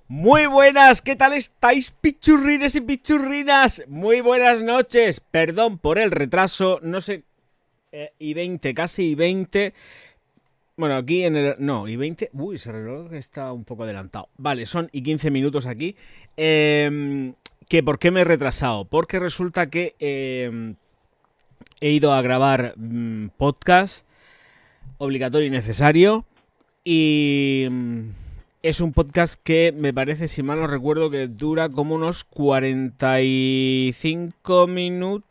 Muy buenas, ¿qué tal estáis, pichurrines y pichurrinas? Muy buenas noches, perdón por el retraso, no sé, y 20, casi y 20. Bueno, aquí en el... No, y 20... Uy, ese reloj está un poco adelantado. Vale, son y 15 minutos aquí. ¿Que por qué me he retrasado? Porque resulta que he ido a grabar podcast obligatorio y necesario. Y es un podcast que me parece, si mal no recuerdo, que dura como unos 45 minutos.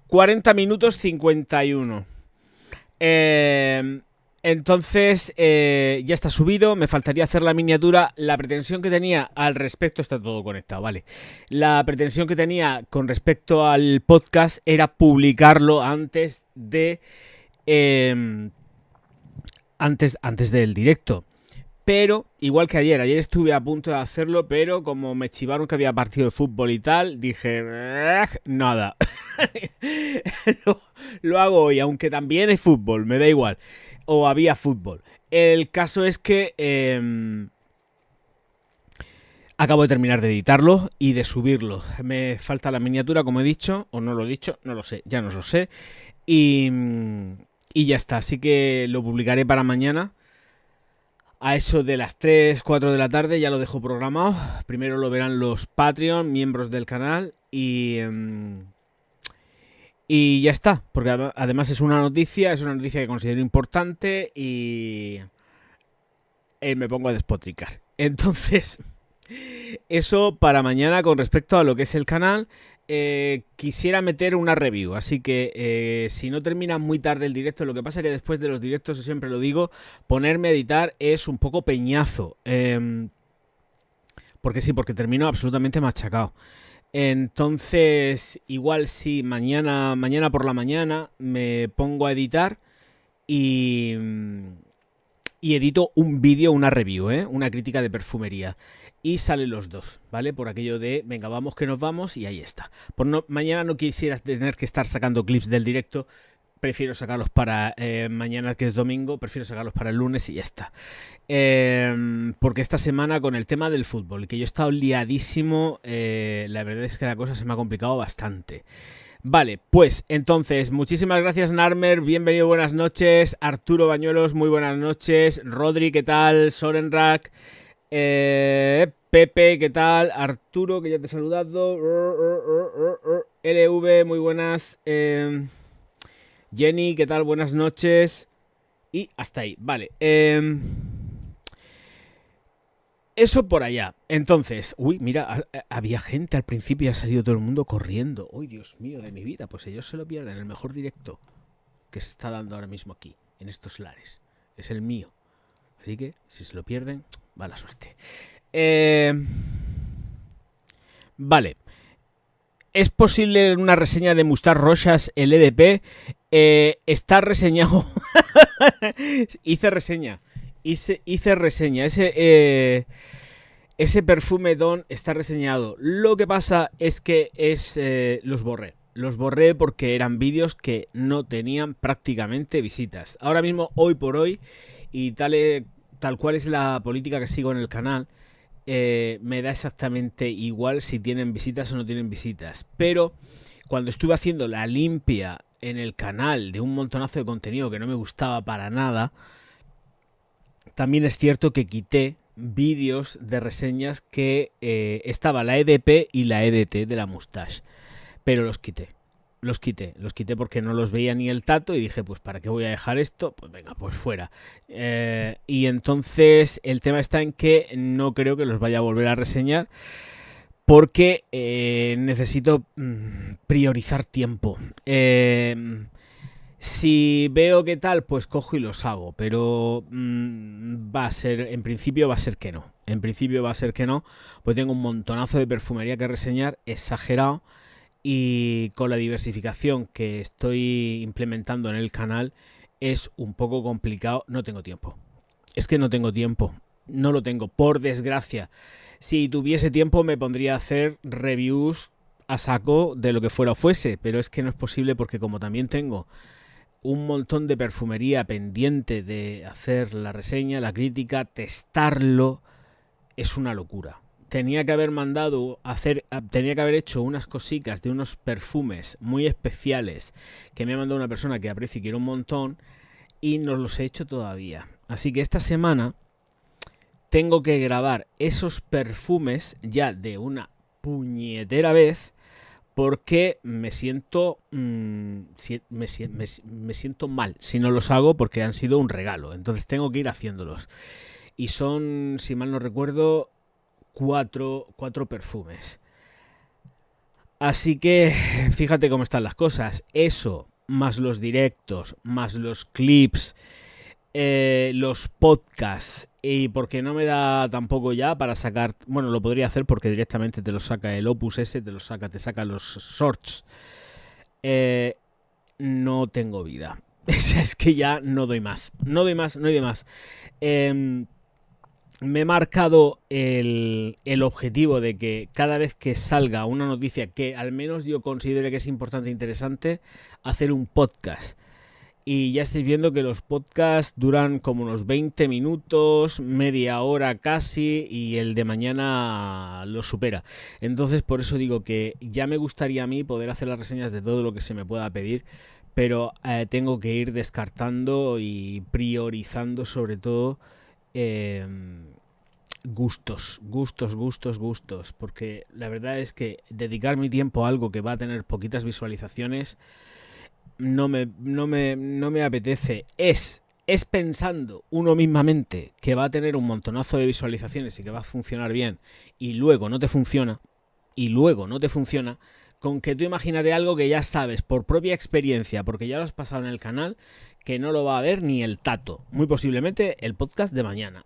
40 minutos 51. Eh, entonces, ya está subido, me faltaría hacer la miniatura. La pretensión que tenía al respecto, está todo conectado, vale. La pretensión que tenía con respecto al podcast era publicarlo eh, antes del directo. Pero, igual que ayer estuve a punto de hacerlo, pero como me chivaron que había partido de fútbol y tal, dije, nada. lo, lo hago hoy, aunque también es fútbol, me da igual. O había fútbol. El caso es que acabo de terminar de editarlo y de subirlo. Me falta la miniatura, como he dicho, o no lo he dicho, no lo sé, ya no lo sé. Y ya está, así que lo publicaré para mañana. A eso de las 3, 4 de la tarde ya lo dejo programado. Primero lo verán los Patreon, miembros del canal. Y ya está, porque además es una noticia que considero importante y me pongo a despotricar. Entonces, eso para mañana con respecto a lo que es el canal. Quisiera meter una review, así que si no termina muy tarde el directo, lo que pasa es que después de los directos, yo siempre lo digo, ponerme a editar es un poco peñazo. Porque sí, porque termino absolutamente machacado. Entonces, igual si mañana por la mañana me pongo a editar y, y edito un vídeo, una review, una crítica de perfumería. Y salen los dos, ¿vale? Por aquello de, venga, vamos que nos vamos y ahí está. Mañana no quisiera tener que estar sacando clips del directo. Prefiero sacarlos para mañana, que es domingo. Prefiero sacarlos para el lunes y ya está. Porque esta semana con el tema del fútbol, que yo he estado liadísimo, la verdad es que la cosa se me ha complicado bastante. Vale, pues entonces, muchísimas gracias Narmer, bienvenido, buenas noches. Arturo Bañuelos, muy buenas noches. Rodri, ¿qué tal? Sorenrak, Pepe, ¿qué tal? Arturo, que ya te he saludado. LV, muy buenas. Jenny, ¿qué tal? Buenas noches. Y hasta ahí, vale. Eso por allá. Entonces, uy, mira, había gente al principio y ha salido todo el mundo corriendo. Uy, Dios mío, de mi vida. Pues ellos se lo pierden. El mejor directo que se está dando ahora mismo aquí, en estos lares. Es el mío. Así que, si se lo pierden, va la suerte. Vale. ¿Es posible una reseña de Mustard Rochas el EDP? Está reseñado. Hice reseña. Hice reseña. Ese perfume Don está reseñado. Lo que pasa es que los borré. Los borré porque eran vídeos que no tenían prácticamente visitas. Ahora mismo, hoy por hoy, y tal cual es la política que sigo en el canal, me da exactamente igual si tienen visitas o no tienen visitas. Pero cuando estuve haciendo la limpia en el canal de un montonazo de contenido que no me gustaba para nada, también es cierto que quité vídeos de reseñas que estaba la EDP y la EDT de la Moustache, pero los quité. Los quité porque no los veía ni el tato y dije, pues ¿para qué voy a dejar esto? Pues venga, pues fuera. Y entonces el tema está en que no creo que los vaya a volver a reseñar porque necesito priorizar tiempo. Si veo qué tal, pues cojo y los hago, pero en principio va a ser que no. En principio va a ser que no, pues tengo un montonazo de perfumería que reseñar, exagerado, y con la diversificación que estoy implementando en el canal es un poco complicado. No tengo tiempo. Es que no tengo tiempo. No lo tengo, por desgracia. Si tuviese tiempo me pondría a hacer reviews a saco de lo que fuera o fuese, pero es que no es posible porque como también tengo un montón de perfumería pendiente de hacer la reseña, la crítica, testarlo. Es una locura. Tenía que haber hecho unas cositas de unos perfumes muy especiales que me ha mandado una persona que aprecio y quiero un montón, y no los he hecho todavía. Así que esta semana tengo que grabar esos perfumes ya de una puñetera vez, porque me siento me siento mal si no los hago, porque han sido un regalo. Entonces tengo que ir haciéndolos. Y son, si mal no recuerdo, cuatro perfumes. Así que fíjate cómo están las cosas. Eso, más los directos, más los clips, los podcasts, y porque no me da tampoco ya para sacar, bueno, lo podría hacer porque directamente te lo saca el Opus S, te saca los shorts. No tengo vida. Es que ya no doy más. No doy más. Me he marcado el objetivo de que cada vez que salga una noticia que al menos yo considere que es importante e interesante, hacer un podcast. Y ya estáis viendo que los podcasts duran como unos 20 minutos, media hora casi, y el de mañana lo supera. Entonces por eso digo que ya me gustaría a mí poder hacer las reseñas de todo lo que se me pueda pedir, pero tengo que ir descartando y priorizando sobre todo gustos, porque la verdad es que dedicar mi tiempo a algo que va a tener poquitas visualizaciones no me apetece. Es pensando uno mismamente que va a tener un montonazo de visualizaciones y que va a funcionar bien, y luego no te funciona, con que tú imagínate algo que ya sabes por propia experiencia, porque ya lo has pasado en el canal, que no lo va a ver ni el tato. Muy posiblemente el podcast de mañana.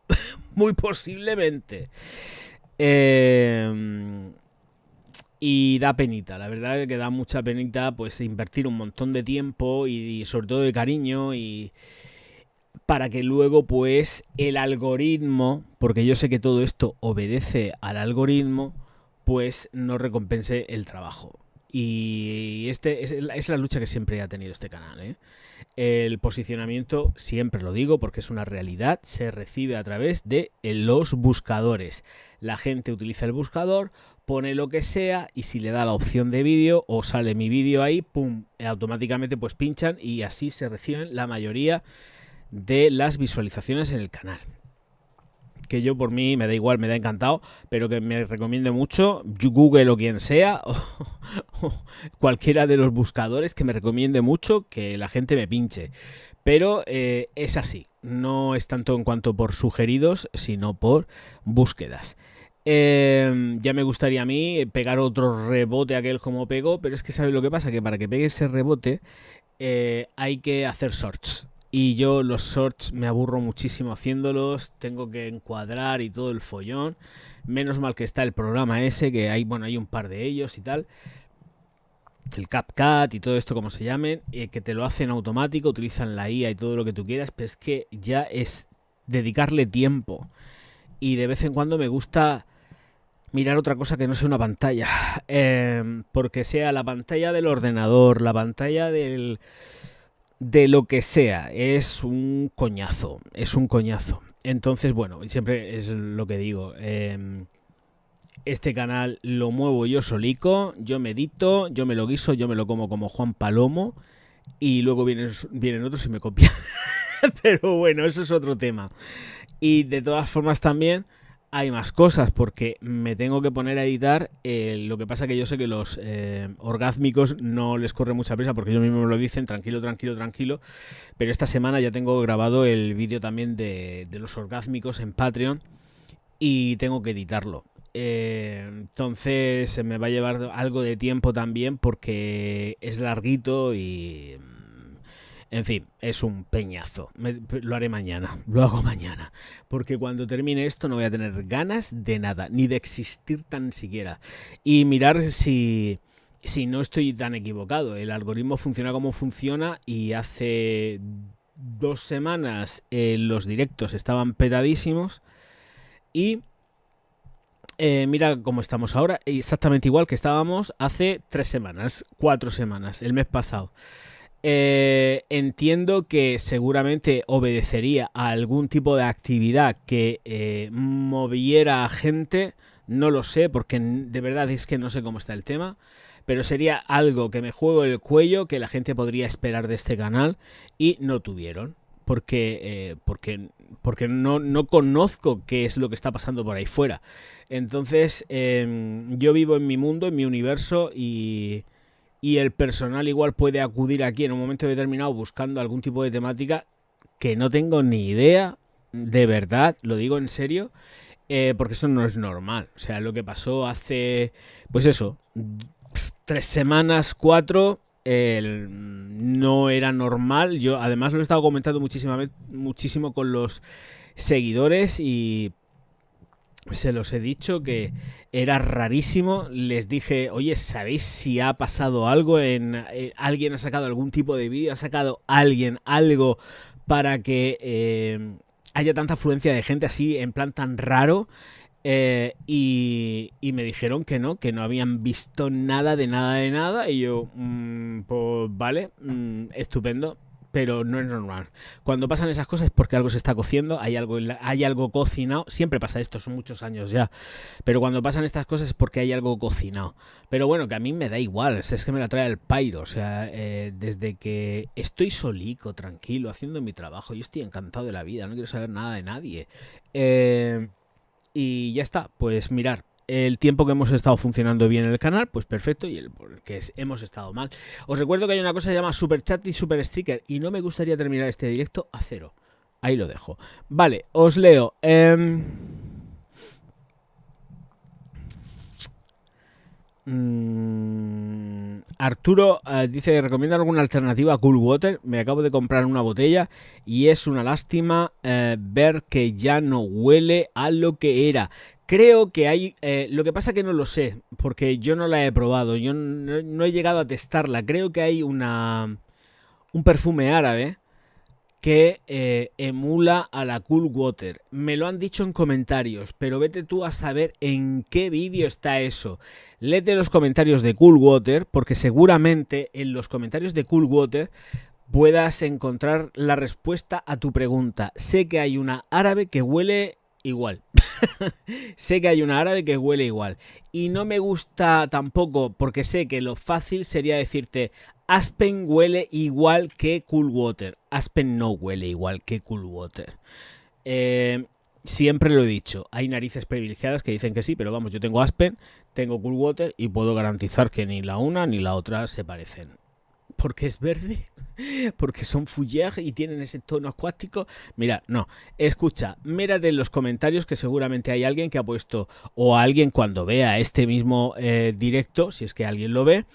Muy posiblemente. Y da penita, la verdad es que da mucha penita, pues invertir un montón de tiempo y sobre todo de cariño, y para que luego pues el algoritmo, porque yo sé que todo esto obedece al algoritmo, pues no recompense el trabajo. Y es la lucha que siempre ha tenido este canal, ¿eh? El posicionamiento, siempre lo digo porque es una realidad, se recibe a través de los buscadores. La gente utiliza el buscador, pone lo que sea, y si le da la opción de vídeo o sale mi vídeo ahí, pum, automáticamente pues pinchan, y así se reciben la mayoría de las visualizaciones en el canal. Que yo por mí me da igual, me da encantado, pero que me recomiende mucho Google o quien sea, o cualquiera de los buscadores, que me recomiende mucho que la gente me pinche. Pero es así, no es tanto en cuanto por sugeridos, sino por búsquedas. Ya me gustaría a mí pegar otro rebote aquel como pego, pero es que ¿sabes lo que pasa? Que para que pegue ese rebote hay que hacer shorts. Y yo los shorts me aburro muchísimo haciéndolos, tengo que encuadrar y todo el follón. Menos mal que está el programa ese, que hay un par de ellos y tal, el CapCut y todo esto como se llamen, que te lo hacen automático, utilizan la IA y todo lo que tú quieras, pero es que ya es dedicarle tiempo. Y de vez en cuando me gusta mirar otra cosa que no sea una pantalla, porque sea la pantalla del ordenador, la pantalla de lo que sea, es un coñazo. Entonces, bueno, siempre es lo que digo, este canal lo muevo yo solico, yo medito, yo me lo guiso, yo me lo como Juan Palomo, y luego vienen otros y me copian. Pero bueno, eso es otro tema. Y de todas formas también hay más cosas, porque me tengo que poner a editar. Lo que pasa que yo sé que los orgásmicos no les corre mucha prisa, porque ellos mismos me lo dicen, tranquilo. Pero esta semana ya tengo grabado el vídeo también de los orgásmicos en Patreon, y tengo que editarlo. Entonces me va a llevar algo de tiempo también, porque es larguito y... En fin, es un peñazo. Lo hago mañana. Porque cuando termine esto no voy a tener ganas de nada, ni de existir tan siquiera. Y mirar si no estoy tan equivocado. El algoritmo funciona como funciona, y hace 2 semanas los directos estaban petadísimos. Y mira cómo estamos ahora, exactamente igual que estábamos hace 3 semanas, 4 semanas, el mes pasado. Entiendo que seguramente obedecería a algún tipo de actividad que moviera a gente. No lo sé, porque de verdad es que no sé cómo está el tema. Pero sería algo que me juego el cuello, que la gente podría esperar de este canal y no tuvieron. Porque no conozco qué es lo que está pasando por ahí fuera. Entonces, yo vivo en mi mundo, en mi universo y el personal igual puede acudir aquí en un momento determinado buscando algún tipo de temática que no tengo ni idea, de verdad, lo digo en serio, porque eso no es normal. O sea, lo que pasó hace, pues eso, 3 semanas, 4, no era normal. Yo además lo he estado comentando muchísimo con los seguidores y se los he dicho que era rarísimo. Les dije, oye, ¿sabéis si ha pasado algo? ¿Alguien ha sacado algún tipo de vídeo? ¿Ha sacado alguien algo para que haya tanta afluencia de gente así, en plan tan raro? Y me dijeron que no habían visto nada de nada de nada. Y yo, pues vale, estupendo. Pero no es normal. Cuando pasan esas cosas es porque algo se está cociendo, hay algo cocinado. Siempre pasa esto, son muchos años ya. Pero cuando pasan estas cosas es porque hay algo cocinado. Pero bueno, que a mí me da igual, es que me la trae el pairo. O sea, desde que estoy solico, tranquilo, haciendo mi trabajo, yo estoy encantado de la vida, no quiero saber nada de nadie. Y ya está, pues mirar. El tiempo que hemos estado funcionando bien en el canal, pues perfecto, y el por el que hemos estado mal. Os recuerdo que hay una cosa que se llama Super Chat y Super Sticker, y no me gustaría terminar este directo a 0. Ahí lo dejo. Vale, os leo. Arturo dice, ¿recomienda alguna alternativa a Cool Water? Me acabo de comprar una botella y es una lástima ver que ya no huele a lo que era. Creo que hay... lo que pasa que no lo sé, porque yo no la he probado, yo no he llegado a testarla. Creo que hay un perfume árabe que emula a la Cool Water. Me lo han dicho en comentarios, pero vete tú a saber en qué vídeo está eso. Léete los comentarios de Cool Water, porque seguramente en los comentarios de Cool Water puedas encontrar la respuesta a tu pregunta. Sé que hay una árabe que huele igual. Sé que hay una árabe que huele igual. Y no me gusta tampoco, porque sé que lo fácil sería decirte Aspen huele igual que Cool Water. Aspen no huele igual que Cool Water. Siempre lo he dicho. Hay narices privilegiadas que dicen que sí, pero vamos, yo tengo Aspen, tengo Cool Water y puedo garantizar que ni la una ni la otra se parecen. Porque es verde, porque son fougères y tienen ese tono acuático. Mira, no, escucha, mírate en los comentarios que seguramente hay alguien que ha puesto, o alguien cuando vea este mismo directo, si es que alguien lo ve,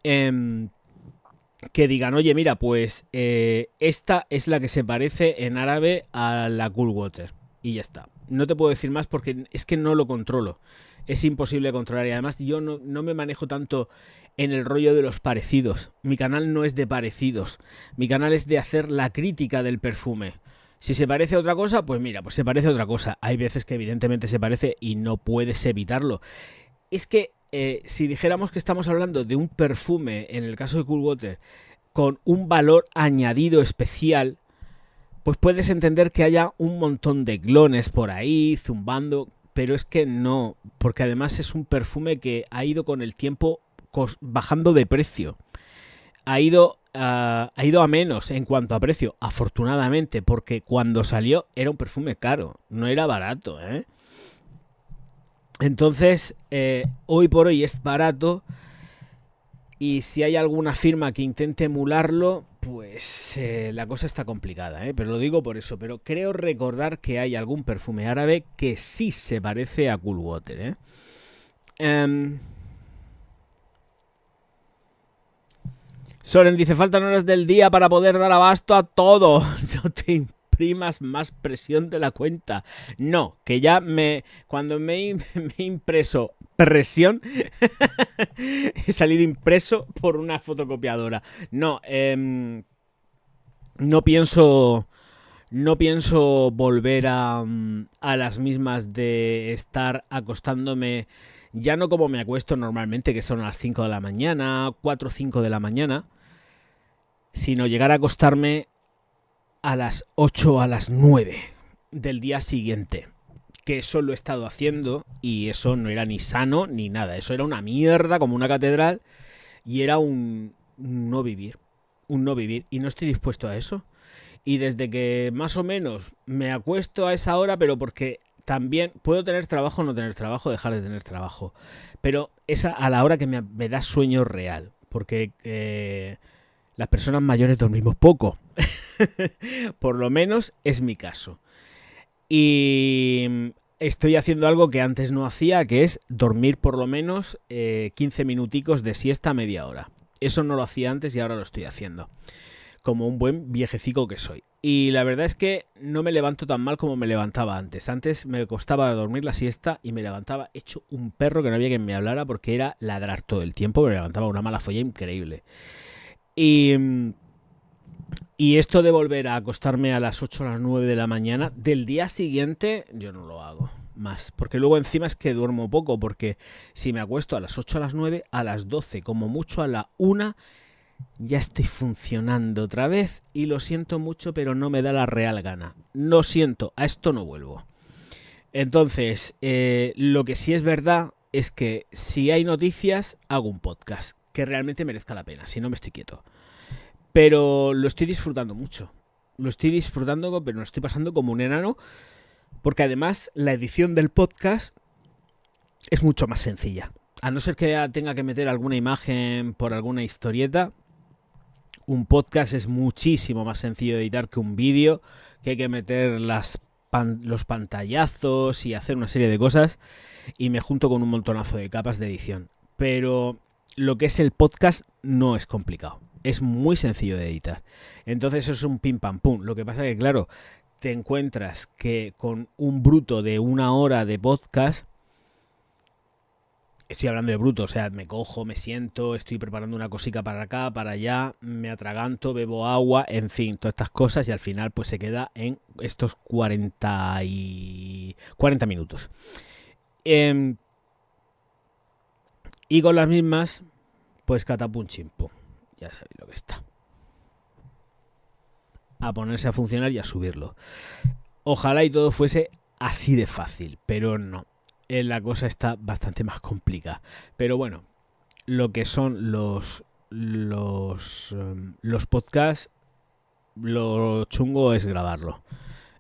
que digan, oye, mira, pues esta es la que se parece en árabe a la Cool Water. Y ya está. No te puedo decir más porque es que no lo controlo. Es imposible controlar y además yo no me manejo tanto en el rollo de los parecidos. Mi canal no es de parecidos. Mi canal es de hacer la crítica del perfume. Si se parece a otra cosa, pues mira, pues se parece a otra cosa. Hay veces que evidentemente se parece y no puedes evitarlo. Es que si dijéramos que estamos hablando de un perfume, en el caso de Cool Water, con un valor añadido especial, pues puedes entender que haya un montón de clones por ahí, zumbando, pero es que no, porque además es un perfume que ha ido con el tiempo bajando de precio. Ha ido a menos en cuanto a precio, afortunadamente, porque cuando salió era un perfume caro, no era barato, ¿eh? Entonces, hoy por hoy es barato y si hay alguna firma que intente emularlo, pues la cosa está complicada, ¿eh? Pero lo digo por eso. Pero creo recordar que hay algún perfume árabe que sí se parece a Cool Water, ¿eh? Soren dice, faltan horas del día para poder dar abasto a todo. No te imprimas más presión de la cuenta. No, que ya cuando me he impreso presión, he salido impreso por una fotocopiadora. No, no pienso volver a las mismas de estar acostándome, ya no como me acuesto normalmente, que son a las 5 de la mañana, 4 o 5 de la mañana, sino llegar a acostarme a las 8 o a las 9 del día siguiente. Que eso lo he estado haciendo y eso no era ni sano ni nada. Eso era una mierda como una catedral y era un no vivir. Un no vivir. Y no estoy dispuesto a eso. Y desde que más o menos me acuesto a esa hora, pero porque también puedo tener trabajo o no tener trabajo, dejar de tener trabajo. Pero es a la hora que me da sueño real. Porque las personas mayores dormimos poco. Por lo menos es mi caso. Y estoy haciendo algo que antes no hacía, que es dormir por lo menos 15 minuticos de siesta, media hora. Eso no lo hacía antes y ahora lo estoy haciendo. Como un buen viejecico que soy. Y la verdad es que no me levanto tan mal como me levantaba antes. Antes me costaba dormir la siesta y me levantaba hecho un perro que no había quien me hablara porque era ladrar todo el tiempo. Me levantaba una mala folla increíble. Y esto de volver a acostarme a las 8 o las 9 de la mañana del día siguiente, yo no lo hago más. Porque luego encima es que duermo poco. Porque si me acuesto a las 8 a las 9, a las 12, como mucho a la 1, ya estoy funcionando otra vez. Y lo siento mucho, pero no me da la real gana. Lo siento, a esto no vuelvo. Entonces, lo que sí es verdad es que si hay noticias, hago un podcast que realmente merezca la pena. Si no, me estoy quieto. Pero lo estoy disfrutando mucho. Lo estoy disfrutando, pero lo estoy pasando como un enano. Porque además la edición del podcast es mucho más sencilla. A no ser que tenga que meter alguna imagen por alguna historieta, un podcast es muchísimo más sencillo de editar que un vídeo, que hay que meter los pantallazos y hacer una serie de cosas. Y me junto con un montonazo de capas de edición. Pero lo que es el podcast no es complicado. Es muy sencillo de editar. Entonces eso es un pim pam pum. Lo que pasa es que, claro, te encuentras que con un bruto de 1 hora de podcast, estoy hablando de bruto, o sea, me cojo, me siento, estoy preparando una cosica para acá, para allá, me atraganto, bebo agua, en fin, todas estas cosas y al final pues se queda en estos 40 minutos. Y con las mismas, pues catapum chimpo. Ya sabéis lo que está. A ponerse a funcionar y a subirlo. Ojalá y todo fuese así de fácil, pero no. La cosa está bastante más complicada. Pero bueno, lo que son los podcasts, lo chungo es grabarlo.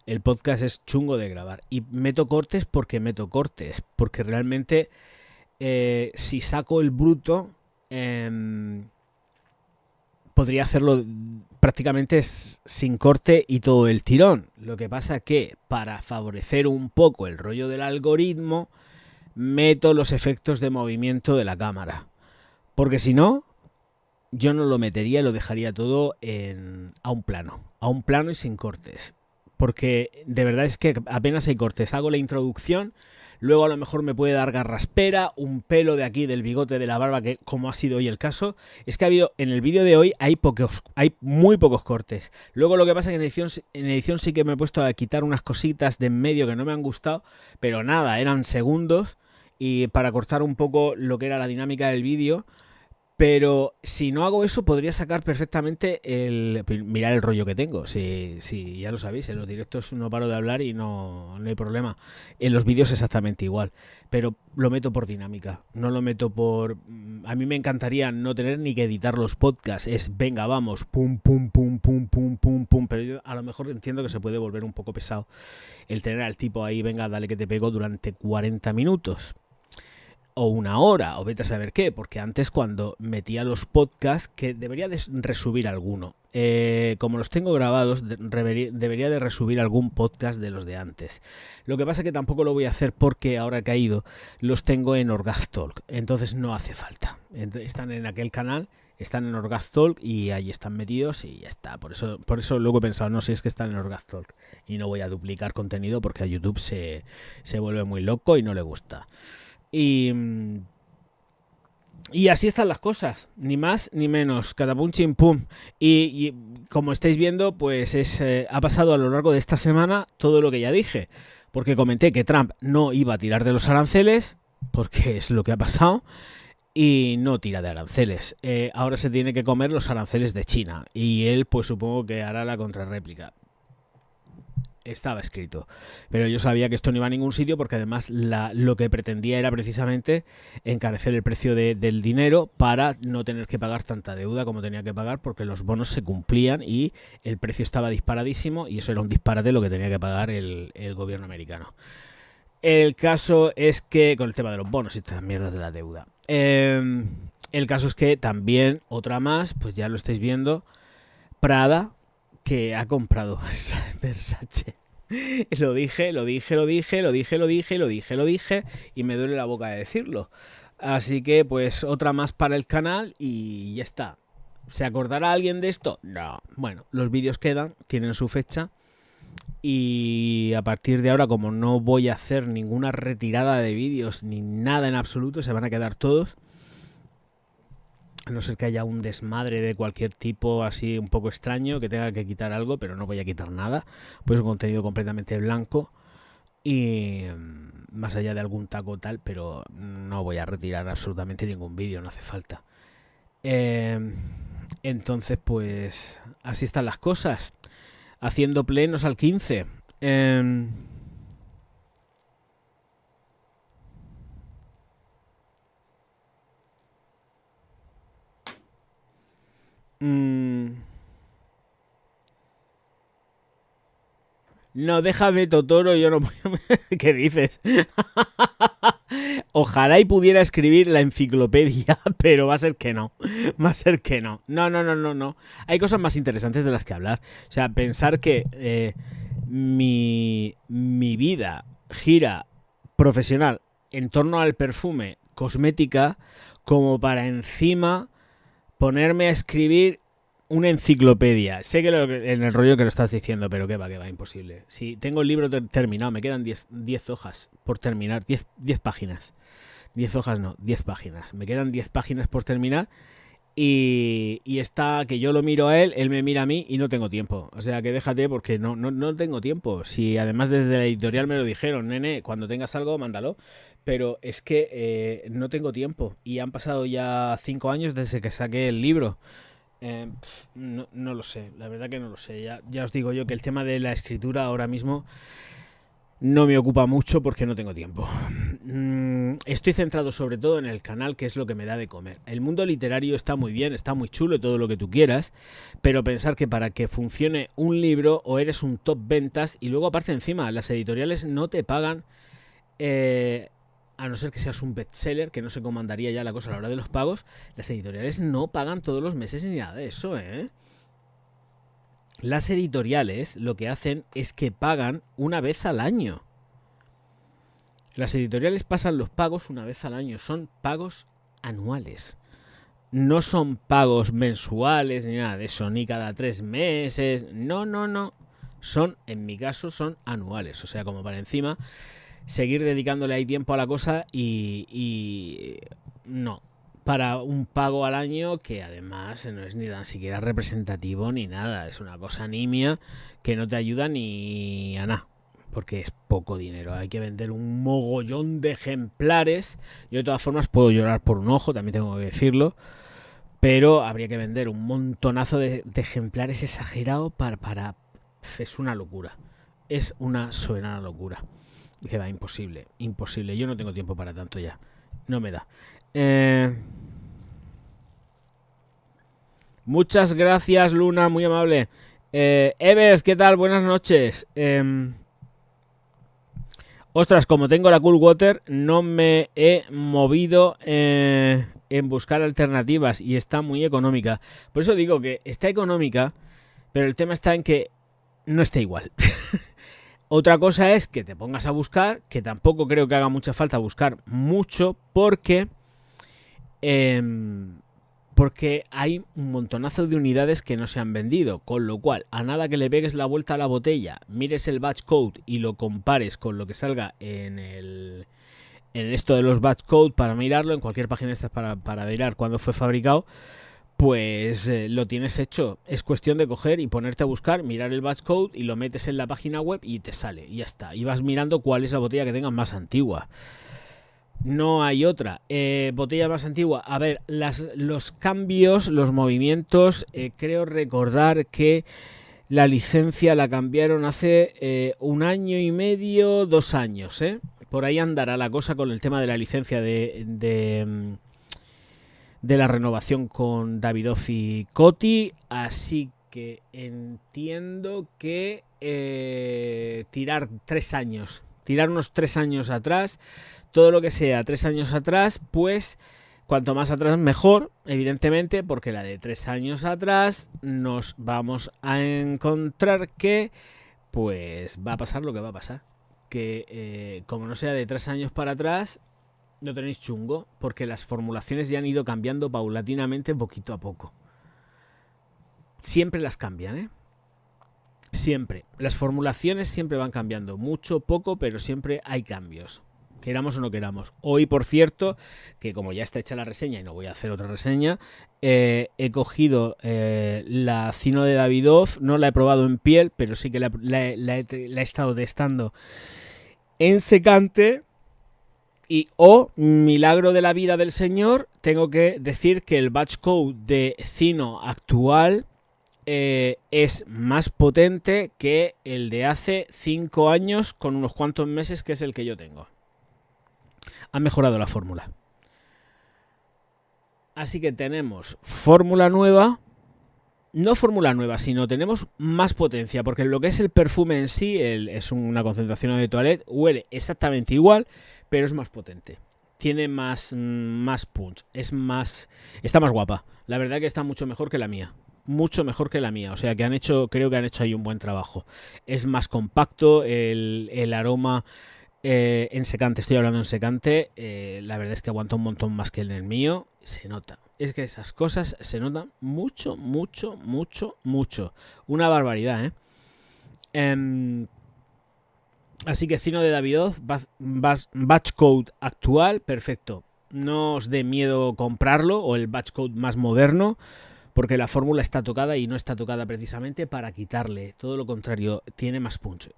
El podcast es chungo de grabar. Y meto cortes. Porque realmente si saco el bruto, podría hacerlo prácticamente sin corte y todo el tirón. Lo que pasa que para favorecer un poco el rollo del algoritmo, meto los efectos de movimiento de la cámara. Porque si no, yo no lo metería y lo dejaría todo a un plano y sin cortes. Porque de verdad es que apenas hay cortes. Hago la introducción, luego a lo mejor me puede dar garraspera, un pelo de aquí del bigote de la barba, que como ha sido hoy el caso, es que en el vídeo de hoy hay muy pocos cortes. Luego lo que pasa es que en edición sí que me he puesto a quitar unas cositas de en medio que no me han gustado, pero nada, eran segundos y para cortar un poco lo que era la dinámica del vídeo. Pero si no hago eso, podría sacar perfectamente mirar el rollo que tengo. Si ya lo sabéis, en los directos no paro de hablar y no hay problema. En los vídeos exactamente igual. Pero lo meto por dinámica. No lo meto por... A mí me encantaría no tener ni que editar los podcasts. Es, venga, vamos, pum, pum, pum, pum, pum, pum, pum. Pero yo a lo mejor entiendo que se puede volver un poco pesado el tener al tipo ahí, venga, dale que te pego durante 40 minutos. O 1 hora, o vete a saber qué, porque antes cuando metía los podcasts, que debería de resubir alguno, como los tengo grabados, debería de resubir algún podcast de los de antes. Lo que pasa es que tampoco lo voy a hacer porque ahora he caído, los tengo en Orgaztalk, entonces no hace falta. Están en aquel canal, están en Orgaztalk y ahí están metidos y ya está. Por eso luego he pensado, no sé, es que están en Orgaztalk y no voy a duplicar contenido porque a YouTube se vuelve muy loco y no le gusta. Y así están las cosas, ni más ni menos, catapum chim pum. Y como estáis viendo, pues ha pasado a lo largo de esta semana todo lo que ya dije. Porque comenté que Trump no iba a tirar de los aranceles, porque es lo que ha pasado. y no tira de aranceles. Ahora se tiene que comer los aranceles de China y él pues supongo que hará la contrarréplica. Estaba escrito, pero yo sabía que esto no iba a ningún sitio porque además lo que pretendía era precisamente encarecer el precio del dinero para no tener que pagar tanta deuda como tenía que pagar, porque los bonos se cumplían y el precio estaba disparadísimo y eso era un disparate lo que tenía que pagar el gobierno americano. El caso es que, con el tema de los bonos y estas mierdas de la deuda, el caso es que también otra más, pues ya lo estáis viendo, Prada, que ha comprado Versace. Lo dije y me duele la boca de decirlo. Así que pues otra más para el canal y ya está. ¿Se acordará alguien de esto? No. Bueno, los vídeos quedan, tienen su fecha y a partir de ahora, como no voy a hacer ninguna retirada de vídeos ni nada en absoluto, se van a quedar todos. A no ser que haya un desmadre de cualquier tipo así un poco extraño, que tenga que quitar algo, pero no voy a quitar nada. Pues un contenido completamente blanco y más allá de algún taco tal, pero no voy a retirar absolutamente ningún vídeo, no hace falta. Entonces pues así están las cosas. Haciendo plenos al 15. No, déjame Totoro, yo no voy a... ¿Qué dices? Ojalá y pudiera escribir la enciclopedia, pero va a ser que no. Va a ser que no. No. Hay cosas más interesantes de las que hablar. O sea, pensar que mi vida gira profesional en torno al perfume, cosmética, como para encima ponerme a escribir una enciclopedia. Sé que en el rollo que lo estás diciendo, pero que va, imposible. Si tengo el libro terminado, me quedan 10 hojas por terminar, 10 páginas. 10 hojas no, 10 páginas. Me quedan 10 páginas por terminar y está que yo lo miro a él me mira a mí y no tengo tiempo. O sea que déjate porque no tengo tiempo. Si además desde la editorial me lo dijeron, nene, cuando tengas algo, mándalo. Pero es que no tengo tiempo y han pasado ya 5 años desde que saqué el libro. No lo sé, la verdad que no lo sé. Ya os digo yo que el tema de la escritura ahora mismo no me ocupa mucho porque no tengo tiempo. Estoy centrado sobre todo en el canal, que es lo que me da de comer. El mundo literario está muy bien, está muy chulo, todo lo que tú quieras, pero pensar que para que funcione un libro o eres un top ventas y luego aparte encima las editoriales no te pagan... a no ser que seas un bestseller, que no sé cómo andaría ya la cosa a la hora de los pagos, las editoriales no pagan todos los meses ni nada de eso, ¿eh? Las editoriales lo que hacen es que pagan una vez al año. Las editoriales pasan los pagos una vez al año, son pagos anuales. No son pagos mensuales ni nada de eso, ni cada 3 meses, no. Son, en mi caso, son anuales, o sea, como para encima... seguir dedicándole ahí tiempo a la cosa y no, para un pago al año que además no es ni tan siquiera representativo ni nada, es una cosa nimia que no te ayuda ni a nada, porque es poco dinero, hay que vender un mogollón de ejemplares. Yo de todas formas puedo llorar por un ojo, también tengo que decirlo, pero habría que vender un montonazo de ejemplares exagerado para... Es una locura, es una soberana locura. Que va, imposible. Yo no tengo tiempo para tanto ya. No me da. Muchas gracias, Luna, muy amable. Ever, ¿qué tal? Buenas noches. Ostras, como tengo la Cool Water, no me he movido en buscar alternativas y está muy económica. Por eso digo que está económica, pero el tema está en que no está igual. Otra cosa es que te pongas a buscar, que tampoco creo que haga mucha falta buscar mucho, porque hay un montonazo de unidades que no se han vendido, con lo cual, a nada que le pegues la vuelta a la botella, mires el batch code y lo compares con lo que salga en esto de los batch code para mirarlo, en cualquier página de estas para mirar cuándo fue fabricado, pues lo tienes hecho. Es cuestión de coger y ponerte a buscar, mirar el batch code y lo metes en la página web y te sale, y ya está. Y vas mirando cuál es la botella que tengas más antigua. No hay otra. Botella más antigua. A ver, los cambios, los movimientos, creo recordar que la licencia la cambiaron hace 1 año y medio, 2 años, ¿eh? Por ahí andará la cosa con el tema de la licencia de la renovación con Davidoff y Coty. Así que entiendo que tirar 3 años. Tirar unos 3 años atrás. Todo lo que sea 3 años atrás, pues cuanto más atrás mejor, evidentemente, porque la de 3 años atrás nos vamos a encontrar que pues va a pasar lo que va a pasar. Que como no sea de 3 años para atrás, no tenéis chungo, porque las formulaciones ya han ido cambiando paulatinamente poquito a poco. Siempre las cambian, ¿eh? Siempre. Las formulaciones siempre van cambiando. Mucho, poco, pero siempre hay cambios. Queramos o no queramos. Hoy, por cierto, que como ya está hecha la reseña y no voy a hacer otra reseña, he cogido la Cyno de Davidoff. No la he probado en piel, pero sí que la he estado testando en secante. Y milagro de la vida del señor, tengo que decir que el batch code de Cyno actual es más potente que el de hace 5 años con unos cuantos meses, que es el que yo tengo. Ha mejorado la fórmula. Así que tenemos fórmula nueva. No fórmula nueva, sino tenemos más potencia, porque lo que es el perfume en sí es una concentración de toilette, huele exactamente igual, pero es más potente. Tiene más punch, está más guapa. La verdad que está mucho mejor que la mía. Mucho mejor que la mía. O sea que creo que han hecho ahí un buen trabajo. Es más compacto, el aroma en secante, estoy hablando en secante, la verdad es que aguanta un montón más que en el mío. Se nota. Es que esas cosas se notan mucho, mucho, mucho, mucho. Una barbaridad, ¿eh? Así que Cyno de Davidoff, batch code actual, perfecto. No os dé miedo comprarlo, o el batch code más moderno, porque la fórmula está tocada y no está tocada precisamente para quitarle. Todo lo contrario, tiene más punch.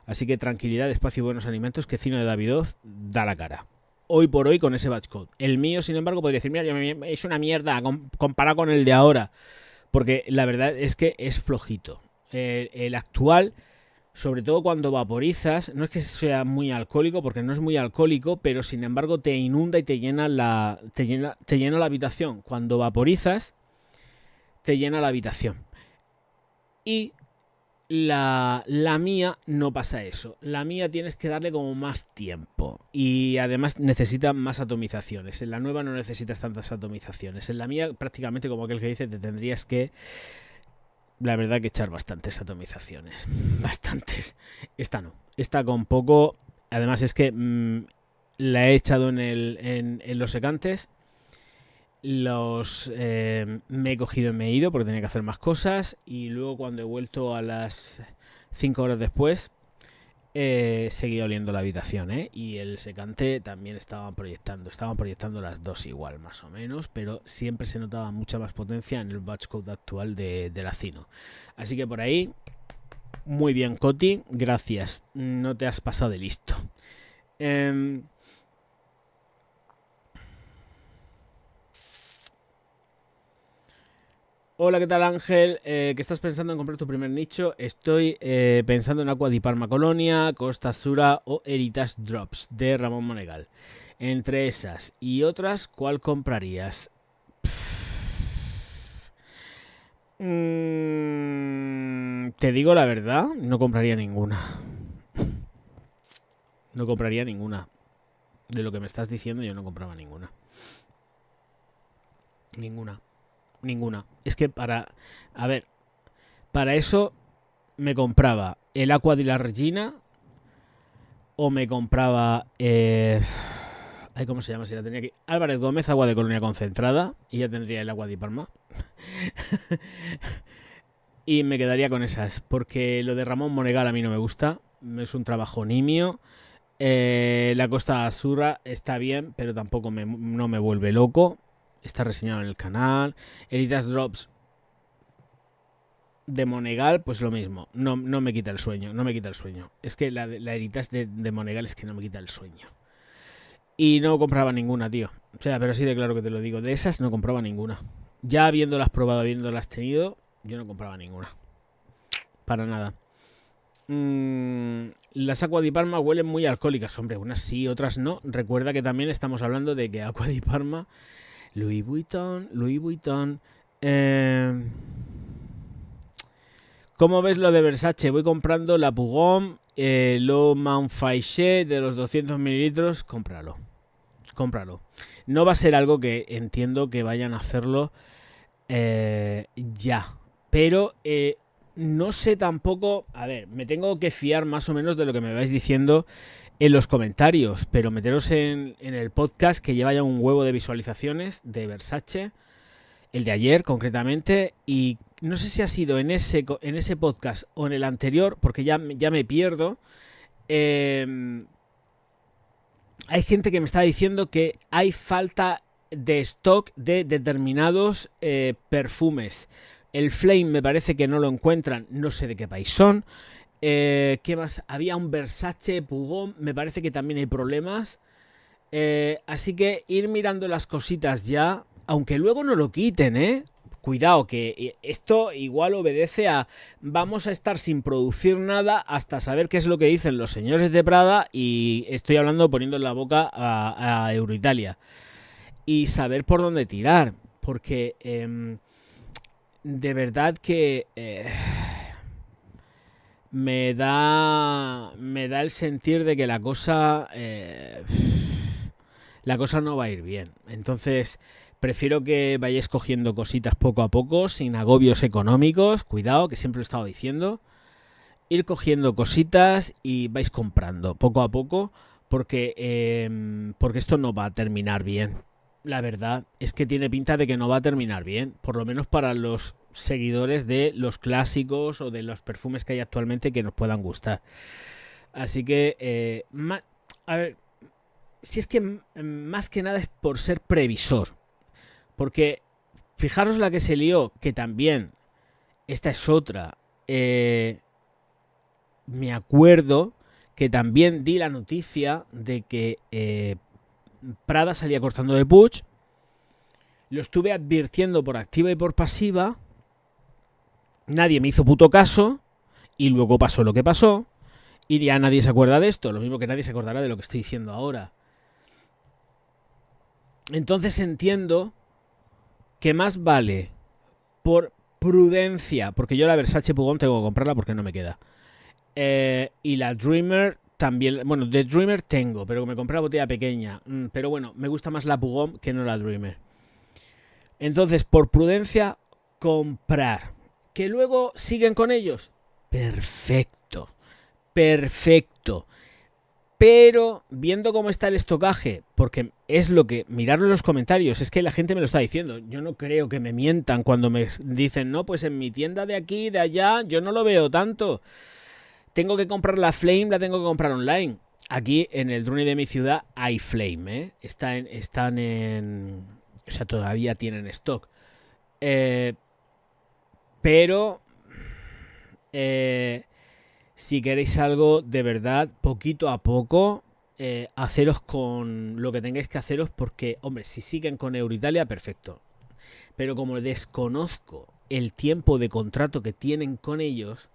Así que tranquilidad, espacio y buenos alimentos, que Cyno de Davidoff da la cara. Hoy por hoy con ese batch code. El mío, sin embargo, podría decir, mira, es una mierda comparado con el de ahora. Porque la verdad es que es flojito. El actual, sobre todo cuando vaporizas, no es que sea muy alcohólico, porque no es muy alcohólico, pero sin embargo te inunda y te llena la habitación. Cuando vaporizas, te llena la habitación. Y la mía no pasa eso. La mía tienes que darle como más tiempo. Y además necesita más atomizaciones. En la nueva no necesitas tantas atomizaciones. En la mía prácticamente, como aquel que dice, te tendrías que, la verdad, que echar bastantes atomizaciones. Bastantes. Esta no. Esta con poco. Además es que la he echado en los secantes. Me he cogido y me he ido porque tenía que hacer más cosas, y luego cuando he vuelto a las 5 horas después seguía oliendo la habitación, y el secante también estaban proyectando las dos igual más o menos, pero siempre se notaba mucha más potencia en el batch code actual de la Cyno. Así que por ahí muy bien, Coti, gracias, no te has pasado de listo. Hola, ¿qué tal, Ángel? ¿Qué estás pensando en comprar tu primer nicho? Estoy pensando en Aqua di Parma Colonia, Costa Azura o Heritage Drops de Ramón Monegal. Entre esas y otras, ¿cuál comprarías? Te digo la verdad, no compraría ninguna. No compraría ninguna. De lo que me estás diciendo, yo no compraba ninguna. Ninguna. Es que para eso me compraba el Aqua di la Regina, o me compraba ¿cómo se llama? Si la tenía aquí, Álvarez Gómez, agua de Colonia concentrada, y ya tendría el Agua di Parma. Y me quedaría con esas, porque lo de Ramón Monegal a mí no me gusta, es un trabajo nimio. La Costa Azura está bien, pero tampoco no me vuelve loco. Está reseñado en el canal. Heritage Drops de Monegal, pues lo mismo. No me quita el sueño. Es que la Heritage de Monegal es que no me quita el sueño. y no compraba ninguna, tío. O sea, pero así de claro que te lo digo. De esas no compraba ninguna. Ya habiéndolas probado, habiéndolas tenido, yo no compraba ninguna. Para nada. Las Aqua di Parma huelen muy alcohólicas. Hombre, unas sí, otras no. Recuerda que también estamos hablando de que Aqua di Parma, Louis Vuitton. ¿Cómo ves lo de Versace? Voy comprando la Pugón, L'Eau Monfaiché de los 200 mililitros. Cómpralo. No va a ser algo que entiendo que vayan a hacerlo ya. Pero no sé tampoco. A ver, me tengo que fiar más o menos de lo que me vais diciendo en los comentarios. Pero meteros en el podcast que lleva ya un huevo de visualizaciones de Versace. El de ayer concretamente. Y no sé si ha sido en ese podcast o en el anterior, porque ya me pierdo. Hay gente que me está diciendo que hay falta de stock de determinados perfumes. El Flame me parece que no lo encuentran, no sé de qué país son. ¿Qué más? Había un Versace Pugón, me parece que también hay problemas. Así que ir mirando las cositas ya, aunque luego no lo quiten, ¿eh? Cuidado, que esto igual obedece a vamos a estar sin producir nada hasta saber qué es lo que dicen los señores de Prada, y estoy hablando poniendo en la boca a Euroitalia, y saber por dónde tirar, porque de verdad que me da el sentir de que la cosa no va a ir bien. Entonces prefiero que vayáis cogiendo cositas poco a poco, sin agobios económicos. Cuidado, que siempre lo he estado diciendo. Ir cogiendo cositas y vais comprando poco a poco, porque esto no va a terminar bien. La verdad es que tiene pinta de que no va a terminar bien, por lo menos para los seguidores de los clásicos o de los perfumes que hay actualmente que nos puedan gustar. Así que, a ver, si es que más que nada es por ser previsor. Porque fijaros la que se lió, que también, esta es otra. Me acuerdo que también di la noticia de que Prada salía cortando de Puig. Lo estuve advirtiendo por activa y por pasiva. Nadie me hizo puto caso. Y luego pasó lo que pasó. Y ya nadie se acuerda de esto. Lo mismo que nadie se acordará de lo que estoy diciendo ahora. Entonces entiendo que más vale por prudencia, porque yo la Versace Pugón tengo que comprarla porque no me queda. Y la Dreamer también, bueno, de Dreamer tengo, pero me compré la botella pequeña. Pero bueno, me gusta más la Pugón que no la Dreamer. Entonces, por prudencia, comprar. ¿Que luego siguen con ellos? Perfecto. Pero viendo cómo está el estocaje, porque es lo que miraron los comentarios, es que la gente me lo está diciendo. Yo no creo que me mientan cuando me dicen, no, pues en mi tienda de aquí, de allá, yo no lo veo tanto. Tengo que comprar la Flame, la tengo que comprar online. Aquí en el Druni de mi ciudad hay Flame, ¿eh? Están en... O sea, todavía tienen stock. Pero... si queréis algo de verdad, poquito a poco, haceros con lo que tengáis que haceros, porque, hombre, si siguen con Euroitalia, perfecto. Pero como desconozco el tiempo de contrato que tienen con ellos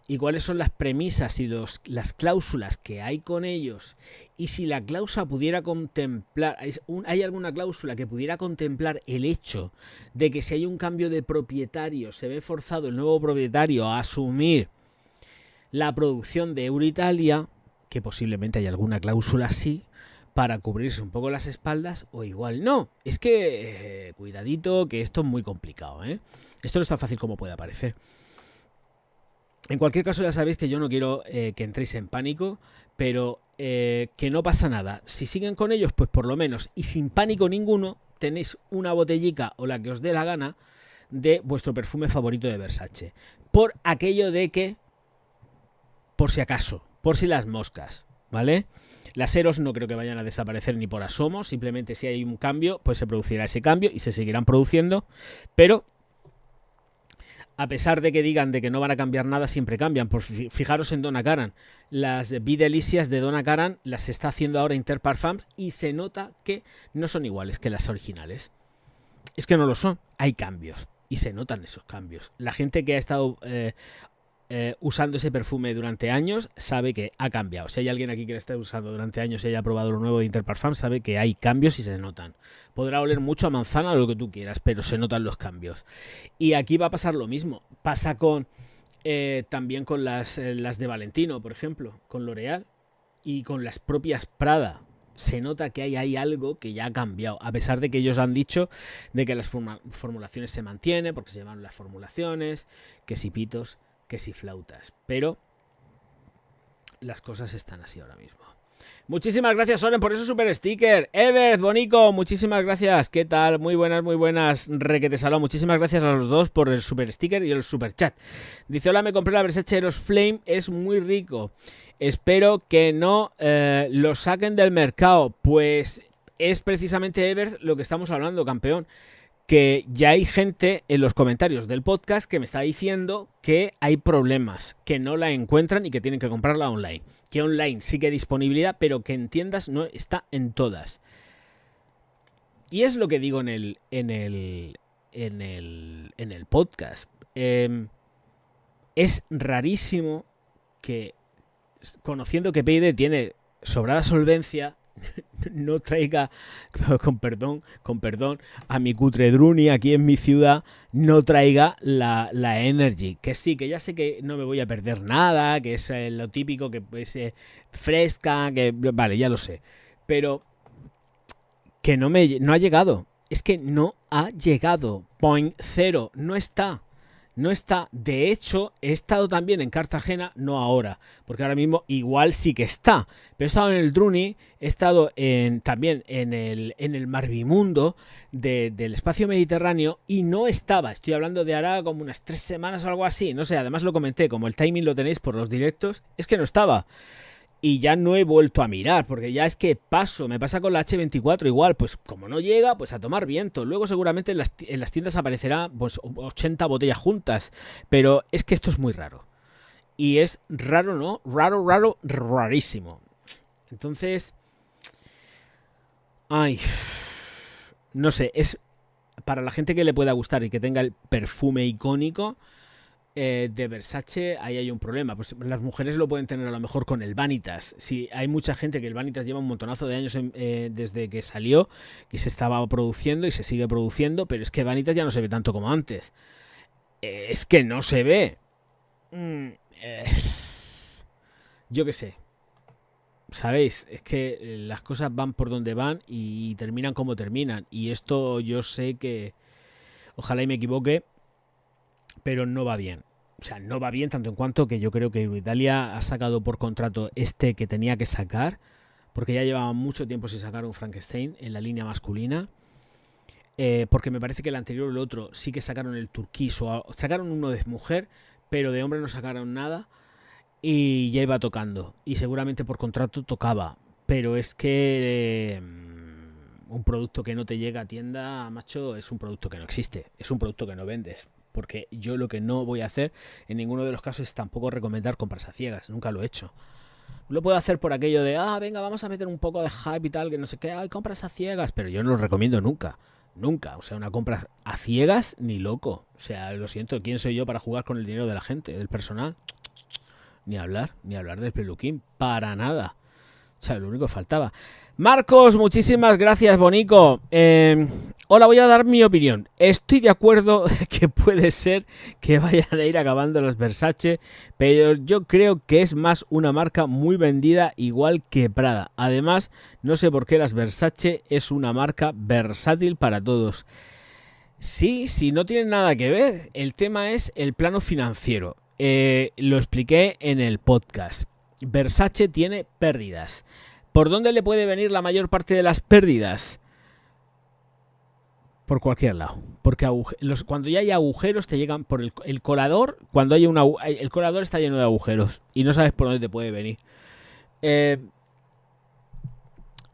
y cuáles son las premisas y las cláusulas que hay con ellos, y si la cláusula pudiera contemplar, hay alguna cláusula que pudiera contemplar el hecho de que si hay un cambio de propietario, se ve forzado el nuevo propietario a asumir la producción de Euroitalia, que posiblemente hay alguna cláusula así, para cubrirse un poco las espaldas, o igual no. Es que, cuidadito, que esto es muy complicado, ¿eh? Esto no es tan fácil como puede parecer. En cualquier caso, ya sabéis que yo no quiero que entréis en pánico, pero que no pasa nada. Si siguen con ellos, pues por lo menos, y sin pánico ninguno, tenéis una botellica o la que os dé la gana de vuestro perfume favorito de Versace. Por aquello de que, por si acaso, por si las moscas, ¿vale? Las Eros no creo que vayan a desaparecer ni por asomo, simplemente si hay un cambio, pues se producirá ese cambio y se seguirán produciendo, pero A pesar de que digan de que no van a cambiar nada, siempre cambian. Por fijaros en Donna Karan. Las Be Delicious de Donna Karan las está haciendo ahora Interparfums y se nota que no son iguales que las originales. Es que no lo son. Hay cambios y se notan esos cambios. La gente que ha estado usando ese perfume durante años sabe que ha cambiado. Si hay alguien aquí que lo está usando durante años y haya probado lo nuevo de Interparfums, sabe que hay cambios y se notan. Podrá oler mucho a manzana o lo que tú quieras, pero se notan los cambios. Y aquí va a pasar lo mismo. Pasa con también con las de Valentino, por ejemplo, con L'Oreal y con las propias Prada. Se nota que hay algo que ya ha cambiado, a pesar de que ellos han dicho de que las formulaciones se mantienen, porque se llaman las formulaciones, que si pitos, que si flautas, pero las cosas están así ahora mismo. Muchísimas gracias, Soren, por ese super sticker. Evert, Bonico, muchísimas gracias. ¿Qué tal? Muy buenas. Requete salón. Muchísimas gracias a los dos por el super sticker y el super chat. Dice, hola, me compré la Versace Eros Flame, es muy rico. Espero que no lo saquen del mercado. Pues es precisamente, Evert, lo que estamos hablando, campeón. Que ya hay gente en los comentarios del podcast que me está diciendo que hay problemas, que no la encuentran y que tienen que comprarla online. Que online sí que hay disponibilidad, pero que en tiendas no está en todas. Y es lo que digo en el podcast. Es rarísimo que, conociendo que P&D tiene sobrada solvencia, no traiga, con perdón, a mi cutre Druni aquí en mi ciudad, no traiga la Energy. Que sí, que ya sé que no me voy a perder nada, que es lo típico, que es fresca, que vale, ya lo sé. Pero que no ha llegado. Es que no ha llegado. Point cero, no está. No está. De hecho, he estado también en Cartagena, no ahora, porque ahora mismo igual sí que está. Pero he estado en el Druni, he estado también en el Marvimundo del espacio mediterráneo y no estaba. Estoy hablando de ahora como unas 3 semanas o algo así. No sé, además lo comenté, como el timing lo tenéis por los directos, es que no estaba. Y ya no he vuelto a mirar, porque ya es que me pasa con la H24 igual, pues como no llega, pues a tomar viento. Luego seguramente en las tiendas aparecerá pues 80 botellas juntas, pero es que esto es muy raro. Y es raro, ¿no? Rarísimo. Entonces, no sé, es para la gente que le pueda gustar y que tenga el perfume icónico de Versace, ahí hay un problema. Pues las mujeres lo pueden tener a lo mejor con el Vanitas. Sí, hay mucha gente que el Vanitas lleva un montonazo de años desde que salió, que se estaba produciendo y se sigue produciendo, pero es que Vanitas ya no se ve tanto como antes. Es que no se ve. Yo qué sé. ¿Sabéis? Es que las cosas van por donde van y terminan como terminan. Y esto yo sé que, ojalá y me equivoque, pero no va bien. O sea, no va bien tanto en cuanto que yo creo que Euroitalia ha sacado por contrato que tenía que sacar, porque ya llevaba mucho tiempo sin sacar un Frankenstein en la línea masculina, porque me parece que el anterior o el otro sí que sacaron el turquís, o sacaron uno de mujer, pero de hombre no sacaron nada, y ya iba tocando, y seguramente por contrato tocaba, pero es que un producto que no te llega a tienda, macho, es un producto que no existe, es un producto que no vendes. Porque yo lo que no voy a hacer en ninguno de los casos es tampoco recomendar compras a ciegas. Nunca lo he hecho. Lo puedo hacer por aquello de, venga, vamos a meter un poco de hype y tal, que no sé qué, compras a ciegas. Pero yo no lo recomiendo nunca. Nunca. O sea, una compra a ciegas, ni loco. O sea, lo siento, ¿quién soy yo para jugar con el dinero de la gente, del personal? Ni hablar del peluquín. Para nada. O sea, lo único que faltaba. Marcos, muchísimas gracias, Bonico. Hola, voy a dar mi opinión. Estoy de acuerdo que puede ser que vayan a ir acabando los Versace, pero yo creo que es más una marca muy vendida, igual que Prada. Además, no sé por qué las Versace es una marca versátil para todos. Sí, no tienen nada que ver. El tema es el plano financiero. Lo expliqué en el podcast. Versace tiene pérdidas. ¿Por dónde le puede venir la mayor parte de las pérdidas? Por cualquier lado. Porque cuando ya hay agujeros te llegan por el colador. Cuando hay el colador está lleno de agujeros y no sabes por dónde te puede venir.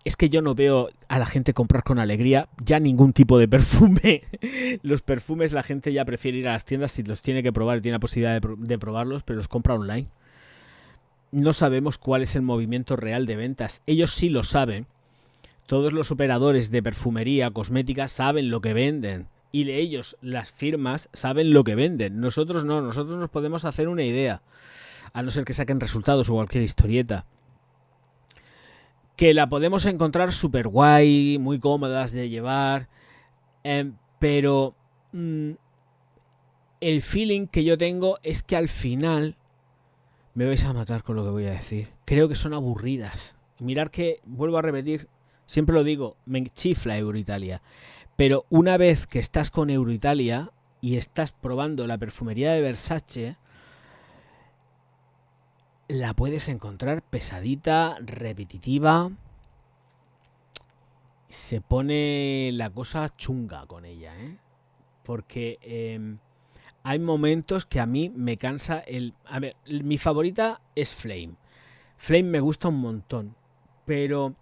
es que yo no veo a la gente comprar con alegría ya ningún tipo de perfume. Los perfumes la gente ya prefiere ir a las tiendas si los tiene que probar y tiene la posibilidad de probarlos, pero los compra online. No sabemos cuál es el movimiento real de ventas. Ellos sí lo saben. Todos los operadores de perfumería, cosmética, saben lo que venden. Y ellos, las firmas, saben lo que venden. Nosotros no, nosotros nos podemos hacer una idea. A no ser que saquen resultados o cualquier historieta. Que la podemos encontrar súper guay, muy cómodas de llevar. Pero el feeling que yo tengo es que al final me vais a matar con lo que voy a decir. Creo que son aburridas. Mirar que, vuelvo a repetir, siempre lo digo, me chifla Euroitalia. Pero una vez que estás con Euroitalia y estás probando la perfumería de Versace, la puedes encontrar pesadita, repetitiva. Se pone la cosa chunga con ella, ¿eh? Porque hay momentos que a mí me cansa el... A ver, mi favorita es Flame. Flame me gusta un montón. Pero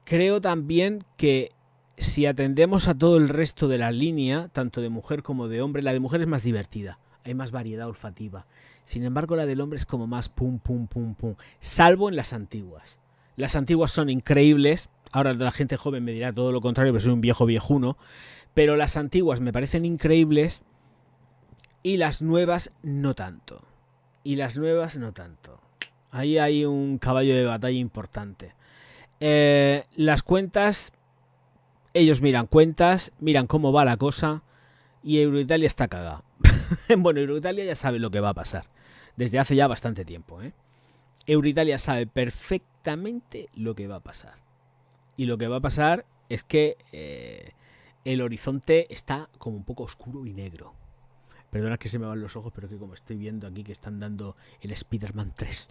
creo también que si atendemos a todo el resto de la línea, tanto de mujer como de hombre, la de mujer es más divertida. Hay más variedad olfativa. Sin embargo, la del hombre es como más pum, pum, pum, pum. Salvo en las antiguas. Las antiguas son increíbles. Ahora la gente joven me dirá todo lo contrario, pero soy un viejo viejuno. Pero las antiguas me parecen increíbles y las nuevas no tanto. Y las nuevas no tanto. Ahí hay un caballo de batalla importante. Las cuentas, ellos miran cuentas, miran cómo va la cosa y Euroitalia está cagada. Bueno, Euroitalia ya sabe lo que va a pasar. Desde hace ya bastante tiempo, ¿eh? Euroitalia sabe perfectamente lo que va a pasar. Y lo que va a pasar es que el horizonte está como un poco oscuro y negro. Perdona que se me van los ojos, pero que como estoy viendo aquí que están dando el Spider-Man 3,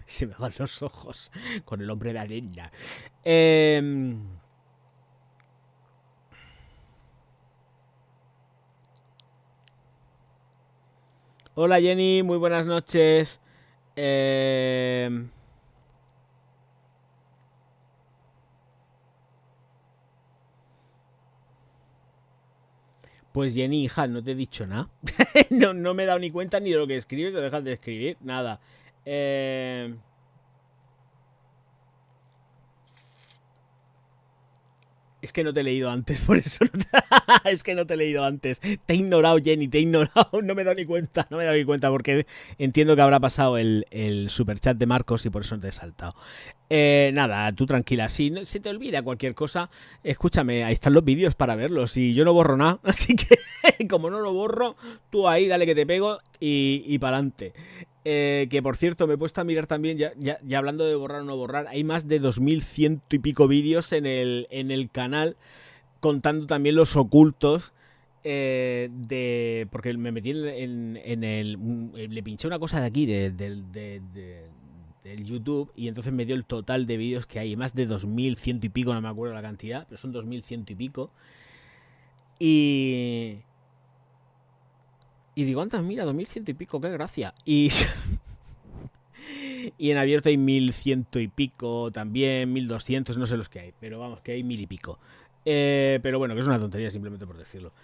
se me van los ojos con el hombre de arena. Hola Jenny, muy buenas noches. Pues Jenny, hija, no te he dicho nada. no me he dado ni cuenta ni de lo que escribes o dejas de escribir, nada. Es que no te he leído antes, por eso no te... Es que no te he leído antes. Te he ignorado, Jenny, te he ignorado. No me he dado ni cuenta, no me he dado ni cuenta porque entiendo que habrá pasado el superchat de Marcos y por eso no te he saltado. Nada, tú tranquila. Si no, se te olvida cualquier cosa, escúchame, ahí están los vídeos para verlos y yo no borro nada. Así que, como no lo borro, tú ahí dale que te pego y para adelante. Que por cierto, me he puesto a mirar también, ya hablando de borrar o no borrar, hay más de 2100 y pico vídeos en el canal, contando también los ocultos. Porque me metí le pinché una cosa de aquí, del YouTube, y entonces me dio el total de vídeos que hay, más de 2100 y pico, no me acuerdo la cantidad, pero son 2100 y pico. Y digo, anda, mira, 2100 y pico, qué gracia. Y en abierto hay 1100 y pico también, 1200, no sé los que hay, pero vamos, que hay 1000 y pico. Pero bueno, que es una tontería simplemente por decirlo.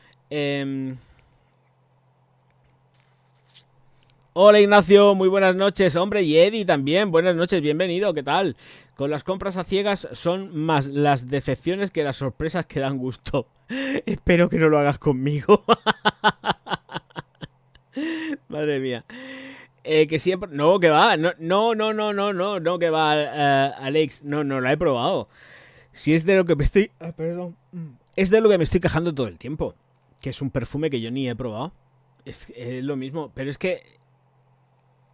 Hola Ignacio, muy buenas noches. Hombre, y Eddie también, buenas noches, bienvenido, ¿qué tal? Con las compras a ciegas son más las decepciones que las sorpresas que dan gusto. Espero que no lo hagas conmigo. Madre mía. Que siempre... No, que va. No, que va, Alex. No la he probado. Si es de lo que me estoy... perdón. Es de lo que me estoy quejando todo el tiempo. Que es un perfume que yo ni he probado. Es lo mismo. Pero es que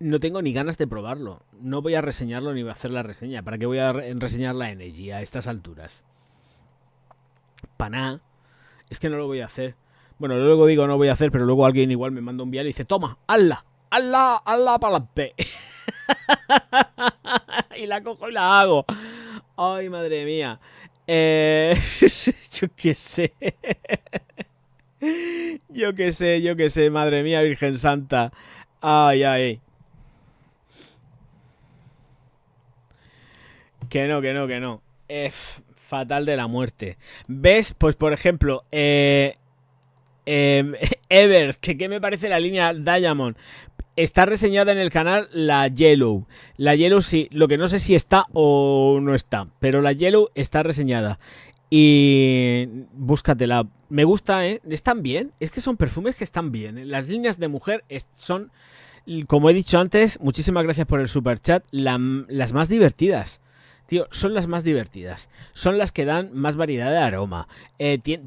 no tengo ni ganas de probarlo. No voy a reseñarlo ni voy a hacer la reseña. ¿Para qué voy a reseñar la Energy a estas alturas? Para nada. Es que no lo voy a hacer. Bueno, luego digo no voy a hacer, pero luego alguien igual me manda un vial y dice, toma, hazla para la P. Y la cojo y la hago. Ay, madre mía. Yo qué sé. Yo qué sé, madre mía, Virgen Santa. Ay. Que no, que no, que no. Fatal de la muerte. ¿Ves? Pues por ejemplo, Ever, que qué me parece la línea Diamond. Está reseñada en el canal la Yellow. La Yellow sí, lo que no sé si está o no está, pero la Yellow está reseñada. Y búscatela. Me gusta, ¿eh? Están bien. Es que son perfumes que están bien, ¿eh? Las líneas de mujer son, como he dicho antes, muchísimas gracias por el super chat, las más divertidas. Tío, son las más divertidas. Son las que dan más variedad de aroma.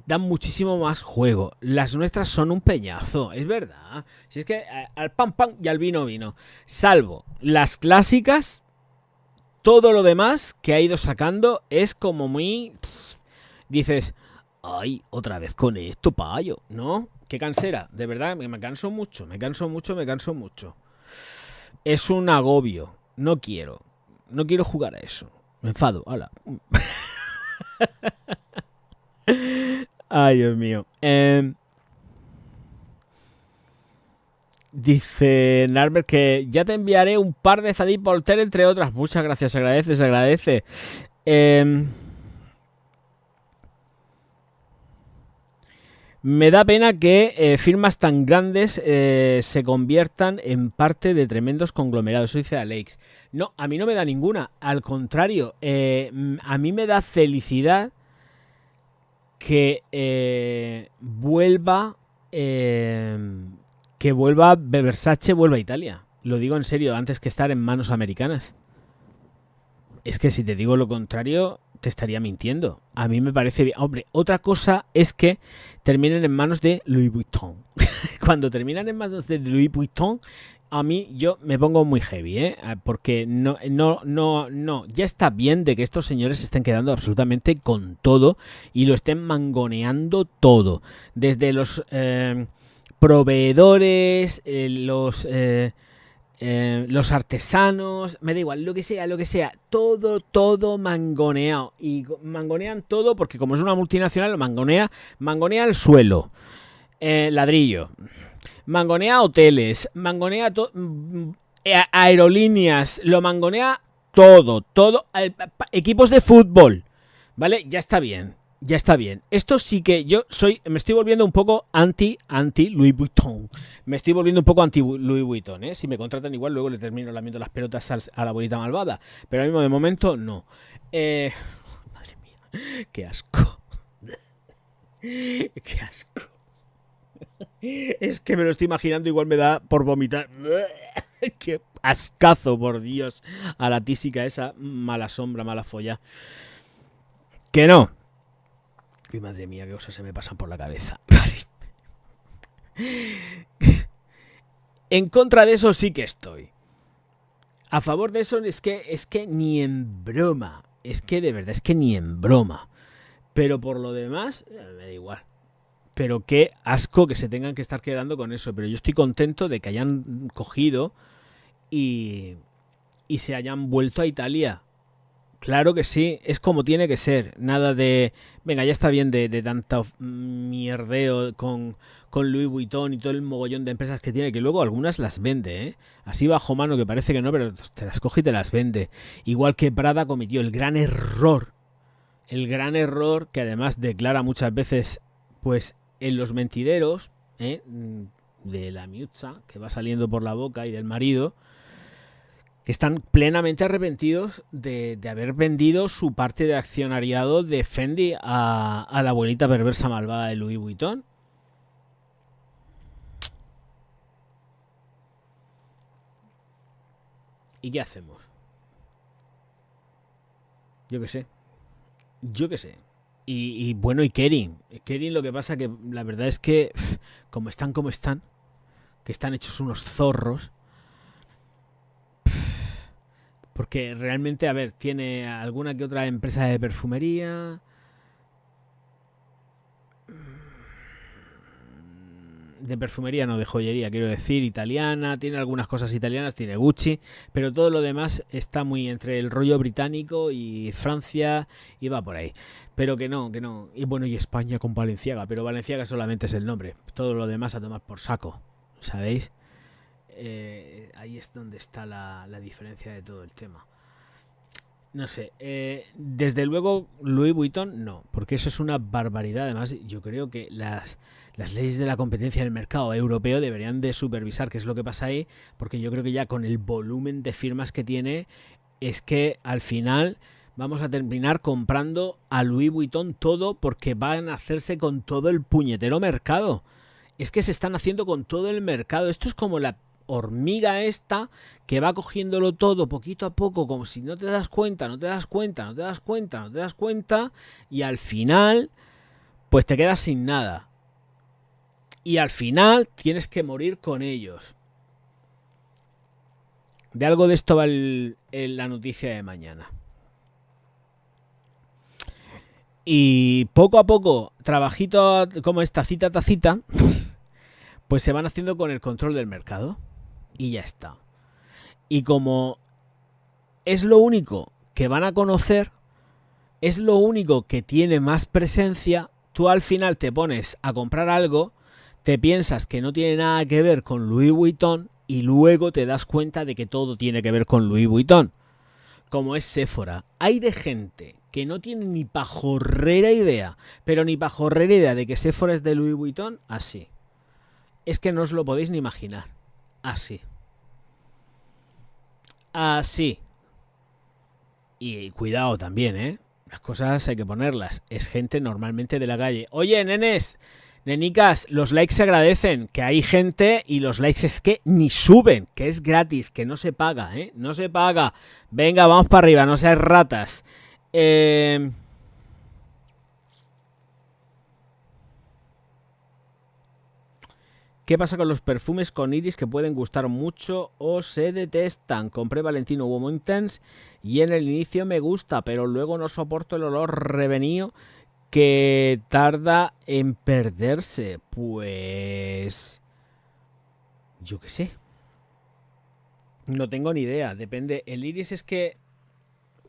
Dan muchísimo más juego. Las nuestras son un peñazo. Es verdad. Si es que al pan pan y al vino vino. Salvo las clásicas, todo lo demás que ha ido sacando es como muy... Dices, ay, otra vez con esto, payo. ¿No? Qué cansera. De verdad, me canso mucho. Me canso mucho, me canso mucho. Es un agobio. No quiero. No quiero jugar a eso. Me enfado, hala. Ay, Dios mío. Dice Narmer que ya te enviaré un par de Zadie Voltaire, entre otras. Muchas gracias, se agradece, se agradece. Me da pena que firmas tan grandes se conviertan en parte de tremendos conglomerados. Eso dice Alex. No, a mí no me da ninguna. Al contrario, a mí me da felicidad que vuelva Versace, vuelva a Italia. Lo digo en serio, antes que estar en manos americanas. Es que si te digo lo contrario, te estaría mintiendo. A mí me parece bien. Hombre, otra cosa es que terminen en manos de Louis Vuitton. Cuando terminan en manos de Louis Vuitton, a mí yo me pongo muy heavy, ¿eh? Porque no. Ya está bien de que estos señores se estén quedando absolutamente con todo y lo estén mangoneando todo. Desde los proveedores, los artesanos, me da igual, lo que sea, todo mangoneado. Y mangonean todo porque como es una multinacional, mangonea el suelo, ladrillo, mangonea hoteles, mangonea aerolíneas, lo mangonea todo, equipos de fútbol, ¿vale? Ya está bien. Ya está bien. Esto sí que me estoy volviendo un poco anti Louis Vuitton. Me estoy volviendo un poco anti Louis Vuitton, ¿eh? Si me contratan igual, luego le termino lamiendo las pelotas a la abuelita malvada. Pero ahora mismo, de momento, no. Madre mía, qué asco. Qué asco. Es que me lo estoy imaginando, igual me da por vomitar. Qué ascazo, por Dios. A la tísica esa, mala sombra, mala folla. Que no. Uy, madre mía, qué cosas se me pasan por la cabeza. En contra de eso sí que estoy. A favor de eso es que ni en broma. Es que de verdad, es que ni en broma. Pero por lo demás, me da igual. Pero qué asco que se tengan que estar quedando con eso. Pero yo estoy contento de que hayan cogido y se hayan vuelto a Italia. Claro que sí, es como tiene que ser. Nada de... Venga, ya está bien de tanto mierdeo con Louis Vuitton y todo el mogollón de empresas que tiene, que luego algunas las vende, ¿eh? Así bajo mano, que parece que no, pero te las coge y te las vende. Igual que Prada cometió el gran error que además declara muchas veces, pues, en los mentideros, de la miuza que va saliendo por la boca y del marido, que están plenamente arrepentidos de haber vendido su parte de accionariado de Fendi a la abuelita perversa malvada de Louis Vuitton. ¿Y qué hacemos? Yo qué sé. Y bueno, y Kering lo que pasa que la verdad es que como están, que están hechos unos zorros. Porque realmente, a ver, tiene alguna que otra empresa de perfumería. De perfumería, no, de joyería, quiero decir, italiana. Tiene algunas cosas italianas, tiene Gucci. Pero todo lo demás está muy entre el rollo británico y Francia y va por ahí. Pero que no. Y bueno, y España con Balenciaga. Pero Balenciaga solamente es el nombre. Todo lo demás a tomar por saco. ¿Sabéis? Ahí es donde está la diferencia de todo el tema. No sé, desde luego Louis Vuitton no, porque eso es una barbaridad. Además, yo creo que las leyes de la competencia en el mercado europeo deberían de supervisar qué es lo que pasa ahí, porque yo creo que ya con el volumen de firmas que tiene, es que al final vamos a terminar comprando a Louis Vuitton todo porque van a hacerse con todo el puñetero mercado. Es que se están haciendo con todo el mercado. Esto es como la hormiga esta que va cogiéndolo todo poquito a poco, como si no te das cuenta, no te das cuenta, no te das cuenta, no te das cuenta, y al final pues te quedas sin nada. Y al final tienes que morir con ellos. De algo de esto va la noticia de mañana. Y poco a poco, trabajito como es tacita, pues se van haciendo con el control del mercado. Y ya está. Y como es lo único que van a conocer, es lo único que tiene más presencia, tú al final te pones a comprar algo, te piensas que no tiene nada que ver con Louis Vuitton y luego te das cuenta de que todo tiene que ver con Louis Vuitton. Como es Sephora. Hay de gente que no tiene ni pajorrera idea, pero ni pajorrera idea de que Sephora es de Louis Vuitton, así. Es que no os lo podéis ni imaginar. Así. Así. Y cuidado también, ¿eh? Las cosas hay que ponerlas. Es gente normalmente de la calle. Oye, nenes, nenicas, los likes se agradecen. Que hay gente y los likes es que ni suben. Que es gratis, que no se paga, ¿eh? No se paga. Venga, vamos para arriba, no seas ratas. ¿Qué pasa con los perfumes con iris que pueden gustar mucho o se detestan? Compré Valentino Woman Intense y en el inicio me gusta, pero luego no soporto el olor revenido que tarda en perderse. Pues... yo qué sé. No tengo ni idea. Depende. El iris es que...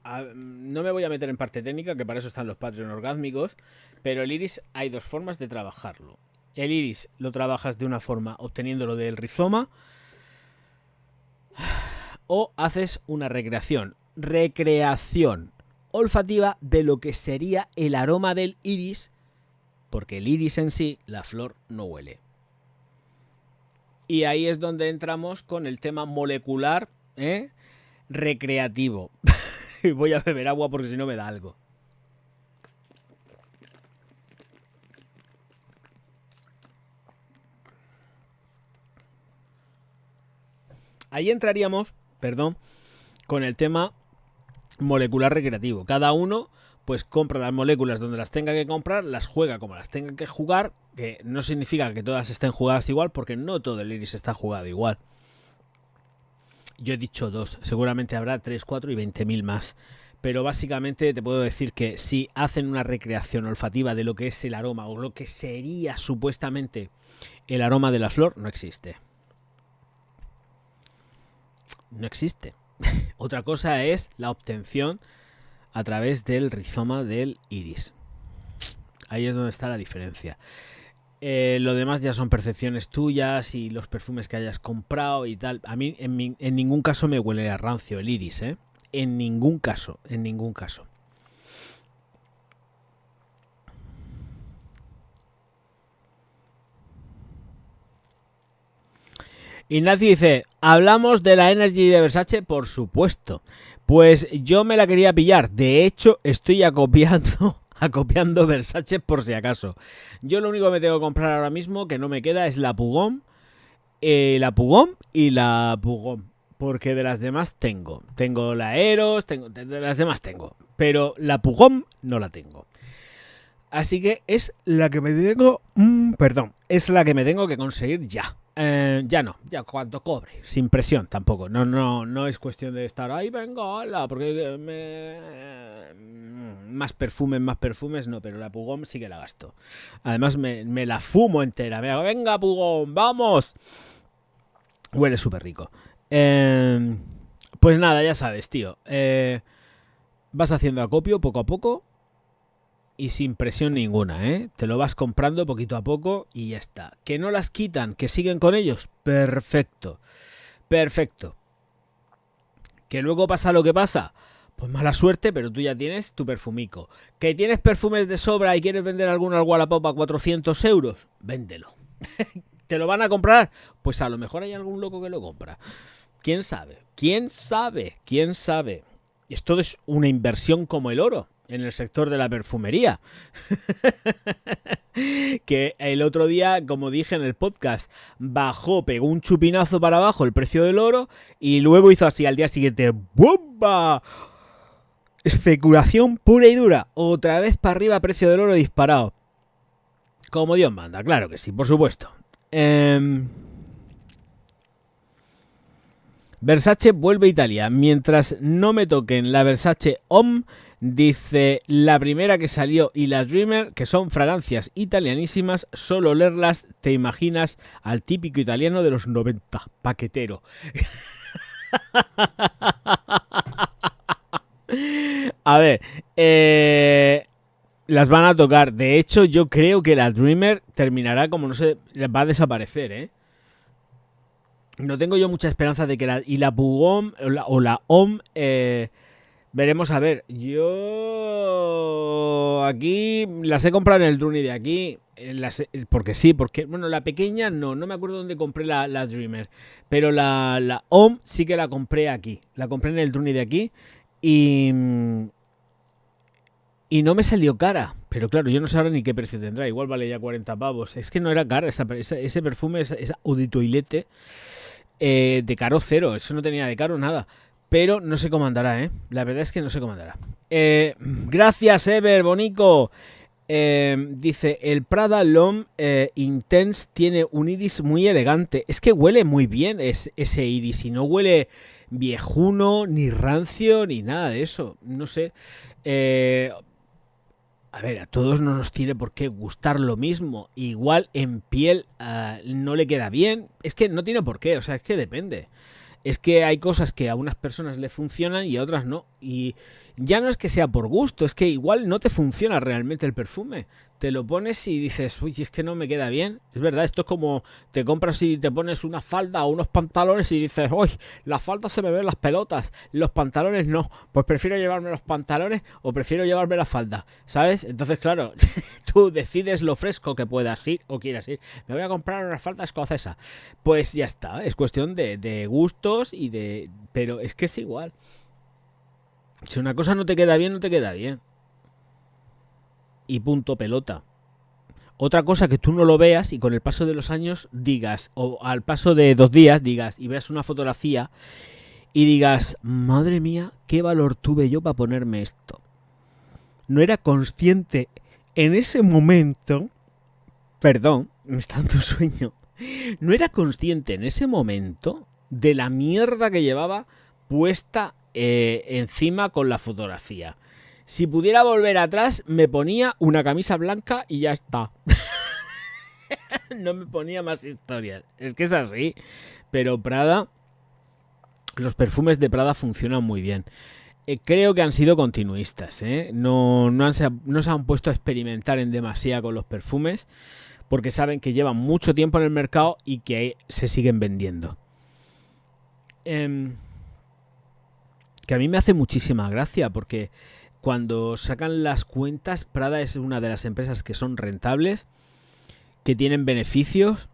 no me voy a meter en parte técnica, que para eso están los Patreon orgásmicos, pero el iris hay dos formas de trabajarlo. El iris lo trabajas de una forma obteniéndolo del rizoma o haces una recreación olfativa de lo que sería el aroma del iris, porque el iris en sí, la flor, no huele. Y ahí es donde entramos con el tema molecular, recreativo. Voy a beber agua porque si no me da algo. Ahí entraríamos, con el tema molecular recreativo. Cada uno pues compra las moléculas donde las tenga que comprar, las juega como las tenga que jugar, que no significa que todas estén jugadas igual, porque no todo el iris está jugado igual. Yo he dicho 2, seguramente habrá 3, 4 y 20.000 más. Pero básicamente te puedo decir que si hacen una recreación olfativa de lo que es el aroma o lo que sería supuestamente el aroma de la flor, no existe. No existe. Otra cosa es la obtención a través del rizoma del iris. Ahí es donde está la diferencia. Lo demás ya son percepciones tuyas y los perfumes que hayas comprado y tal. A mí en ningún caso me huele a rancio el iris, ¿eh? En ningún caso, en ningún caso. Ignacio dice, ¿hablamos de la Energy de Versace? Por supuesto. Pues yo me la quería pillar. De hecho, estoy acopiando Versace por si acaso. Yo lo único que me tengo que comprar ahora mismo, que no me queda, es la Pugón. La Pugón y la Pugón. Porque de las demás tengo. Tengo la Eros, de las demás tengo. Pero la Pugón no la tengo. Así que es la que me tengo... es la que me tengo que conseguir ya. Ya cuando cobre, sin presión tampoco. No es cuestión de estar ahí, venga, hola, porque más perfumes, no, pero la Pugón sí que la gasto. Además me la fumo entera. Me hago, venga Pugón, vamos. Huele súper rico. Pues nada, ya sabes, tío. Vas haciendo acopio poco a poco. Y sin presión ninguna, ¿eh? Te lo vas comprando poquito a poco y ya está. ¿Que no las quitan? ¿Que siguen con ellos? Perfecto. Perfecto. ¿Que luego pasa lo que pasa? Pues mala suerte, pero tú ya tienes tu perfumico. ¿Que tienes perfumes de sobra y quieres vender alguno al Wallapop a 400 euros? Véndelo. ¿Te lo van a comprar? Pues a lo mejor hay algún loco que lo compra. ¿Quién sabe? ¿Quién sabe? ¿Quién sabe? Esto es una inversión como el oro en el sector de la perfumería. Que el otro día, como dije en el podcast, bajó, pegó un chupinazo para abajo el precio del oro y luego hizo así al día siguiente. ¡Bumba! Especulación pura y dura. Otra vez para arriba precio del oro disparado. Como Dios manda, claro que sí, por supuesto. Versace vuelve a Italia. Mientras no me toquen la Versace Homme, dice la primera que salió y la Dreamer, que son fragancias italianísimas, solo olerlas te imaginas al típico italiano de los 90, paquetero. A ver, las van a tocar. De hecho, yo creo que la Dreamer terminará como no sé, va a desaparecer, No tengo yo mucha esperanza de que la Pugom o la Homme veremos a ver. Yo aquí las he comprado en el Druni de aquí. Porque sí, porque bueno, la pequeña no me acuerdo dónde compré la Dreamer. Pero la Homme sí que la compré aquí. La compré en el Druni de aquí. Y no me salió cara. Pero claro, yo no sé ahora ni qué precio tendrá. Igual vale ya 40 pavos. Es que no era cara ese perfume, esa eau de toilette. De caro cero, eso no tenía de caro nada. Pero no sé cómo andará, La verdad es que no sé cómo andará. Gracias, Ever, Bonico. Dice, el Prada L'Homme Intense tiene un iris muy elegante. Es que huele muy bien ese iris y no huele viejuno, ni rancio, ni nada de eso. No sé. A ver, a todos no nos tiene por qué gustar lo mismo. Igual en piel no le queda bien. Es que no tiene por qué, o sea, es que depende. Es que hay cosas que a unas personas le funcionan y a otras no. Y ya no es que sea por gusto, es que igual no te funciona realmente el perfume. Te lo pones y dices, uy, es que no me queda bien. Es verdad, esto es como te compras y te pones una falda o unos pantalones y dices, uy, la falda se me ven las pelotas, los pantalones no. Pues prefiero llevarme los pantalones o prefiero llevarme la falda, ¿sabes? Entonces, claro, tú decides lo fresco que puedas ir o quieras ir. Me voy a comprar una falda escocesa. Pues ya está, es cuestión de gustos y de... Pero es que es igual. Si una cosa no te queda bien, no te queda bien. Y punto pelota. Otra cosa que tú no lo veas y con el paso de los años digas, o al paso de 2 días digas y veas una fotografía y digas, madre mía, qué valor tuve yo para ponerme esto. No era consciente en ese momento, perdón, me está dando un sueño, no era consciente en ese momento de la mierda que llevaba puesta encima con la fotografía. Si pudiera volver atrás, me ponía una camisa blanca y ya está. No me ponía más historias. Es que es así. Pero Prada, los perfumes de Prada funcionan muy bien. Creo que han sido continuistas, no se han puesto a experimentar en demasía con los perfumes, porque saben que llevan mucho tiempo en el mercado y que se siguen vendiendo. Que a mí me hace muchísima gracia, porque cuando sacan las cuentas, Prada es una de las empresas que son rentables, que tienen beneficios,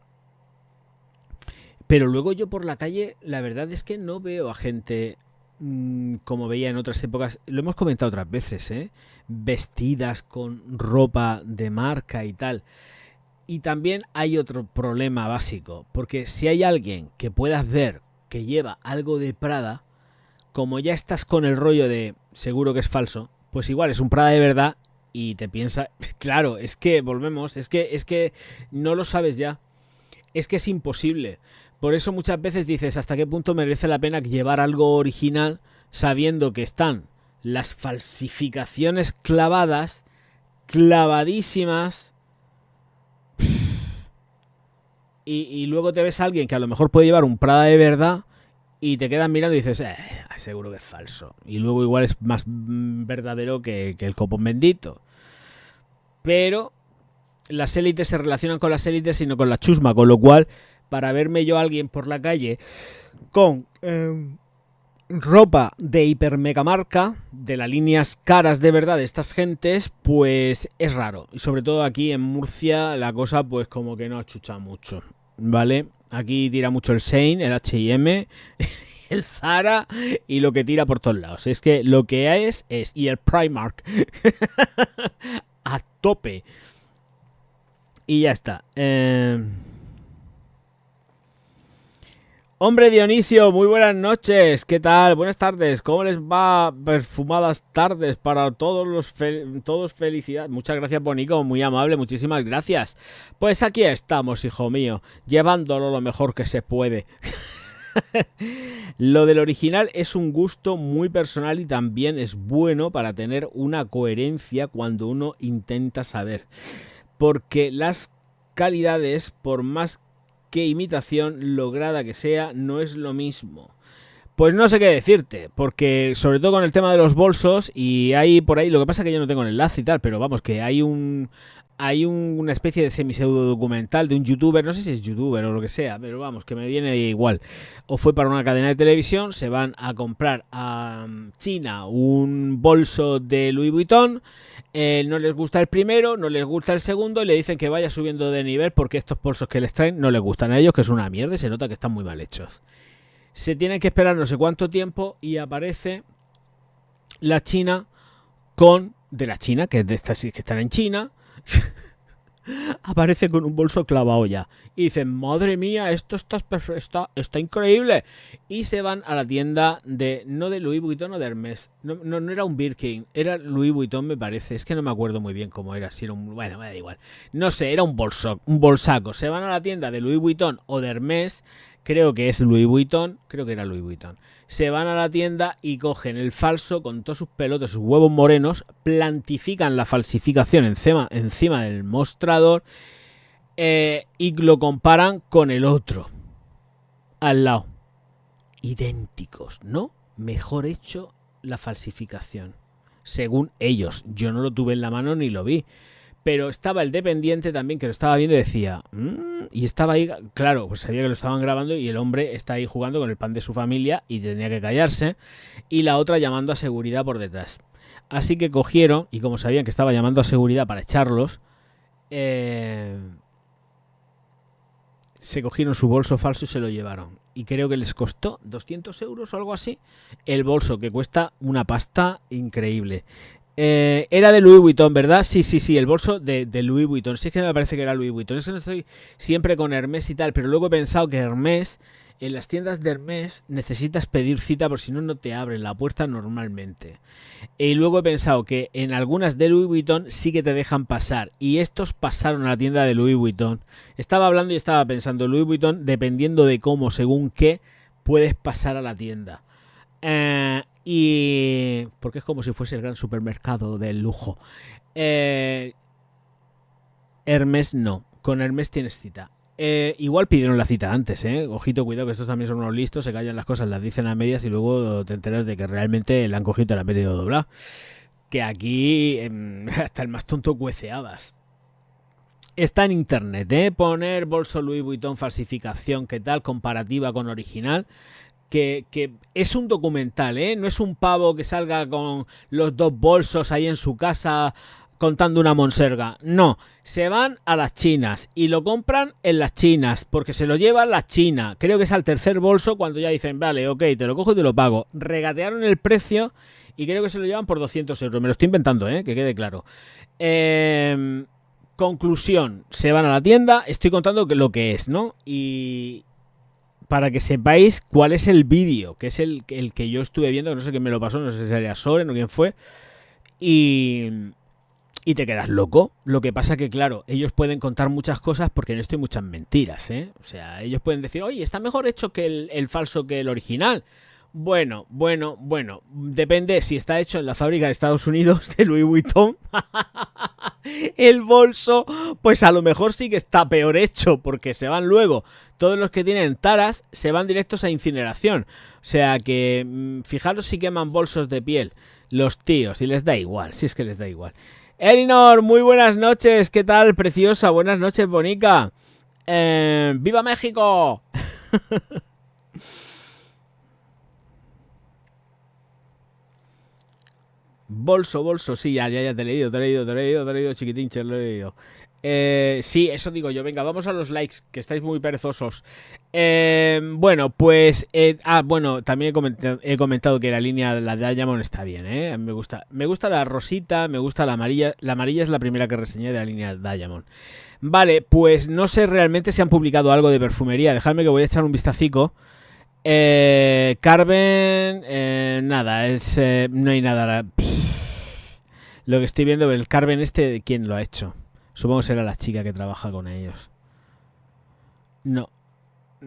pero luego yo por la calle, la verdad es que no veo a gente como veía en otras épocas, lo hemos comentado otras veces, vestidas con ropa de marca y tal. Y también hay otro problema básico, porque si hay alguien que puedas ver que lleva algo de Prada, como ya estás con el rollo de seguro que es falso, pues igual es un Prada de verdad y te piensa, claro, es que volvemos, es que no lo sabes ya, es que es imposible. Por eso muchas veces dices hasta qué punto merece la pena llevar algo original sabiendo que están las falsificaciones clavadísimas, y luego te ves a alguien que a lo mejor puede llevar un Prada de verdad y te quedas mirando y dices, seguro que es falso. Y luego igual es más verdadero que el copón bendito. Pero las élites se relacionan con las élites y no con la chusma, con lo cual, para verme yo a alguien por la calle con ropa de hiper mega marca, de las líneas caras de verdad de estas gentes, pues es raro. Y sobre todo aquí en Murcia la cosa pues como que no achucha mucho, ¿vale? Aquí tira mucho el Shein, el H&M, el Zara y lo que tira por todos lados. Es que lo que es, y el Primark a tope. Y ya está. Hombre Dionisio, muy buenas noches, ¿qué tal? Buenas tardes, ¿cómo les va? Perfumadas tardes para todos felicidad. Muchas gracias, Bonico, muy amable, muchísimas gracias. Pues aquí estamos, hijo mío, llevándolo lo mejor que se puede. Lo del original es un gusto muy personal y también es bueno para tener una coherencia cuando uno intenta saber. Porque las calidades, por más que imitación lograda que sea, no es lo mismo. Pues no sé qué decirte, porque sobre todo con el tema de los bolsos, y hay por ahí, lo que pasa es que yo no tengo el enlace y tal, pero vamos, que una especie de semi-pseudo documental de un youtuber, no sé si es youtuber o lo que sea, pero vamos, que me viene igual. O fue para una cadena de televisión, se van a comprar a China un bolso de Louis Vuitton, no les gusta el primero, no les gusta el segundo y le dicen que vaya subiendo de nivel porque estos bolsos que les traen no les gustan a ellos, que es una mierda y se nota que están muy mal hechos. Se tienen que esperar no sé cuánto tiempo y aparece la China de la China, que es de estas que están en China, aparece con un bolso clavado ya. Y dicen, madre mía, esto está increíble. Y se van a la tienda no de Louis Vuitton o de Hermès. No era un Birkin, era Louis Vuitton me parece. Es que no me acuerdo muy bien cómo era. Si era bueno, me da igual. No sé, era un bolsaco. Se van a la tienda de Louis Vuitton o de Hermès. Creo que es Louis Vuitton, creo que era Louis Vuitton. Se van a la tienda y cogen el falso con todos sus pelotas, sus huevos morenos, plantifican la falsificación encima del mostrador y lo comparan con el otro al lado. Idénticos, ¿no? Mejor hecho la falsificación. Según ellos, yo no lo tuve en la mano ni lo vi. Pero estaba el dependiente también que lo estaba viendo y decía, y estaba ahí, claro, pues sabía que lo estaban grabando y el hombre está ahí jugando con el pan de su familia y tenía que callarse, y la otra llamando a seguridad por detrás. Así que cogieron, y como sabían que estaba llamando a seguridad para echarlos, se cogieron su bolso falso y se lo llevaron. Y creo que les costó 200 euros o algo así, el bolso, que cuesta una pasta increíble. Era de Louis Vuitton, ¿verdad? Sí, el bolso de Louis Vuitton. Sí, es que me parece que era Louis Vuitton. Es que no estoy siempre con Hermès y tal, pero luego he pensado que Hermès, en las tiendas de Hermès, necesitas pedir cita por si no, no te abren la puerta normalmente. Y luego he pensado que en algunas de Louis Vuitton sí que te dejan pasar. Y estos pasaron a la tienda de Louis Vuitton. Estaba hablando y estaba pensando, Louis Vuitton, dependiendo de cómo, según qué, puedes pasar a la tienda. Y porque es como si fuese el gran supermercado del lujo. Hermès no, con Hermès tienes cita. Igual pidieron la cita antes, ojito, cuidado, que estos también son unos listos, se callan las cosas, las dicen a medias y luego te enteras de que realmente la han cogido y te la han metido doblada. Que aquí hasta el más tonto cuece habas. Está en internet, poner bolso Louis Vuitton falsificación, ¿qué tal? Comparativa con original. Que es un documental, no es un pavo que salga con los dos bolsos ahí en su casa contando una monserga. No, se van a las chinas y lo compran en las chinas porque se lo llevan las chinas. Creo que es al tercer bolso cuando ya dicen, vale, ok, te lo cojo y te lo pago. Regatearon el precio y creo que se lo llevan por 200 euros. Me lo estoy inventando, que quede claro. Conclusión, se van a la tienda, estoy contando lo que es, ¿no? Y para que sepáis cuál es el vídeo, que es el que yo estuve viendo, no sé quién me lo pasó, no sé si era Soren o quién fue, y te quedas loco. Lo que pasa que, claro, ellos pueden contar muchas cosas porque en esto hay muchas mentiras, O sea, ellos pueden decir, oye, está mejor hecho que el falso que el original. Bueno, depende si está hecho en la fábrica de Estados Unidos de Louis Vuitton. El bolso, pues a lo mejor sí que está peor hecho, porque se van luego. Todos los que tienen taras se van directos a incineración. O sea que, fijaros si queman bolsos de piel los tíos, y les da igual, si es que les da igual. Elinor, muy buenas noches, ¿qué tal, preciosa? Buenas noches, bonica. ¡Viva México! Bolso, sí, ya te he leído, chiquitín, te lo he leído. Sí, eso digo yo. Venga, vamos a los likes, que estáis muy perezosos. Bueno, pues... bueno, también he comentado que la línea, la de Diamond, está bien, ¿eh? Me gusta la rosita, me gusta la amarilla. La amarilla es la primera que reseñé de la línea Diamond. Vale, pues no sé realmente si han publicado algo de perfumería. Dejadme que voy a echar un vistacico. Carven... nada, no hay nada... Lo que estoy viendo, el Carven este, ¿quién lo ha hecho? Supongo que será la chica que trabaja con ellos. No.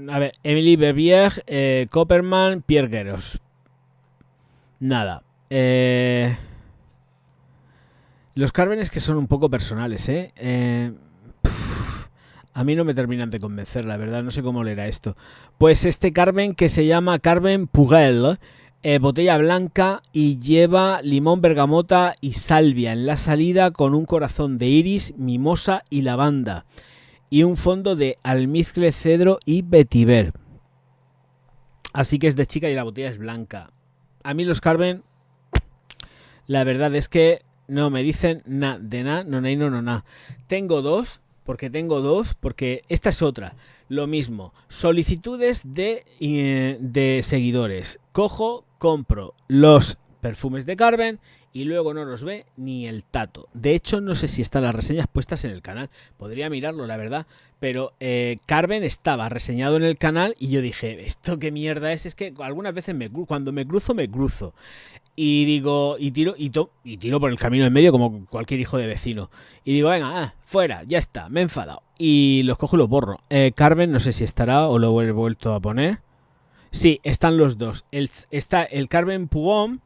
A ver, Emily Berbier, Copperman, Pierre Gueros. Nada. Los Carvenes que son un poco personales, a mí no me terminan de convencer, la verdad. No sé cómo leerá esto. Pues este Carven que se llama Carven Pugel. Botella blanca y lleva limón, bergamota y salvia en la salida, con un corazón de iris, mimosa y lavanda, y un fondo de almizcle, cedro y vetiver. Así que es de chica y la botella es blanca. A mí los Carven, la verdad es que no me dicen nada de nada, no. Tengo dos, porque esta es otra. Lo mismo, solicitudes de seguidores. Compro los perfumes de Carven y luego no los ve ni el tato. De hecho, no sé si están las reseñas puestas en el canal. Podría mirarlo, la verdad. Pero Carven estaba reseñado en el canal y yo dije, ¿esto qué mierda es? Es que algunas veces cuando me cruzo. Y digo, y tiro por el camino en medio como cualquier hijo de vecino. Y digo, venga, fuera, ya está, me he enfadado. Y los cojo y los borro. Carven, no sé si estará o lo he vuelto a poner. Sí, están los dos. Está el Carven Pugom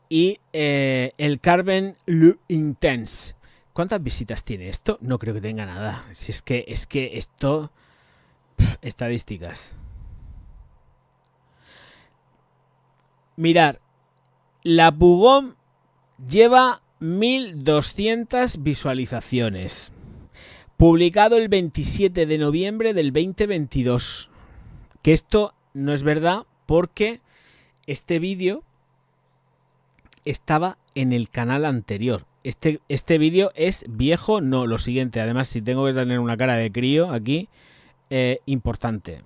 y el Carven Le Intense. ¿Cuántas visitas tiene esto? No creo que tenga nada. Si es que esto... estadísticas. Mirar. La Pugom lleva 1200 visualizaciones. Publicado el 27 de noviembre del 2022. Que esto no es verdad porque este vídeo estaba en el canal anterior. Este vídeo es viejo, no, lo siguiente. Además, si tengo que tener una cara de crío aquí, importante.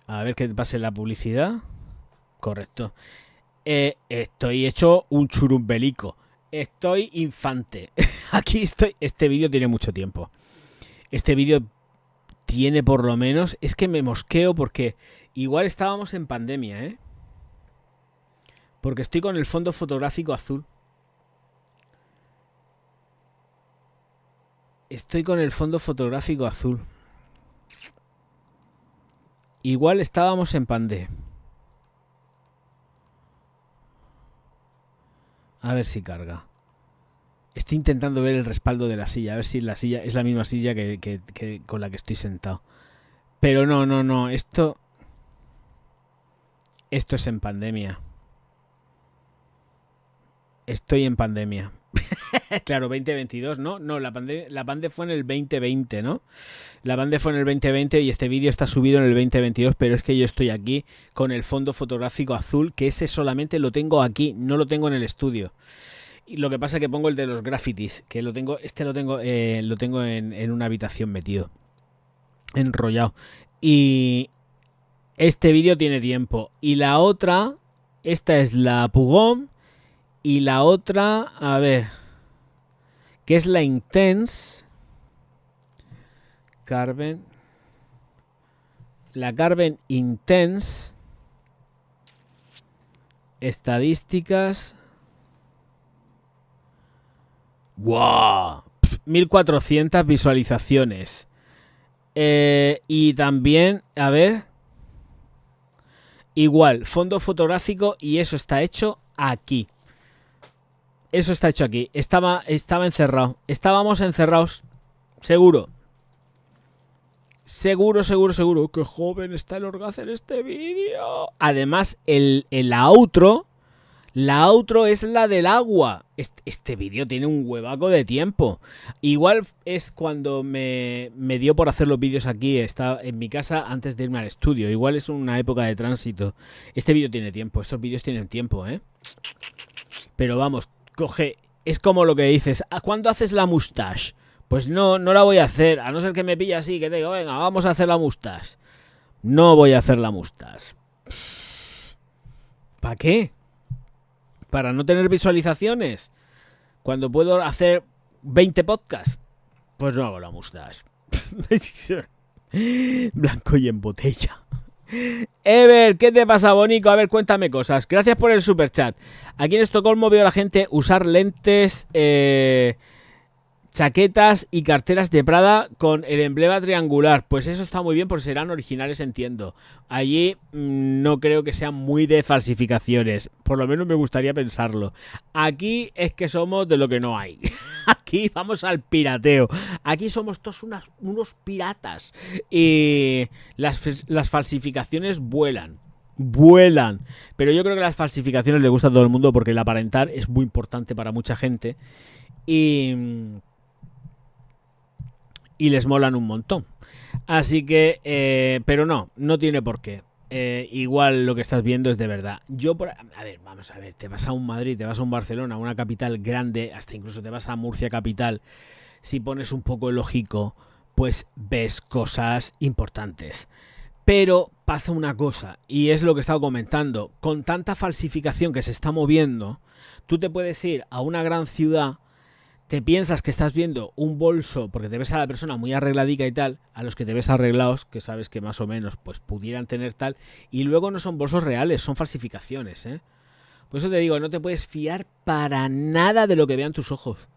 A ver qué pase la publicidad. Correcto. Estoy hecho un churumbelico. Estoy infante. Aquí estoy. Este vídeo tiene mucho tiempo. Este vídeo tiene por lo menos... Es que me mosqueo porque igual estábamos en pandemia, porque estoy con el fondo fotográfico azul. Estoy con el fondo fotográfico azul. Igual estábamos en pandemia. A ver si carga. Estoy intentando ver el respaldo de la silla. A ver si la silla es la misma silla que con la que estoy sentado. Pero no. Esto es en pandemia. Estoy en pandemia. Claro, 2022, ¿no? No, la pandemia fue en el 2020, ¿no? La pandemia fue en el 2020 y este vídeo está subido en el 2022, pero es que yo estoy aquí con el fondo fotográfico azul, que ese solamente lo tengo aquí, no lo tengo en el estudio. Y lo que pasa es que pongo el de los grafitis, que lo tengo en una habitación metido, enrollado. Y este vídeo tiene tiempo. Y la otra, esta es la Pugom. Y la otra, a ver, que es la Intense. Carven. La Carven Intense. Estadísticas. ¡Wow! 1400 visualizaciones. Y también, a ver. Igual, fondo fotográfico y eso está hecho aquí. Eso está hecho aquí. Estaba encerrado. Estábamos encerrados. Seguro. Seguro. Qué joven está el Orgaz en este vídeo. Además, la outro es la del agua. Este vídeo tiene un huevaco de tiempo. Igual es cuando me dio por hacer los vídeos aquí. Estaba en mi casa antes de irme al estudio. Igual es una época de tránsito. Este vídeo tiene tiempo. Estos vídeos tienen tiempo, Pero vamos, coge... Es como lo que dices, ¿cuándo haces la mustache? Pues no la voy a hacer, a no ser que me pille así, que te digo, venga, vamos a hacer la mustache. No voy a hacer la mustache. ¿Para qué? ¿Para no tener visualizaciones? Cuando puedo hacer 20 podcasts, pues no hago la mustache. Blanco y en botella. Ever, ¿qué te pasa, Bonico? A ver, cuéntame cosas. Gracias por el superchat. Aquí en Estocolmo veo a la gente usar lentes, chaquetas y carteras de Prada con el emblema triangular. Pues eso está muy bien porque serán originales, entiendo. Allí no creo que sean muy de falsificaciones. Por lo menos me gustaría pensarlo. Aquí es que somos de lo que no hay. Aquí vamos al pirateo. Aquí somos todos unos piratas. Y las falsificaciones vuelan. Vuelan. Pero yo creo que las falsificaciones le gustan a todo el mundo porque el aparentar es muy importante para mucha gente. Y les molan un montón. Así que, pero no tiene por qué. Igual lo que estás viendo es de verdad. A ver, vamos a ver, te vas a un Madrid, te vas a un Barcelona, una capital grande, hasta incluso te vas a Murcia capital. Si pones un poco el ojico, pues ves cosas importantes. Pero pasa una cosa, y es lo que he estado comentando. Con tanta falsificación que se está moviendo, tú te puedes ir a una gran ciudad. Te piensas que estás viendo un bolso porque te ves a la persona muy arregladica y tal, a los que te ves arreglados, que sabes que más o menos pues pudieran tener tal, y luego no son bolsos reales, son falsificaciones, ¿eh? Por eso te digo, no te puedes fiar para nada de lo que vean tus ojos.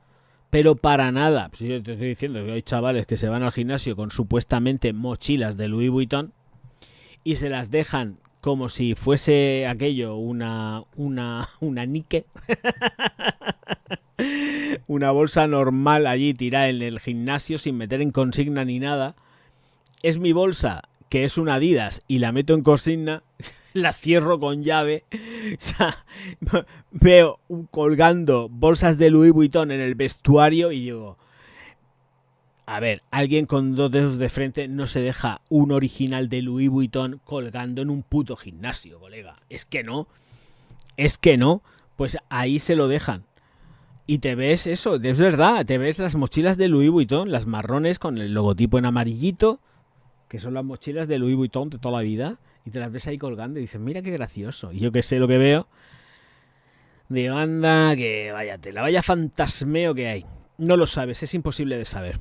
Pero para nada. Pues yo te estoy diciendo que hay chavales que se van al gimnasio con supuestamente mochilas de Louis Vuitton y se las dejan como si fuese aquello una Nike. Una bolsa normal allí tirada en el gimnasio sin meter en consigna ni nada. Es mi bolsa, que es una Adidas, y la meto en consigna, la cierro con llave. O sea, veo colgando bolsas de Louis Vuitton en el vestuario y digo, a ver, alguien con 2 dedos de frente no se deja un original de Louis Vuitton colgando en un puto gimnasio, colega. Es que no. Pues ahí se lo dejan. Y te ves eso, es verdad, te ves las mochilas de Louis Vuitton, las marrones con el logotipo en amarillito, que son las mochilas de Louis Vuitton de toda la vida, y te las ves ahí colgando y dices, mira qué gracioso. Y yo que sé lo que veo, digo, anda, que vaya fantasmeo que hay. No lo sabes, es imposible de saber.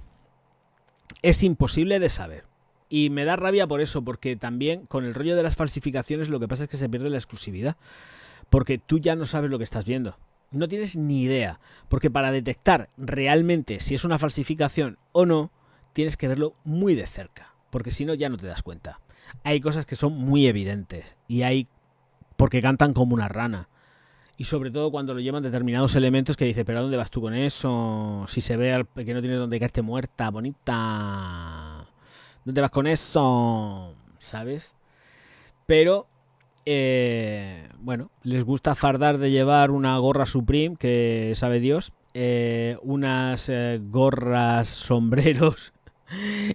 Es imposible de saber. Y me da rabia por eso, porque también con el rollo de las falsificaciones lo que pasa es que se pierde la exclusividad. Porque tú ya no sabes lo que estás viendo. No tienes ni idea, porque para detectar realmente si es una falsificación o no, tienes que verlo muy de cerca, porque si no ya no te das cuenta. Hay cosas que son muy evidentes y hay porque cantan como una rana. Y sobre todo cuando lo llevan determinados elementos que dices, pero ¿a dónde vas tú con eso? Si se ve que no tienes dónde caerte muerta, bonita. ¿Dónde vas con eso? ¿Sabes? Pero... bueno, les gusta fardar de llevar una gorra Supreme, que sabe Dios, unas gorras, sombreros.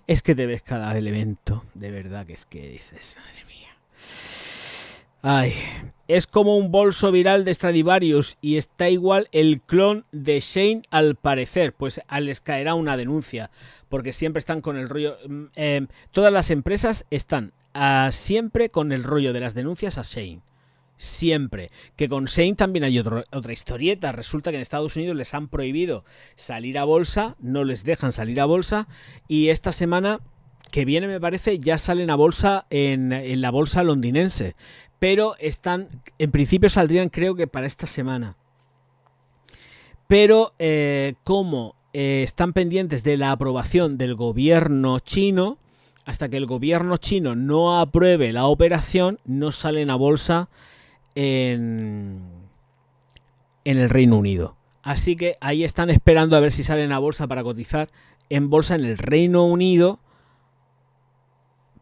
Es que te ves cada elemento, de verdad que es que dices, madre mía. Ay, es como un bolso viral de Stradivarius y está igual el clon de Shane al parecer. Pues les caerá una denuncia, porque siempre están con el rollo... todas las empresas están siempre con el rollo de las denuncias a Shane. Siempre. Que con Shane también hay otra historieta. Resulta que en Estados Unidos les han prohibido salir a bolsa, no les dejan salir a bolsa, y esta semana que viene, me parece, ya salen a bolsa en la bolsa londinense. Pero están, en principio saldrían creo que para esta semana. Pero como están pendientes de la aprobación del gobierno chino, hasta que el gobierno chino no apruebe la operación, no salen a bolsa en el Reino Unido. Así que ahí están esperando a ver si salen a bolsa para cotizar en bolsa en el Reino Unido,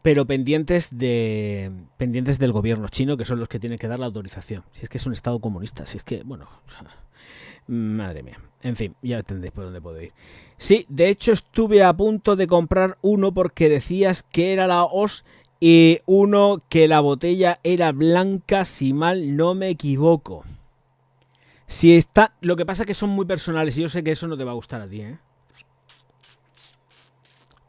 pero pendientes del gobierno chino, que son los que tienen que dar la autorización. Si es que es un estado comunista, si es que, bueno, madre mía. En fin, ya entendéis por dónde puedo ir. Sí, de hecho estuve a punto de comprar uno porque decías que era la OS y uno que la botella era blanca, si mal no me equivoco. Si está, lo que pasa es que son muy personales y yo sé que eso no te va a gustar a ti, ¿eh?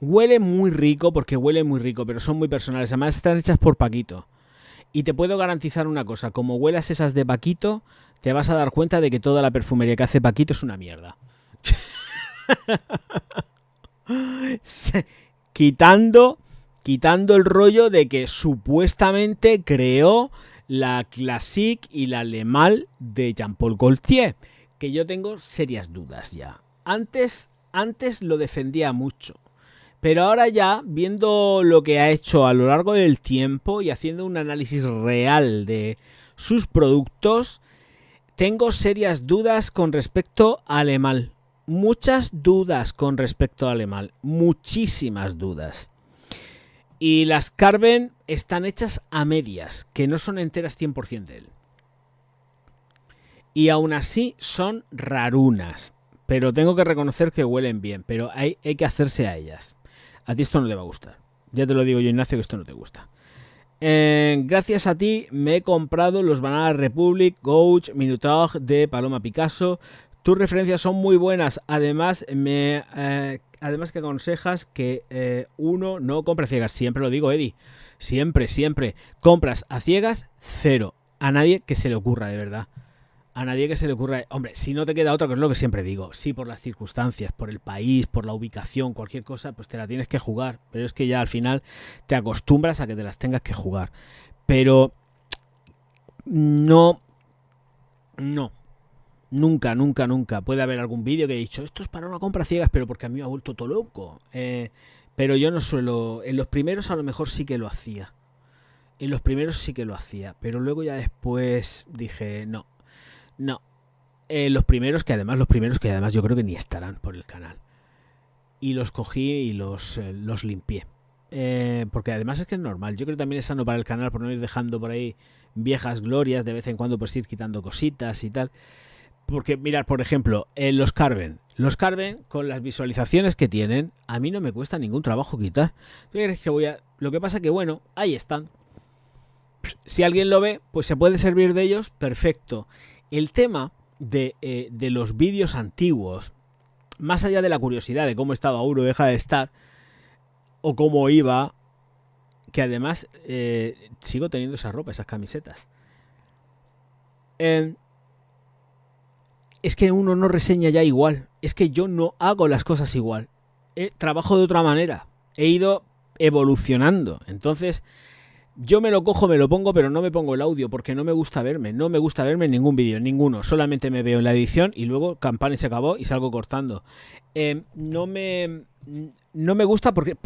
Huele muy rico porque huele muy rico, pero son muy personales. Además están hechas por Paquito. Y te puedo garantizar una cosa, como huelas esas de Paquito, te vas a dar cuenta de que toda la perfumería que hace Paquito es una mierda. quitando, quitando el rollo de que supuestamente creó la Classique y la Le Mal de Jean-Paul Gaultier, que yo tengo serias dudas ya. Antes lo defendía mucho. Pero ahora ya, viendo lo que ha hecho a lo largo del tiempo y haciendo un análisis real de sus productos, tengo serias dudas con respecto a Alemal. Muchas dudas con respecto a Alemal. Muchísimas dudas. Y las Carben están hechas a medias, que no son enteras 100% de él. Y aún así son rarunas. Pero tengo que reconocer que huelen bien. Pero hay que hacerse a ellas. A ti esto no te va a gustar. Ya te lo digo yo, Ignacio, que esto no te gusta. Gracias a ti me he comprado los Banana Republic Gouge Minotaur de Paloma Picasso. Tus referencias son muy buenas. Además, además que aconsejas que uno no compre a ciegas. Siempre lo digo, Eddie. Siempre, siempre. Compras a ciegas, cero. A nadie que se le ocurra, de verdad. A nadie que se le ocurra. Hombre, si no te queda otra, que es lo que siempre digo. Sí, por las circunstancias, por el país, por la ubicación, cualquier cosa, pues te la tienes que jugar. Pero es que ya al final te acostumbras a que te las tengas que jugar. Pero no. Nunca, nunca, nunca. Puede haber algún vídeo que he dicho, esto es para una compra ciegas, pero porque a mí me ha vuelto todo loco. Pero yo no suelo. En los primeros a lo mejor sí que lo hacía. Pero luego ya después dije, no. Los primeros que además yo creo que ni estarán por el canal. Y los cogí y los limpié. Porque además es que es normal. Yo creo que también es sano para el canal por no ir dejando por ahí viejas glorias. De vez en cuando pues ir quitando cositas y tal. Porque mirad, por ejemplo, los Carben. Los Carben, con las visualizaciones que tienen, a mí no me cuesta ningún trabajo quitar. ¿Tú crees que voy a...? Lo que pasa que, bueno, ahí están. Si alguien lo ve, pues se puede servir de ellos, perfecto. El tema de los vídeos antiguos, más allá de la curiosidad de cómo estaba uno, deja de estar, o cómo iba, que además sigo teniendo esa ropa, esas camisetas. Es que uno no reseña ya igual. Es que yo no hago las cosas igual. Trabajo de otra manera. He ido evolucionando. Entonces... yo me lo cojo, me lo pongo, pero no me pongo el audio porque no me gusta verme. No me gusta verme en ningún vídeo, en ninguno. Solamente me veo en la edición y luego campana y se acabó y salgo cortando. No me gusta porque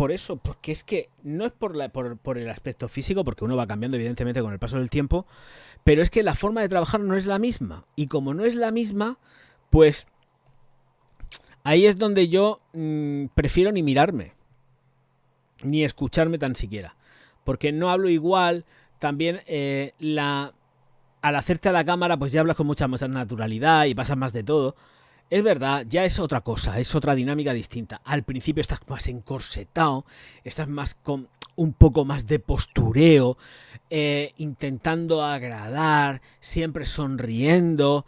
es que no es por el aspecto físico, porque uno va cambiando evidentemente con el paso del tiempo, pero es que la forma de trabajar no es la misma. Y como no es la misma, pues ahí es donde yo prefiero ni mirarme, ni escucharme tan siquiera. Porque no hablo igual, también al hacerte a la cámara pues ya hablas con mucha más naturalidad y pasas más de todo. Es verdad, ya es otra cosa, es otra dinámica distinta. Al principio estás más encorsetado, estás más con un poco más de postureo, intentando agradar, siempre sonriendo.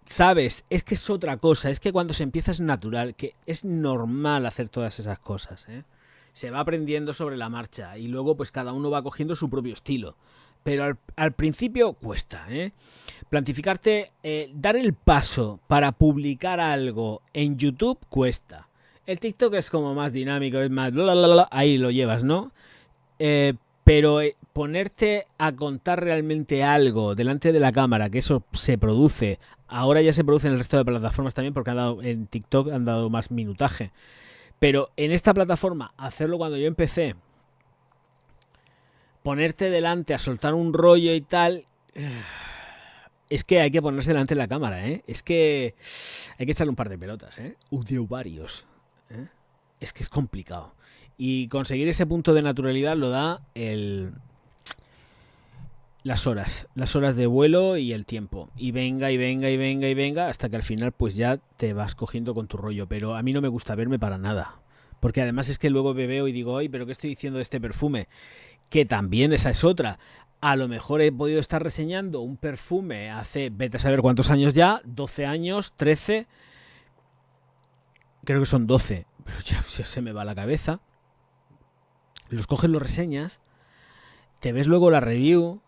¿Sabes? Es que es otra cosa, es que cuando se empieza es natural, que es normal hacer todas esas cosas, ¿eh? Se va aprendiendo sobre la marcha y luego pues cada uno va cogiendo su propio estilo. Pero al principio cuesta, ¿eh? Plantificarte, dar el paso para publicar algo en YouTube cuesta. El TikTok es como más dinámico, es más... ahí lo llevas, ¿no? Pero ponerte a contar realmente algo delante de la cámara, que eso se produce, ahora ya se produce en el resto de plataformas también porque en TikTok han dado más minutaje. Pero en esta plataforma, hacerlo cuando yo empecé, ponerte delante a soltar un rollo y tal, es que hay que ponerse delante de la cámara, ¿eh? Es que hay que echarle un par de pelotas, ¿eh? De varios, ¿eh? Es que es complicado. Y conseguir ese punto de naturalidad lo da las horas de vuelo y el tiempo. Y venga, hasta que al final pues ya te vas cogiendo con tu rollo. Pero a mí no me gusta verme para nada. Porque además es que luego me veo y digo, ay, pero ¿qué estoy diciendo de este perfume? Que también esa es otra. A lo mejor he podido estar reseñando un perfume hace, vete a saber cuántos años ya, 12 años, 13, creo que son 12, pero ya se me va la cabeza. Los coges, los reseñas, te ves luego la review,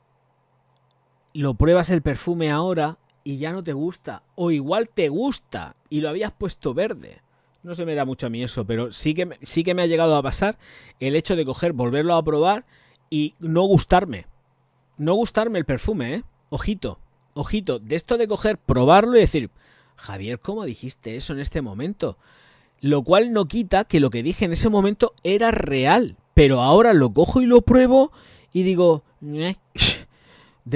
lo pruebas el perfume ahora y ya no te gusta. O igual te gusta y lo habías puesto verde. No se me da mucho a mí eso, pero sí que me ha llegado a pasar el hecho de coger, volverlo a probar y no gustarme. No gustarme el perfume, ¿eh? Ojito, ojito. De esto de coger, probarlo y decir, Javier, ¿cómo dijiste eso en este momento? Lo cual no quita que lo que dije en ese momento era real. Pero ahora lo cojo y lo pruebo y digo, de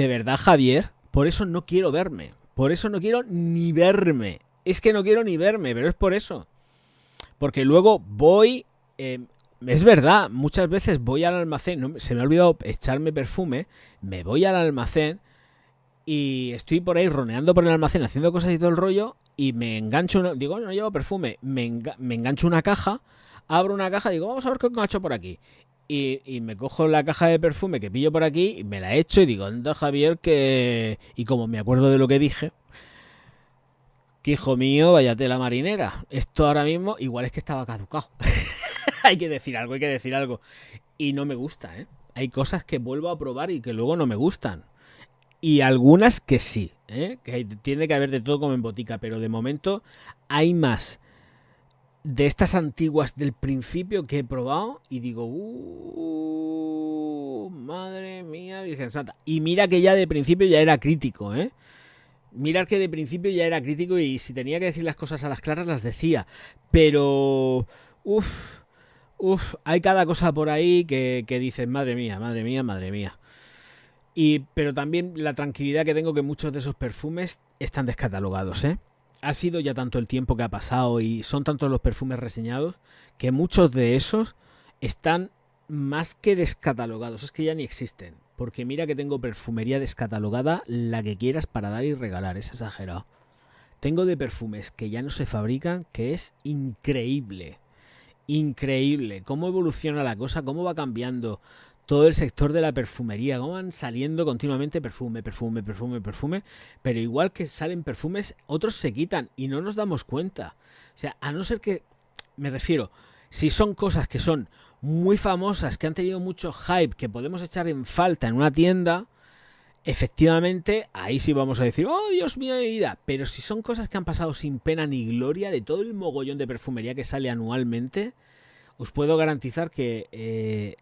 verdad, Javier, por eso no quiero verme. Por eso no quiero ni verme. Es que no quiero ni verme, pero es por eso. Porque luego voy... es verdad, muchas veces voy al almacén, no, se me ha olvidado echarme perfume, me voy al almacén y estoy por ahí roneando por el almacén haciendo cosas y todo el rollo y me engancho, digo, no llevo perfume, me engancho una caja, abro una caja, digo, vamos a ver qué engancho por aquí. Y me cojo la caja de perfume que pillo por aquí y me la echo y digo, anda Javier, que... Y como me acuerdo de lo que dije, que hijo mío, vaya tela marinera, esto ahora mismo igual es que estaba caducado. Hay que decir algo, hay que decir algo. Y no me gusta, ¿eh? Hay cosas que vuelvo a probar y que luego no me gustan. Y algunas que sí, ¿eh? Que tiene que haber de todo como en botica, pero de momento hay más de estas antiguas del principio que he probado y digo, madre mía, Virgen Santa. Y mira que ya de principio ya era crítico, ¿eh? Mirar que de principio ya era crítico y si tenía que decir las cosas a las claras las decía. Pero... hay cada cosa por ahí que dices, madre mía, madre mía, madre mía. Pero también la tranquilidad que tengo que muchos de esos perfumes están descatalogados, ¿eh? Ha sido ya tanto el tiempo que ha pasado y son tantos los perfumes reseñados que muchos de esos están más que descatalogados. Es que ya ni existen. Porque mira que tengo perfumería descatalogada, la que quieras para dar y regalar, es exagerado. Tengo de perfumes que ya no se fabrican, que es increíble. Increíble. Cómo evoluciona la cosa, cómo va cambiando todo el sector de la perfumería, cómo van saliendo continuamente perfume, pero igual que salen perfumes, otros se quitan y no nos damos cuenta. O sea, a no ser que, me refiero, si son cosas que son muy famosas, que han tenido mucho hype, que podemos echar en falta en una tienda, efectivamente, ahí sí vamos a decir, oh Dios mío de vida, pero si son cosas que han pasado sin pena ni gloria de todo el mogollón de perfumería que sale anualmente, os puedo garantizar que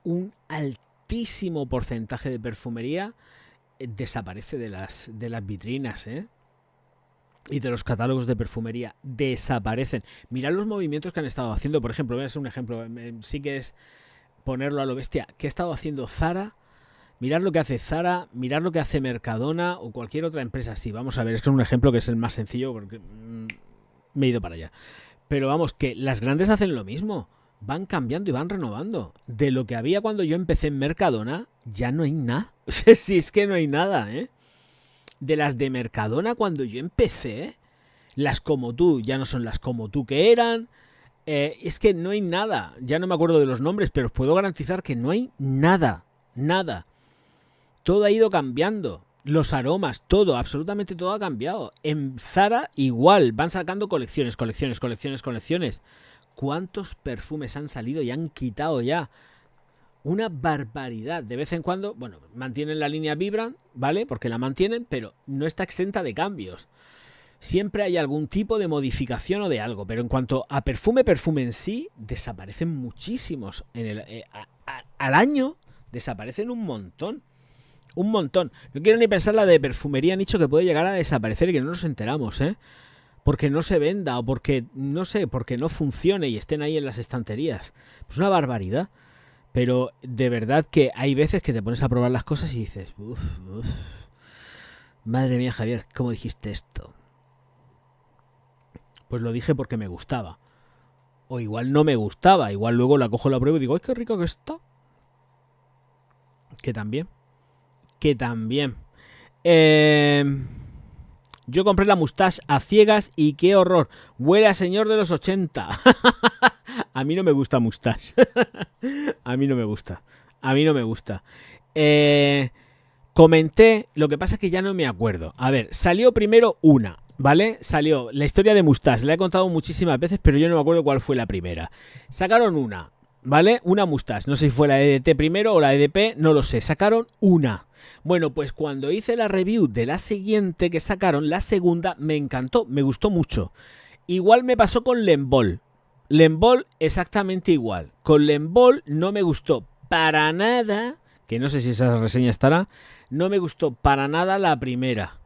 un altísimo porcentaje de perfumería desaparece de las vitrinas, ¿eh? Y de los catálogos de perfumería desaparecen. Mirad los movimientos que han estado haciendo, por ejemplo, voy a hacer un ejemplo, sí que es ponerlo a lo bestia, ¿qué ha estado haciendo Zara? Mirad lo que hace Zara, mirad lo que hace Mercadona o cualquier otra empresa. Sí, vamos a ver, es que es un ejemplo que es el más sencillo porque me he ido para allá. Pero vamos, que las grandes hacen lo mismo. Van cambiando y van renovando. De lo que había cuando yo empecé en Mercadona, ya no hay nada. Si es que no hay nada, ¿eh? De las de Mercadona cuando yo empecé, las como tú ya no son las como tú que eran. Es que no hay nada. Ya no me acuerdo de los nombres, pero os puedo garantizar que no hay nada. Nada. Todo ha ido cambiando. Los aromas, todo, absolutamente todo ha cambiado. En Zara igual, van sacando colecciones. ¿Cuántos perfumes han salido y han quitado ya? Una barbaridad. De vez en cuando, bueno, mantienen la línea Vibrant, ¿vale? Porque la mantienen, pero no está exenta de cambios. Siempre hay algún tipo de modificación o de algo, pero en cuanto a perfume en sí, desaparecen muchísimos. Al año desaparecen un montón. Un montón. No quiero ni pensar la de perfumería nicho que puede llegar a desaparecer y que no nos enteramos, ¿eh? Porque no se venda o porque, no sé, porque no funcione y estén ahí en las estanterías. Pues una barbaridad. Pero de verdad que hay veces que te pones a probar las cosas y dices, madre mía, Javier, ¿cómo dijiste esto? Pues lo dije porque me gustaba. O igual no me gustaba. Igual luego la cojo, la pruebo y digo, ¡ay, qué rico que está! Que también. Yo compré la Moustache a ciegas y qué horror. Huele a señor de los 80. A mí no me gusta Moustache. A mí no me gusta. Comenté, lo que pasa es que ya no me acuerdo. A ver, salió primero una, ¿vale? Salió la historia de Moustache, la he contado muchísimas veces, pero yo no me acuerdo cuál fue la primera. Sacaron una, ¿vale? Una Moustache, no sé si fue la EDT primero o la EDP, no lo sé, sacaron una. Bueno, pues cuando hice la review de la siguiente que sacaron, la segunda, me encantó, me gustó mucho. Igual me pasó con Lembol. Lembol exactamente igual. Con Lembol no me gustó para nada, que no sé si esa reseña estará, no me gustó para nada la primera.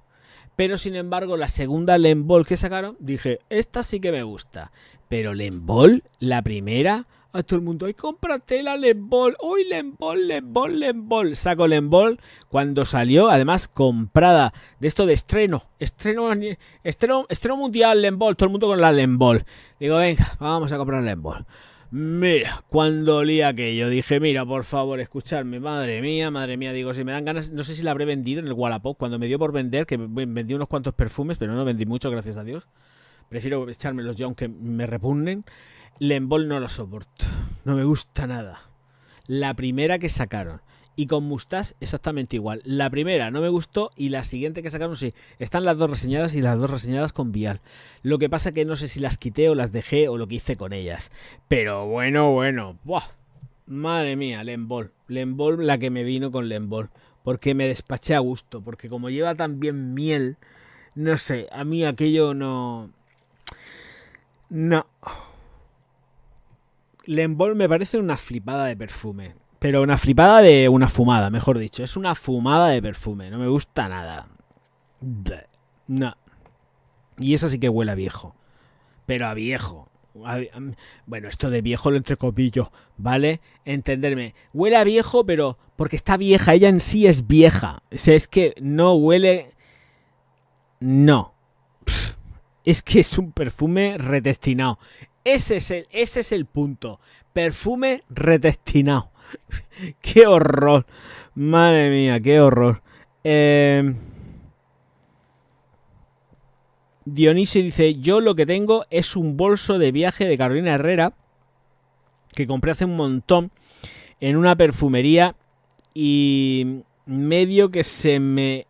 Pero sin embargo, la segunda Lembol que sacaron, dije, esta sí que me gusta. Pero Lembol, la primera, a todo el mundo, ¡ay, cómprate la Lembol! ¡Uy, Lembol, Lembol, Lembol! Saco Lembol cuando salió, además comprada de esto de estreno mundial, Lembol, todo el mundo con la Lembol. Digo, venga, vamos a comprar Lembol. Mira, cuando olía aquello, dije, mira, por favor, escuchadme, madre mía, digo, si me dan ganas, no sé si la habré vendido en el Wallapop, cuando me dio por vender, que vendí unos cuantos perfumes, pero no vendí mucho, gracias a Dios. Prefiero echármelos yo aunque me repugnen. Lembol no lo soporto, no me gusta nada. La primera que sacaron. Y con Moustache exactamente igual. La primera no me gustó y la siguiente que sacaron sí. Están las dos reseñadas y las dos reseñadas con Vial. Lo que pasa que no sé si las quité o las dejé o lo que hice con ellas. Pero bueno. ¡Buah! Madre mía, Lembol. Lembol la que me vino con Lembol. Porque me despaché a gusto. Porque como lleva también miel, no sé, a mí aquello no... No. Lembol me parece una flipada de perfume. Pero una flipada de una fumada, mejor dicho. Es una fumada de perfume. No me gusta nada. No. Y eso sí que huele a viejo. Pero a viejo. Bueno, esto de viejo lo entrecomillo, ¿vale? Entenderme. Huele a viejo, pero porque está vieja. Ella en sí es vieja. O sea, es que no huele... No. Es que es un perfume redestinado. Ese es el punto. Perfume redestinado. ¡Qué horror! Madre mía, qué horror. Dionisio dice, yo lo que tengo es un bolso de viaje de Carolina Herrera que compré hace un montón en una perfumería y medio que se me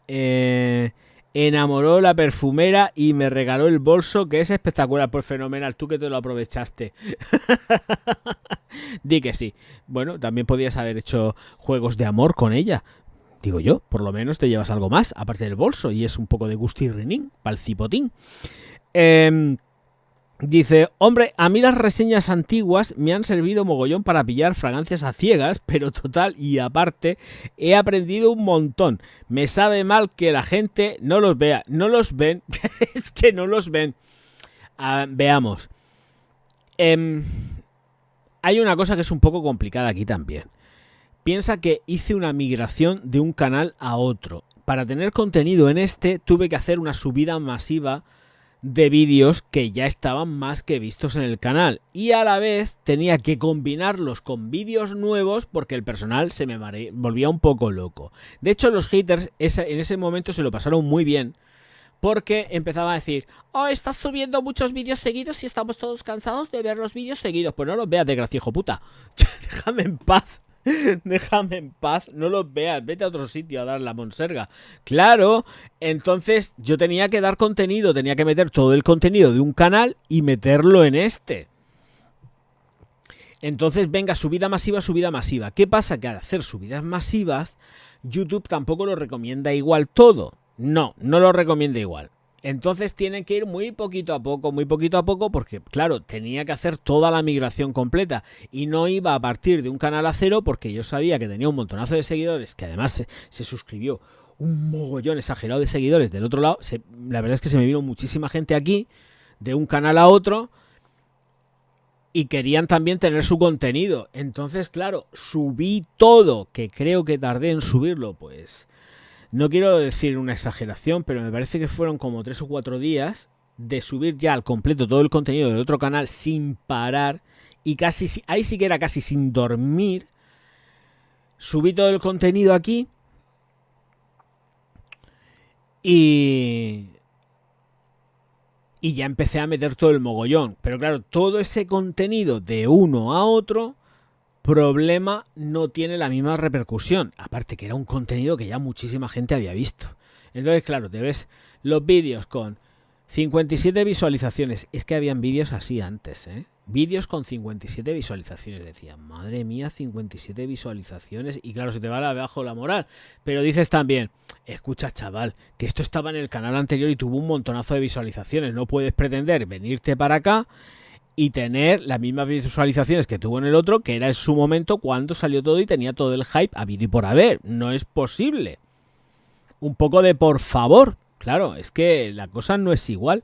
enamoró la perfumera y me regaló el bolso, que es espectacular. Pues fenomenal, tú que te lo aprovechaste. Di que sí. Bueno, también podías haber hecho juegos de amor con ella. Digo yo, por lo menos te llevas algo más, aparte del bolso, y es un poco de gustirrinín, pa'l cipotín. Dice, hombre, a mí las reseñas antiguas me han servido mogollón para pillar fragancias a ciegas, pero total y aparte he aprendido un montón. Me sabe mal que la gente no los vea. No los ven, es que no los ven. Veamos. Hay una cosa que es un poco complicada aquí también. Piensa que hice una migración de un canal a otro. Para tener contenido en este tuve que hacer una subida masiva de vídeos que ya estaban más que vistos en el canal. Y a la vez tenía que combinarlos con vídeos nuevos porque el personal se me volvía un poco loco. De hecho, los haters en ese momento se lo pasaron muy bien. Porque empezaba a decir, oh, estás subiendo muchos vídeos seguidos y estamos todos cansados de ver los vídeos seguidos. Pues no los veas, desgraciado puta. Déjame en paz. Déjame en paz, no los veas, vete a otro sitio a dar la monserga. Claro, entonces yo tenía que dar contenido, tenía que meter todo el contenido de un canal y meterlo en este. Entonces, venga, subida masiva, subida masiva. ¿Qué pasa? Que al hacer subidas masivas, YouTube tampoco lo recomienda igual todo. No lo recomienda igual. Entonces tienen que ir muy poquito a poco, porque, claro, tenía que hacer toda la migración completa y no iba a partir de un canal a cero porque yo sabía que tenía un montonazo de seguidores, que además se suscribió un mogollón exagerado de seguidores del otro lado. La verdad es que se me vino muchísima gente aquí, de un canal a otro, y querían también tener su contenido. Entonces, claro, subí todo, que creo que tardé en subirlo, pues... No quiero decir una exageración, pero me parece que fueron como 3 o 4 días de subir ya al completo todo el contenido del otro canal sin parar y casi, ahí sí que era casi sin dormir. Subí todo el contenido aquí y ya empecé a meter todo el mogollón. Pero claro, todo ese contenido de uno a otro problema no tiene la misma repercusión. Aparte que era un contenido que ya muchísima gente había visto. Entonces, claro, te ves los vídeos con 57 visualizaciones. Es que habían vídeos así antes, ¿eh? Vídeos con 57 visualizaciones. Decían, madre mía, 57 visualizaciones. Y claro, se te va abajo la moral. Pero dices también, escucha, chaval, que esto estaba en el canal anterior y tuvo un montonazo de visualizaciones. No puedes pretender venirte para acá y tener las mismas visualizaciones que tuvo en el otro, que era en su momento cuando salió todo y tenía todo el hype habido y por haber. No es posible. Un poco de por favor. Claro, es que la cosa no es igual.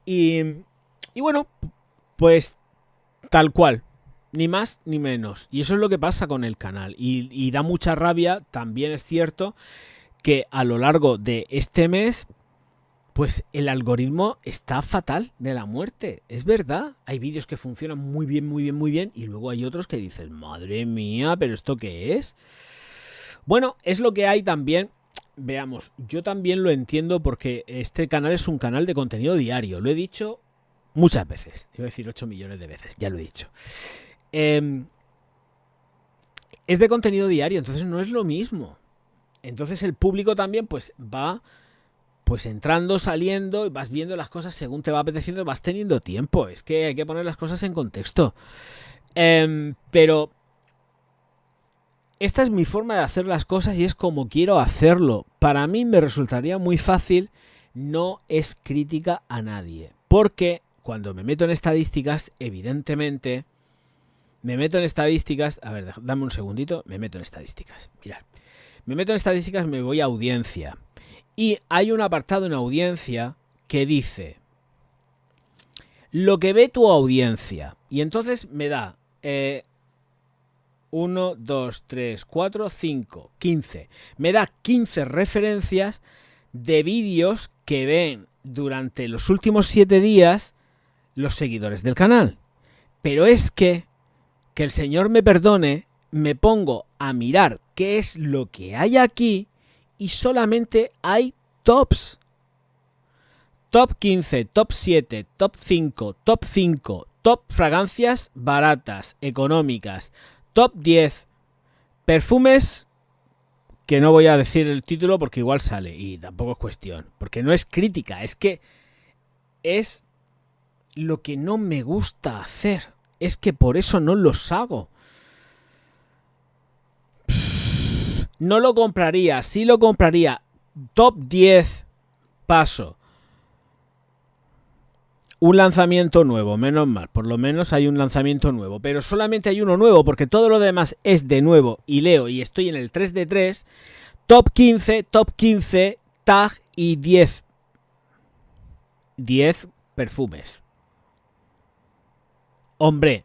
Y bueno, pues tal cual. Ni más ni menos. Y eso es lo que pasa con el canal. Y da mucha rabia. También es cierto que a lo largo de este mes, pues el algoritmo está fatal de la muerte. Es verdad. Hay vídeos que funcionan muy bien, muy bien, muy bien. Y luego hay otros que dices, madre mía, ¿pero esto qué es? Bueno, es lo que hay también. Veamos, yo también lo entiendo porque este canal es un canal de contenido diario. Lo he dicho muchas veces. Iba a decir 8 millones de veces, ya lo he dicho. Es de contenido diario, entonces no es lo mismo. Entonces el público también pues va pues entrando, saliendo, y vas viendo las cosas según te va apeteciendo, vas teniendo tiempo. Es que hay que poner las cosas en contexto. Pero esta es mi forma de hacer las cosas y es como quiero hacerlo. Para mí me resultaría muy fácil, no es crítica a nadie. Porque cuando me meto en estadísticas, evidentemente, me meto en estadísticas... A ver, dame un segundito, me meto en estadísticas. Mirad, me meto en estadísticas, me voy a audiencia. Y hay un apartado en audiencia que dice lo que ve tu audiencia. Y entonces me da... 1, 2, 3, 4, 5, 15. Me da 15 referencias de vídeos que ven durante los últimos 7 días los seguidores del canal. Pero es que el Señor me perdone, me pongo a mirar qué es lo que hay aquí y solamente hay tops. Top 15, top 7, top 5, top 5, top fragancias baratas, económicas, top 10, perfumes, que no voy a decir el título porque igual sale, y tampoco es cuestión, porque no es crítica, es que es lo que no me gusta hacer, es que por eso no los hago. No lo compraría, sí lo compraría, top 10, paso. Un lanzamiento nuevo, menos mal, por lo menos hay un lanzamiento nuevo, pero solamente hay uno nuevo porque todo lo demás es de nuevo y leo y estoy en el 3 de 3, top 15, tag y 10 perfumes. Hombre,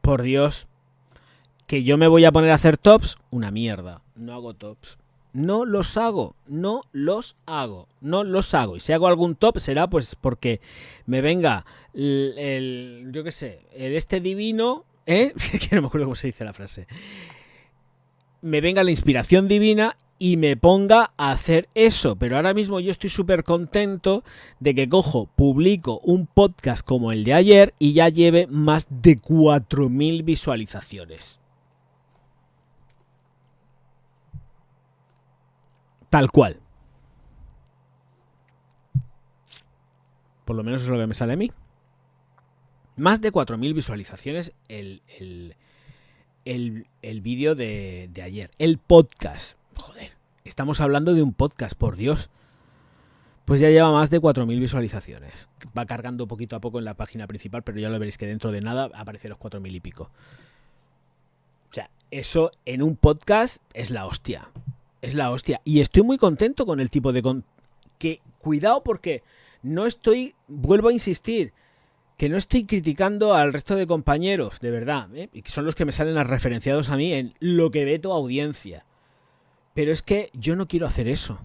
por Dios, que yo me voy a poner a hacer tops, una mierda, no hago tops. No los hago. Y si hago algún top será pues porque me venga yo qué sé, el este divino, que no me acuerdo cómo se dice la frase. Me venga la inspiración divina y me ponga a hacer eso. Pero ahora mismo yo estoy súper contento de que publico un podcast como el de ayer y ya lleve más de 4.000 visualizaciones. Tal cual. Por lo menos eso es lo que me sale a mí. Más de 4.000 visualizaciones el vídeo de ayer. El podcast. Joder, estamos hablando de un podcast, por Dios. Pues ya lleva más de 4.000 visualizaciones. Va cargando poquito a poco en la página principal, pero ya lo veréis que dentro de nada aparecen los 4.000 y pico. O sea, eso en un podcast es la hostia. Es la hostia. Y estoy muy contento con el tipo de... que cuidado porque no estoy... Vuelvo a insistir. Que no estoy criticando al resto de compañeros, de verdad. Y que son los que me salen referenciados a mí en lo que ve tu audiencia. Pero es que yo no quiero hacer eso.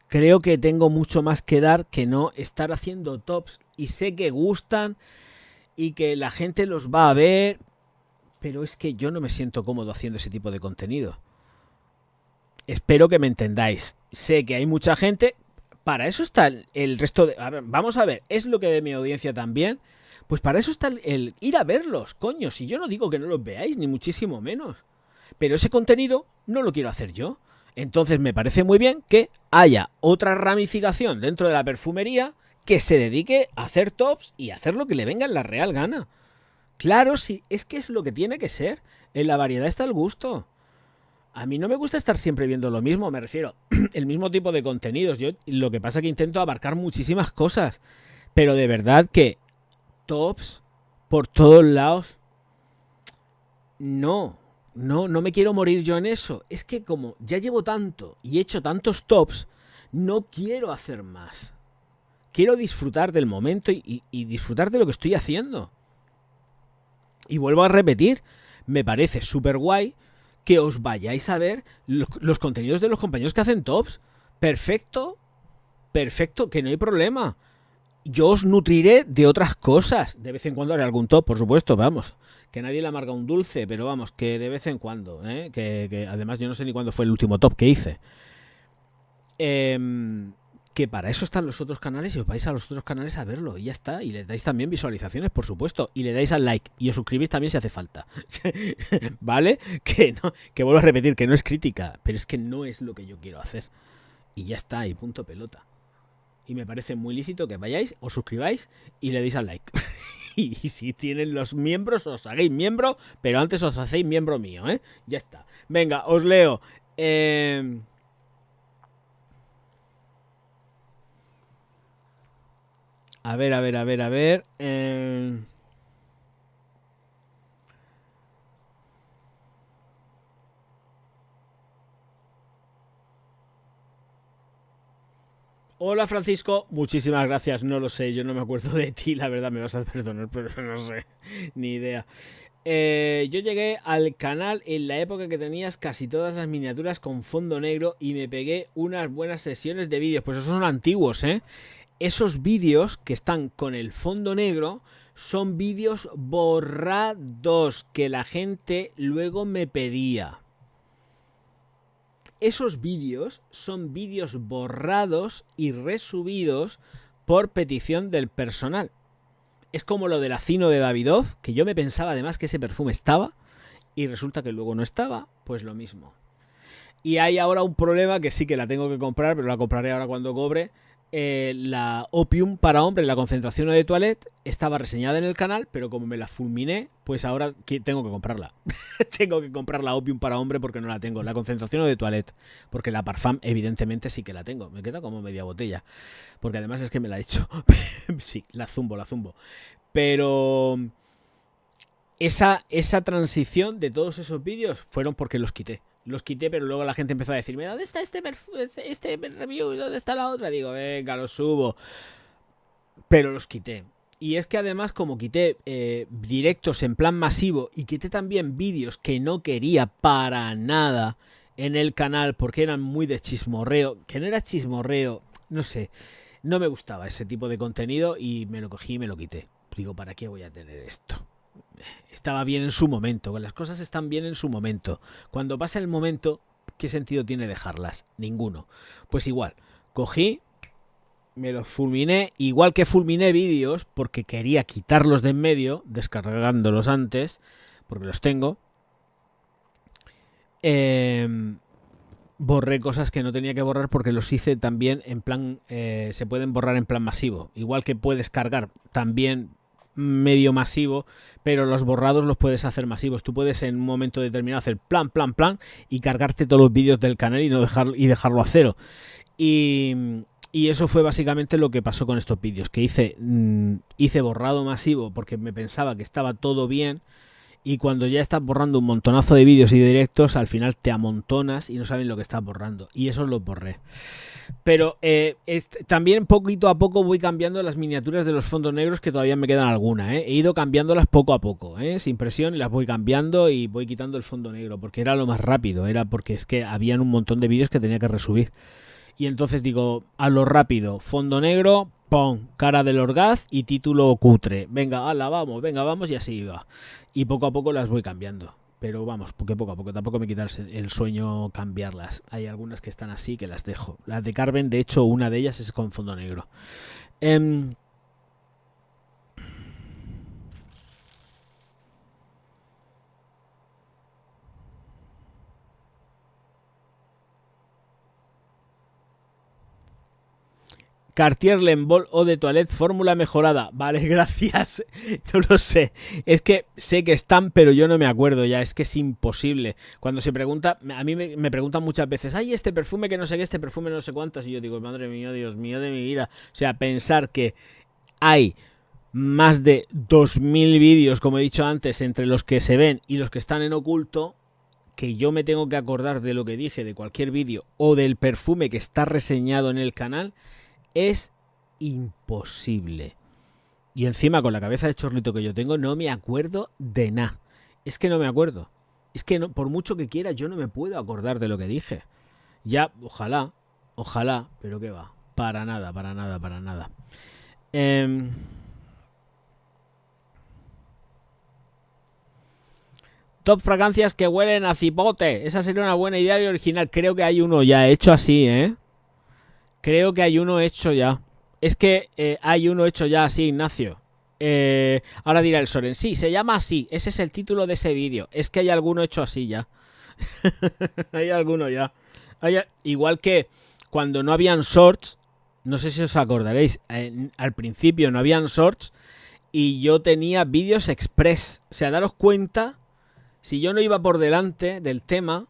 Creo que tengo mucho más que dar que no estar haciendo tops. Y sé que gustan y que la gente los va a ver. Pero es que yo no me siento cómodo haciendo ese tipo de contenido. Espero que me entendáis. Sé que hay mucha gente. Para eso está el resto de... A ver, vamos a ver. Es lo que ve mi audiencia también. Pues para eso está el ir a verlos, coño. Si yo no digo que no los veáis, ni muchísimo menos. Pero ese contenido no lo quiero hacer yo. Entonces me parece muy bien que haya otra ramificación dentro de la perfumería que se dedique a hacer tops y a hacer lo que le venga en la real gana. Claro, sí, es que es lo que tiene que ser. En la variedad está el gusto. A mí no me gusta estar siempre viendo lo mismo, me refiero, el mismo tipo de contenidos. Yo lo que pasa es que intento abarcar muchísimas cosas. Pero de verdad que tops por todos lados. No me quiero morir yo en eso. Es que como ya llevo tanto y he hecho tantos tops, no quiero hacer más. Quiero disfrutar del momento y disfrutar de lo que estoy haciendo. Y vuelvo a repetir, me parece súper guay que os vayáis a ver los contenidos de los compañeros que hacen tops. Perfecto, perfecto, que no hay problema. Yo os nutriré de otras cosas. De vez en cuando haré algún top, por supuesto, vamos. Que nadie le amarga un dulce, pero vamos, que de vez en cuando. Que además yo no sé ni cuándo fue el último top que hice. Que para eso están los otros canales y os vais a los otros canales a verlo y ya está. Y le dais también visualizaciones, por supuesto. Y le dais al like y os suscribís también si hace falta. ¿Vale? Que vuelvo a repetir, que no es crítica, pero es que no es lo que yo quiero hacer. Y ya está, y punto pelota. Y me parece muy lícito que vayáis, os suscribáis y le deis al like. Y si tienen los miembros, os hagáis miembro, pero antes os hacéis miembro mío, ¿eh? Ya está. Venga, os leo. A ver. Hola Francisco, muchísimas gracias. No lo sé, yo no me acuerdo de ti, la verdad, me vas a perdonar, pero no sé, ni idea. Yo llegué al canal en la época que tenías casi todas las miniaturas con fondo negro y me pegué unas buenas sesiones de vídeos. Pues esos son antiguos, ¿eh? Esos vídeos que están con el fondo negro son vídeos borrados que la gente luego me pedía. Esos vídeos son vídeos borrados y resubidos por petición del personal. Es como lo del acino de Davidoff, que yo me pensaba además que ese perfume estaba y resulta que luego no estaba, pues lo mismo. Y hay ahora un problema que sí que la tengo que comprar, pero la compraré ahora cuando cobre. La Opium para hombre, la concentración de Toilette, estaba reseñada en el canal, pero como me la fulminé, pues ahora tengo que comprarla. Tengo que comprar la Opium para hombre porque no la tengo. La concentración de Toilette, porque la Parfum evidentemente sí que la tengo. Me queda como media botella, porque además es que me la he hecho. Sí, la zumbo. Pero esa transición de todos esos vídeos fueron porque los quité. Los quité, pero luego la gente empezó a decirme, ¿dónde está este review? ¿Dónde está la otra? Digo, venga, los subo. Pero los quité. Y es que además, como quité directos en plan masivo y quité también vídeos que no quería para nada en el canal porque eran muy de chismorreo, que no era chismorreo, no sé, no me gustaba ese tipo de contenido y me lo cogí y me lo quité. Digo, ¿para qué voy a tener esto? Estaba bien en su momento, las cosas están bien en su momento. Cuando pasa el momento, ¿qué sentido tiene dejarlas? Ninguno. Pues igual, cogí, me los fulminé, igual que fulminé vídeos, porque quería quitarlos de en medio, descargándolos antes, porque los tengo. Borré cosas que no tenía que borrar porque los hice también en plan, se pueden borrar en plan masivo. Igual que puedes cargar también medio masivo, pero los borrados los puedes hacer masivos. Tú puedes en un momento determinado hacer plan y cargarte todos los vídeos del canal y dejarlo a cero. Y eso fue básicamente lo que pasó con estos vídeos, que hice borrado masivo porque me pensaba que estaba todo bien. Y cuando ya estás borrando un montonazo de vídeos y de directos, al final te amontonas y no saben lo que estás borrando. Y eso lo borré. Pero también poquito a poco voy cambiando las miniaturas de los fondos negros, que todavía me quedan algunas. He ido cambiándolas poco a poco, sin presión, y las voy cambiando y voy quitando el fondo negro, porque era lo más rápido. Era porque es que habían un montón de vídeos que tenía que resubir. Y entonces digo, a lo rápido, fondo negro, ¡pum! Cara del Orgaz y título cutre. Venga, ala, vamos, y así va. Y poco a poco las voy cambiando. Pero vamos, porque poco a poco. Tampoco me quita el sueño cambiarlas. Hay algunas que están así que las dejo. Las de Carmen, de hecho, una de ellas es con fondo negro. Cartier Lembol o de Toilette fórmula mejorada. Vale, gracias. No lo sé. Es que sé que están, pero yo no me acuerdo ya. Es que es imposible. Cuando se pregunta, a mí me preguntan muchas veces, ay, este perfume que no sé qué, este perfume no sé cuántos. Y yo digo, madre mía, Dios mío de mi vida. O sea, pensar que hay más de 2000 vídeos, como he dicho antes, entre los que se ven y los que están en oculto, que yo me tengo que acordar de lo que dije de cualquier vídeo o del perfume que está reseñado en el canal, es imposible. Y encima con la cabeza de chorlito que yo tengo no me acuerdo de nada. Es que no me acuerdo. Es que no, por mucho que quiera yo no me puedo acordar de lo que dije. Ya, ojalá, pero qué va. Para nada, para nada, para nada. Top fragancias que huelen a cipote. Esa sería una buena idea y original. Creo que hay uno ya hecho así, ¿eh? Creo que hay uno hecho ya. Es que hay uno hecho ya así, Ignacio. Ahora dirá el Soren. Sí, se llama así. Ese es el título de ese vídeo. Es que hay alguno hecho así ya. Hay alguno ya. Igual que cuando no habían shorts. No sé si os acordaréis. Al principio no habían shorts. Y yo tenía vídeos express. O sea, daros cuenta. Si yo no iba por delante del tema,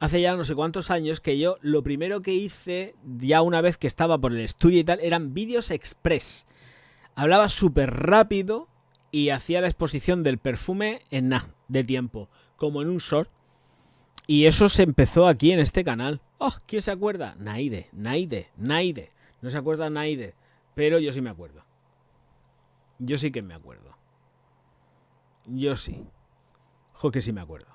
hace ya no sé cuántos años, que yo lo primero que hice, ya una vez que estaba por el estudio y tal, eran vídeos express. Hablaba súper rápido y hacía la exposición del perfume en nada de tiempo, como en un short. Y eso se empezó aquí en este canal. ¡Oh! ¿Quién se acuerda? Naide. No se acuerda Naide, pero yo sí me acuerdo. Yo sí que me acuerdo. Yo sí. Que sí me acuerdo.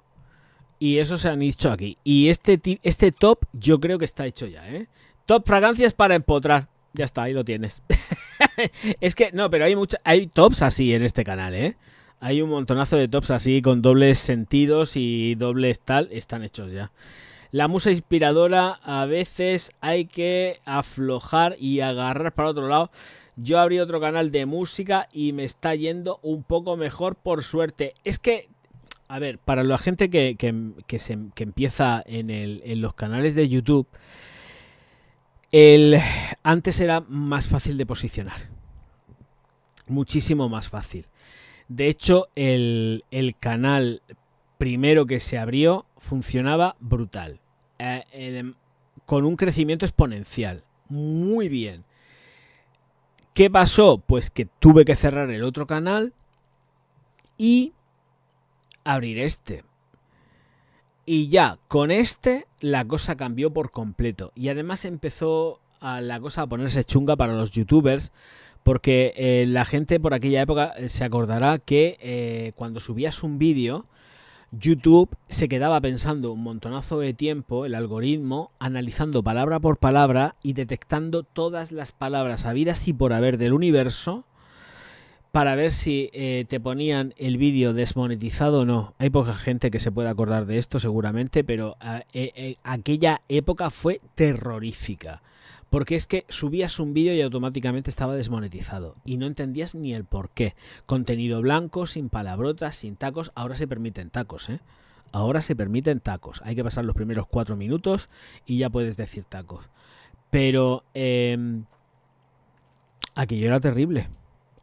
Y eso se han hecho aquí. Y este top yo creo que está hecho ya, ¿eh? Top fragancias para empotrar. Ya está, ahí lo tienes. Es que, no, pero hay tops así en este canal, ¿eh? Hay un montonazo de tops así con dobles sentidos y dobles tal. Están hechos ya. La musa inspiradora a veces hay que aflojar y agarrar para otro lado. Yo abrí otro canal de música y me está yendo un poco mejor por suerte. Es que... A ver, para la gente que empieza en los canales de YouTube, antes era más fácil de posicionar. Muchísimo más fácil. De hecho, el canal primero que se abrió funcionaba brutal. Con un crecimiento exponencial. Muy bien. ¿Qué pasó? Pues que tuve que cerrar el otro canal y abrir este. Y ya con este la cosa cambió por completo. Y además empezó la cosa a ponerse chunga para los youtubers. Porque la gente por aquella época se acordará que cuando subías un vídeo, YouTube se quedaba pensando un montonazo de tiempo, el algoritmo, analizando palabra por palabra y detectando todas las palabras habidas y por haber del universo, para ver si te ponían el vídeo desmonetizado o no. Hay poca gente que se puede acordar de esto seguramente, pero aquella época fue terrorífica. Porque es que subías un vídeo y automáticamente estaba desmonetizado. Y no entendías ni el por qué. Contenido blanco, sin palabrotas, sin tacos. Ahora se permiten tacos, ¿eh? Ahora se permiten tacos. Hay que pasar los primeros 4 minutos y ya puedes decir tacos. Pero aquello era terrible.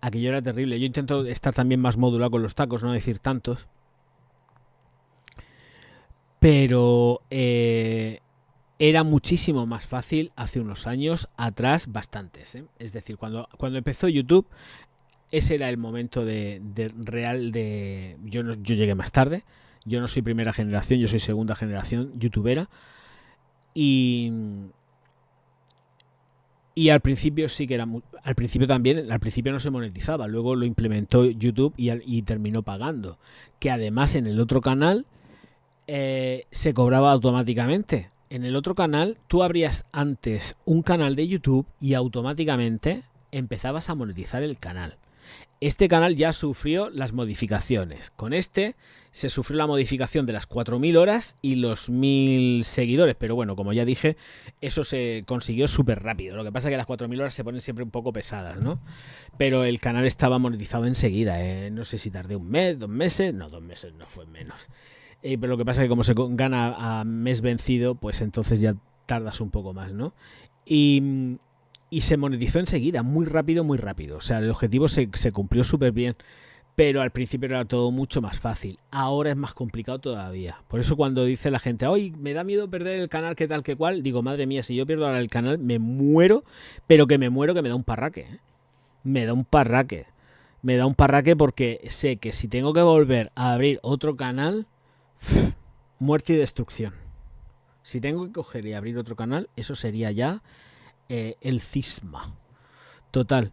Aquello era terrible. Yo intento estar también más modulado con los tacos, no decir tantos. Pero era muchísimo más fácil hace unos años atrás, bastantes, ¿eh? Es decir, cuando empezó YouTube, ese era el momento de real de... Yo llegué más tarde. Yo no soy primera generación, yo soy segunda generación youtubera. Y al principio sí que era... Al principio también, al principio no se monetizaba. Luego lo implementó YouTube y terminó pagando. Que además en el otro canal se cobraba automáticamente. En el otro canal tú abrías antes un canal de YouTube y automáticamente empezabas a monetizar el canal. Este canal ya sufrió las modificaciones. Con este se sufrió la modificación de las 4000 horas y los 1000 seguidores. Pero bueno, como ya dije, eso se consiguió súper rápido. Lo que pasa es que las 4000 horas se ponen siempre un poco pesadas, ¿no? Pero el canal estaba monetizado enseguida. No sé si tardé un mes, 2 meses. No, 2 meses no, fue menos. Pero lo que pasa es que como se gana a mes vencido, pues entonces ya tardas un poco más, ¿no? Y Y se monetizó enseguida, muy rápido, muy rápido. O sea, el objetivo se cumplió súper bien. Pero al principio era todo mucho más fácil. Ahora es más complicado todavía. Por eso cuando dice la gente, ¡ay, me da miedo perder el canal, qué tal, qué cual! Digo, madre mía, si yo pierdo ahora el canal, me muero. Pero que me muero, que me da un parraque, ¿eh? Me da un parraque. Me da un parraque porque sé que si tengo que volver a abrir otro canal, muerte y destrucción. Si tengo que coger y abrir otro canal, eso sería ya el cisma. Total.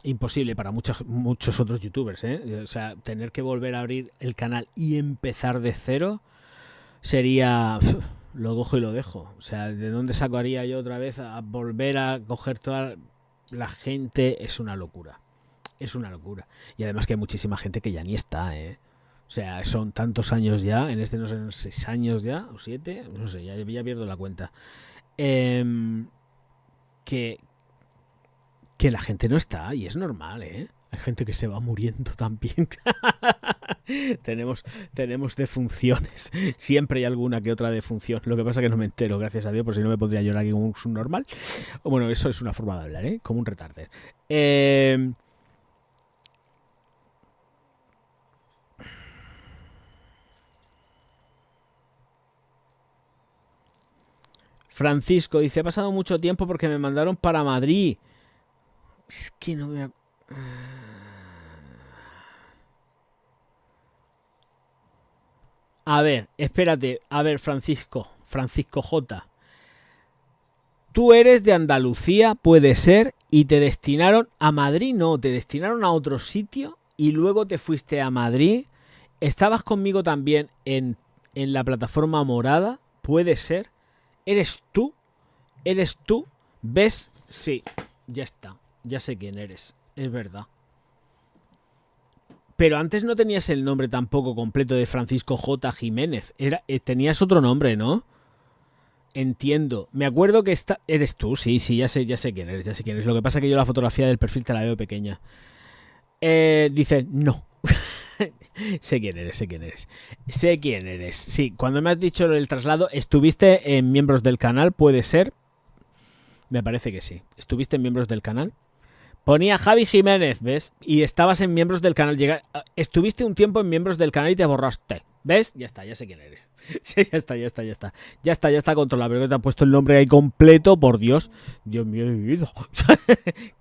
Imposible para muchos otros youtubers, ¿eh? O sea, tener que volver a abrir el canal y empezar de cero sería... lo cojo y lo dejo. O sea, ¿de dónde sacaría yo otra vez a volver a coger toda la gente? Es una locura. Es una locura. Y además que hay muchísima gente que ya ni está, ¿eh? O sea, son tantos años ya. En este no sé, 6 años ya, o 7. No sé, ya pierdo la cuenta. Que la gente no está, y es normal, ¿eh? Hay gente que se va muriendo también. tenemos defunciones. Siempre hay alguna que otra defunción. Lo que pasa es que no me entero, gracias a Dios, por si no me pondría llorar aquí como un subnormal. Bueno, eso es una forma de hablar, ¿eh? Como un retarder. Francisco dice, ha pasado mucho tiempo porque me mandaron para Madrid. Es que no me... A ver, espérate. A ver, Francisco J. Tú eres de Andalucía, puede ser, y te destinaron a Madrid, no, te destinaron a otro sitio y luego te fuiste a Madrid. Estabas conmigo también en la plataforma morada, puede ser. ¿Eres tú? ¿Ves? Sí, ya está. Ya sé quién eres, es verdad. Pero antes no tenías el nombre tampoco completo de Francisco J. Jiménez. Tenías otro nombre, ¿no? Entiendo. Me acuerdo que eres tú, sí, ya sé quién eres. Lo que pasa es que yo la fotografía del perfil te la veo pequeña. Dice, no. Sé quién eres. Sí, cuando me has dicho el traslado, ¿estuviste en miembros del canal? ¿Puede ser? Me parece que sí. ¿Estuviste en miembros del canal? Ponía Javi Jiménez, ¿ves? Y estabas en miembros del canal. Estuviste un tiempo en miembros del canal y te borraste. ¿Ves? Ya está, ya sé quién eres. Ya está controlado. Pero que te han puesto el nombre ahí completo, por Dios. Dios mío de mi vida.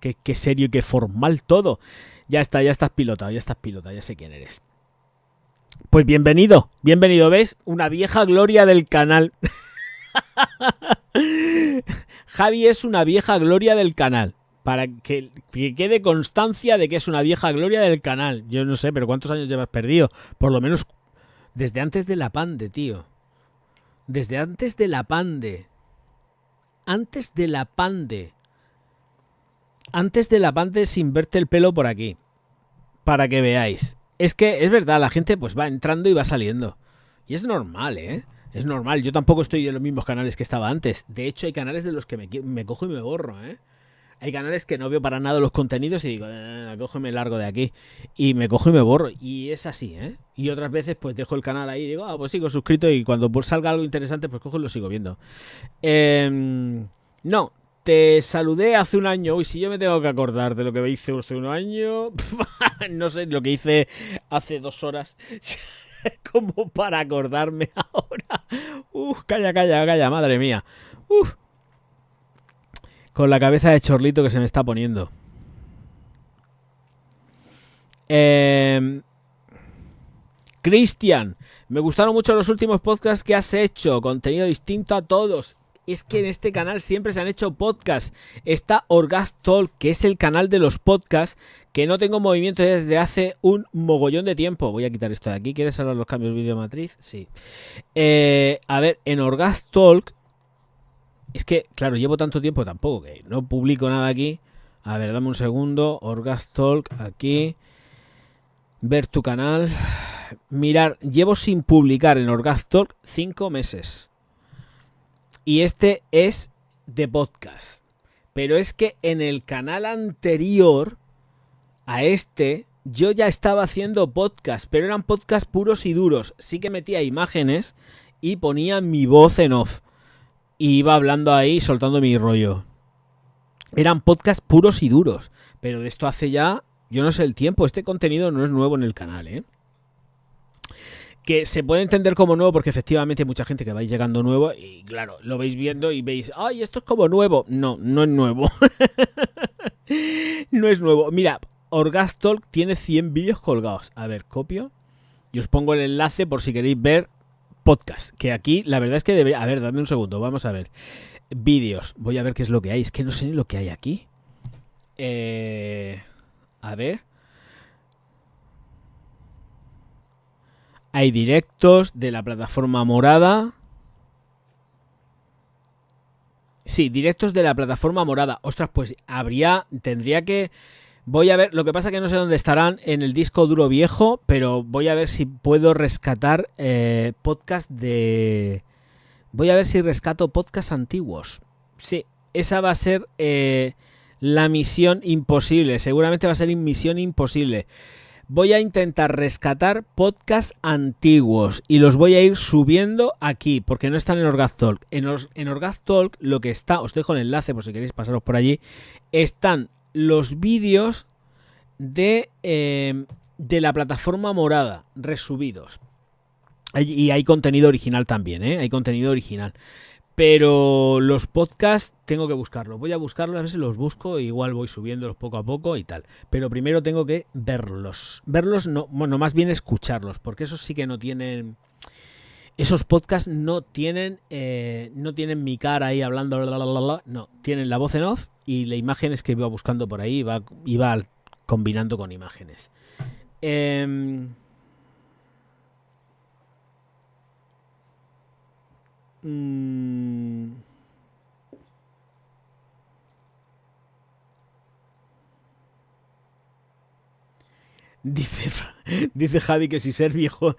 Qué serio y qué formal todo. Ya estás pilotado, ya sé quién eres. Pues bienvenido, ¿ves? Una vieja gloria del canal. Javi es una vieja gloria del canal. Para que quede constancia de que es una vieja gloria del canal. Yo no sé, pero ¿cuántos años llevas perdido? Por lo menos desde antes de la pande, tío. Desde antes de la pande. Antes de la pande sin verte el pelo por aquí. Para que veáis. Es que es verdad, la gente pues va entrando y va saliendo. Y es normal, ¿eh? Es normal. Yo tampoco estoy en los mismos canales que estaba antes. De hecho, hay canales de los que me cojo y me borro, ¿eh? Hay canales que no veo para nada los contenidos y digo, cojo y me largo de aquí. Y me cojo y me borro. Y es así, ¿eh? Y otras veces pues dejo el canal ahí y digo, pues sigo suscrito y cuando salga algo interesante pues cojo y lo sigo viendo. No, te saludé hace un año. Uy, si yo me tengo que acordar de lo que hice hace un año, no sé, lo que hice hace 2 horas. Como para acordarme ahora. Calla, madre mía. Con la cabeza de chorlito que se me está poniendo. Cristian, me gustaron mucho los últimos podcasts que has hecho. Contenido distinto a todos. Es que en este canal siempre se han hecho podcasts. Está Orgaz Talk, que es el canal de los podcasts, que no tengo movimiento desde hace un mogollón de tiempo. Voy a quitar esto de aquí. ¿Quieres hablar de los cambios de video matriz? Sí. A ver, en Orgaz Talk... Es que, claro, llevo tanto tiempo tampoco que no publico nada aquí. A ver, dame un segundo. Orgaz Talk, aquí. Ver tu canal. Mirar, llevo sin publicar en Orgaz Talk 5 meses. Y este es de podcast. Pero es que en el canal anterior a este, yo ya estaba haciendo podcast. Pero eran podcasts puros y duros. Sí que metía imágenes y ponía mi voz en off. Y iba hablando ahí, soltando mi rollo. eran podcasts puros y duros. Pero de esto hace ya, yo no sé el tiempo, este contenido no es nuevo en el canal, ¿eh? Que se puede entender como nuevo porque efectivamente hay mucha gente que vais llegando nuevo y claro, lo veis viendo y veis, ¡ay, esto es como nuevo! No, no es nuevo. No es nuevo. Mira, Orgastalk tiene 100 vídeos colgados. A ver, copio y os pongo el enlace por si queréis ver podcast. Que aquí la verdad es que debería... A ver, dame un segundo, vamos a ver. Vídeos. Voy a ver qué es lo que hay. Es que no sé ni lo que hay aquí. A ver. Hay directos de la plataforma morada. Sí, directos de la plataforma morada. Ostras, pues tendría que... Voy a ver, lo que pasa que no sé dónde estarán en el disco duro viejo, pero voy a ver si puedo rescatar podcast de... Voy a ver si rescato podcast antiguos. Sí, esa va a ser la misión imposible. Seguramente va a ser misión imposible. Voy a intentar rescatar podcasts antiguos y los voy a ir subiendo aquí, porque no están en Orgastalk. En Orgastalk lo que está, os dejo el enlace por si queréis pasaros por allí, están los vídeos de la plataforma morada, resubidos. Y hay contenido original también, ¿eh? Hay contenido original. Pero los podcasts tengo que buscarlos. Voy a buscarlos, a ver si los busco. Igual voy subiéndolos poco a poco y tal. Pero primero tengo que verlos. Verlos, no, bueno, más bien escucharlos. Porque esos sí que no tienen... Esos podcasts no tienen mi cara ahí hablando. No, tienen la voz en off y la imágenes que iba buscando por ahí iba combinando con imágenes. Dice Javi que si ser viejo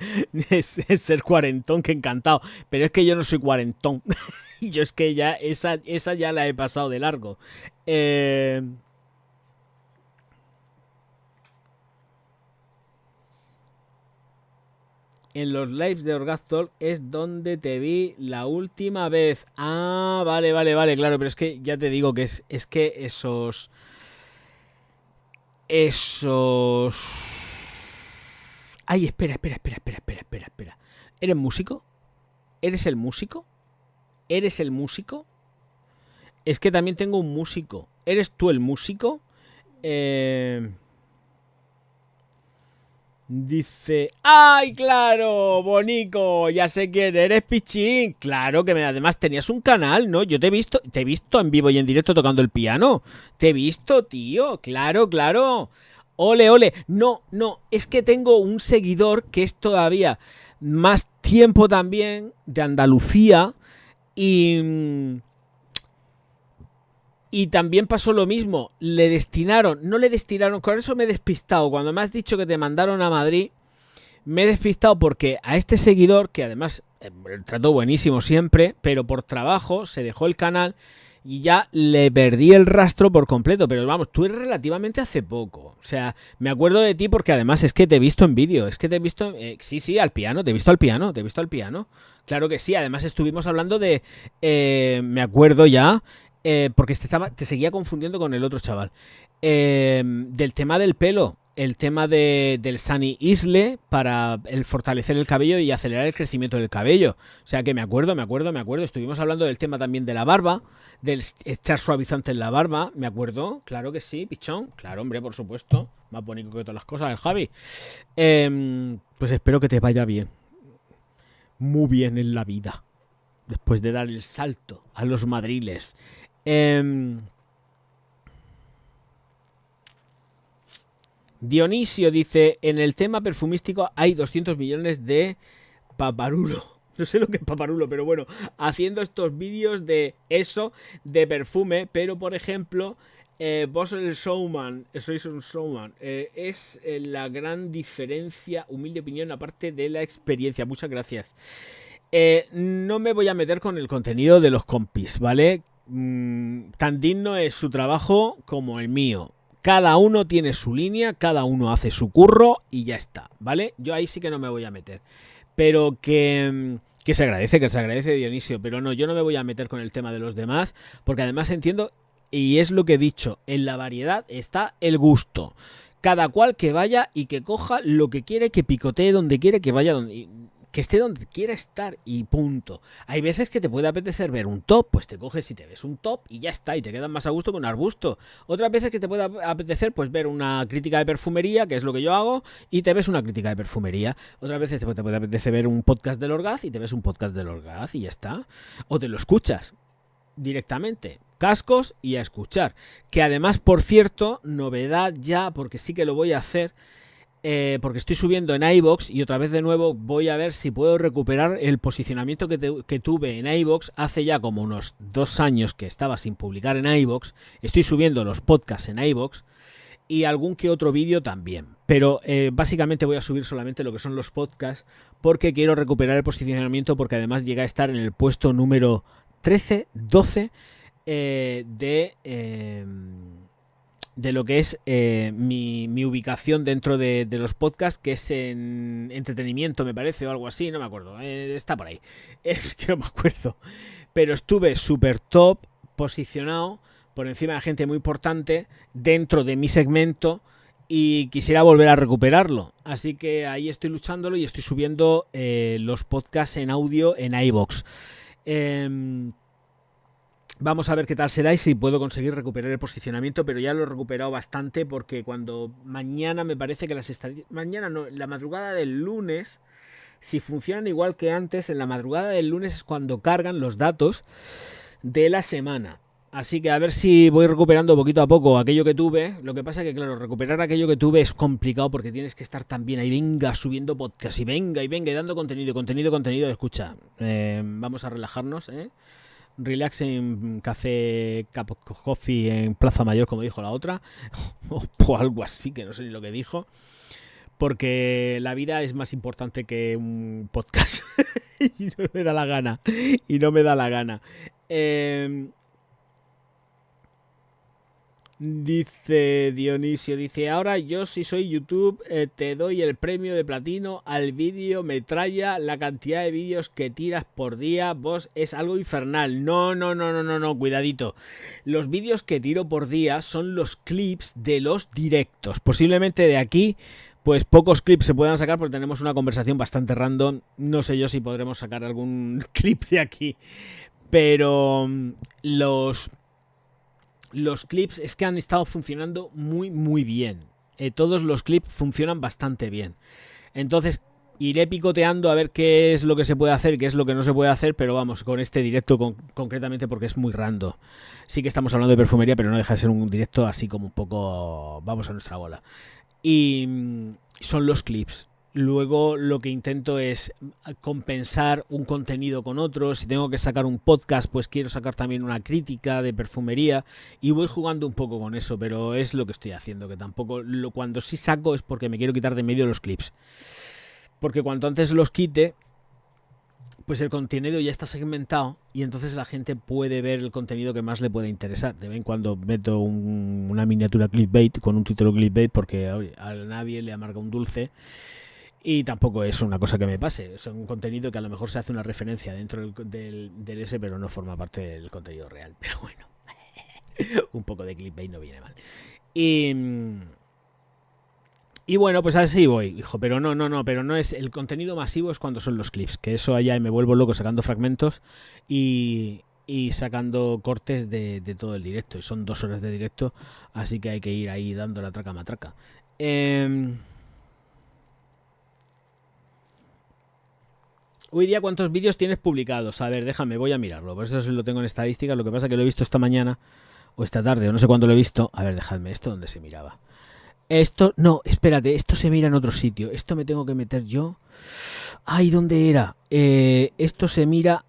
es ser cuarentón, que encantado. Pero es que yo no soy cuarentón. Yo es que ya esa ya la he pasado de largo. En los lives de Orgastalk es donde te vi la última vez. Ah, vale, claro. Pero es que ya te digo que es que esos... Ay, espera. ¿Eres músico? ¿Eres el músico? ¿Eres el músico? Es que también tengo un músico. ¿Eres tú el músico? Dice... ¡Ay, claro! Bonico, ya sé quién eres, Pichín. Claro que además tenías un canal, ¿no? Yo te he visto en vivo y en directo tocando el piano. Te he visto, tío. Claro. Ole. No, es que tengo un seguidor que es todavía más tiempo también de Andalucía y también pasó lo mismo. No le destinaron, con eso me he despistado. Cuando me has dicho que te mandaron a Madrid, me he despistado porque a este seguidor, que además el trato buenísimo siempre, pero por trabajo se dejó el canal y ya le perdí el rastro por completo. Pero vamos, tú eres relativamente hace poco. O sea, me acuerdo de ti porque además es que te he visto en vídeo. Es que te he visto... sí, al piano. Te he visto al piano. Claro que sí. Además estuvimos hablando de... me acuerdo ya... porque te seguía confundiendo con el otro chaval. Del tema del pelo. El tema del Sunny Isle para fortalecer el cabello y acelerar el crecimiento del cabello. O sea que me acuerdo. Estuvimos hablando del tema también de la barba, del echar suavizante en la barba. Me acuerdo, claro que sí, pichón. Claro, hombre, por supuesto. Más bonito que todas las cosas, el Javi. Pues espero que te vaya bien. Muy bien en la vida. Después de dar el salto a los madriles. Dionisio dice: en el tema perfumístico hay 200 millones de paparulo. No sé lo que es paparulo, pero bueno, haciendo estos vídeos de eso, de perfume. Pero por ejemplo, vos sois un showman. Es la gran diferencia, humilde opinión, aparte de la experiencia. Muchas gracias. No me voy a meter con el contenido de los compis, ¿vale? Tan digno es su trabajo como el mío. Cada uno tiene su línea, cada uno hace su curro y ya está, ¿vale? Yo ahí sí que no me voy a meter. Pero que se agradece, Dionisio. Pero no, yo no me voy a meter con el tema de los demás, porque además entiendo y es lo que he dicho, en la variedad está el gusto. Cada cual que vaya y que coja lo que quiere, que picotee donde quiere, que vaya donde... que esté donde quiera estar y punto. Hay veces que te puede apetecer ver un top, pues te coges y te ves un top y ya está, y te quedas más a gusto que un arbusto. Otras veces que te puede apetecer pues ver una crítica de perfumería, que es lo que yo hago, y te ves una crítica de perfumería. Otras veces te puede apetecer ver un podcast del Orgaz y te ves un podcast del Orgaz y ya está. O te lo escuchas directamente, cascos y a escuchar. Que además, por cierto, novedad ya, porque sí que lo voy a hacer, porque estoy subiendo en iVoox y otra vez de nuevo voy a ver si puedo recuperar el posicionamiento que tuve en iVoox hace ya como unos 2 años que estaba sin publicar en iVoox. Estoy subiendo los podcasts en iVoox y algún que otro vídeo también, pero básicamente voy a subir solamente lo que son los podcasts porque quiero recuperar el posicionamiento, porque además llega a estar en el puesto número 13, 12 de lo que es mi ubicación dentro de los podcasts, que es en entretenimiento, me parece, o algo así, no me acuerdo, está por ahí, es que no me acuerdo, pero estuve súper top posicionado por encima de gente muy importante dentro de mi segmento y quisiera volver a recuperarlo, así que ahí estoy luchándolo y estoy subiendo los podcasts en audio en iVoox. Vamos a ver qué tal será y si puedo conseguir recuperar el posicionamiento, pero ya lo he recuperado bastante, porque cuando mañana me parece que las estadísticas... Mañana no, la madrugada del lunes, si funcionan igual que antes, en la madrugada del lunes es cuando cargan los datos de la semana. Así que a ver si voy recuperando poquito a poco aquello que tuve. Lo que pasa es que, claro, recuperar aquello que tuve es complicado porque tienes que estar también ahí, venga, subiendo podcast y venga, y dando contenido. Escucha, vamos a relajarnos, relax en café coffee en Plaza Mayor, como dijo la otra, o algo así, que no sé ni lo que dijo, porque la vida es más importante que un podcast. Y no me da la gana. Dice Dionisio, ahora yo si soy YouTube te doy el premio de platino al vídeo metralla, la cantidad de vídeos que tiras por día, vos es algo infernal. No, cuidadito. Los vídeos que tiro por día son los clips de los directos. Posiblemente de aquí pues pocos clips se puedan sacar porque tenemos una conversación bastante random. No sé yo si podremos sacar algún clip de aquí, pero los clips es que han estado funcionando muy bien. Todos los clips funcionan bastante bien. Entonces iré picoteando a ver qué es lo que se puede hacer y qué es lo que no se puede hacer, pero vamos, con este directo concretamente, porque es muy random. Sí que estamos hablando de perfumería, pero no deja de ser un directo así como un poco vamos a nuestra bola. Y son los clips. Luego lo que intento es compensar un contenido con otro. Si tengo que sacar un podcast, pues quiero sacar también una crítica de perfumería. Y voy jugando un poco con eso, pero es lo que estoy haciendo. Que tampoco, cuando sí saco es porque me quiero quitar de medio los clips. Porque cuanto antes los quite, pues el contenido ya está segmentado y entonces la gente puede ver el contenido que más le puede interesar. De vez en cuando meto una miniatura clickbait con un título clickbait porque a nadie le amarga un dulce. Y tampoco es una cosa que me pase. Es un contenido que a lo mejor se hace una referencia dentro del ese, pero no forma parte del contenido real. Pero bueno, un poco de clickbait no viene mal. Y bueno, pues así voy, hijo. Pero no es... El contenido masivo es cuando son los clips. Que eso allá me vuelvo loco sacando fragmentos y sacando cortes de todo el directo. Y son 2 horas de directo, así que hay que ir ahí dando la traca matraca. Hoy día, ¿cuántos vídeos tienes publicados? A ver, déjame, voy a mirarlo. Por eso lo tengo en estadísticas. Lo que pasa es que lo he visto esta mañana o esta tarde, o no sé cuándo lo he visto. A ver, dejadme, ¿esto dónde se miraba? Esto, no, espérate, esto se mira en otro sitio. Esto me tengo que meter yo. Ay, ¿dónde era? Esto se mira...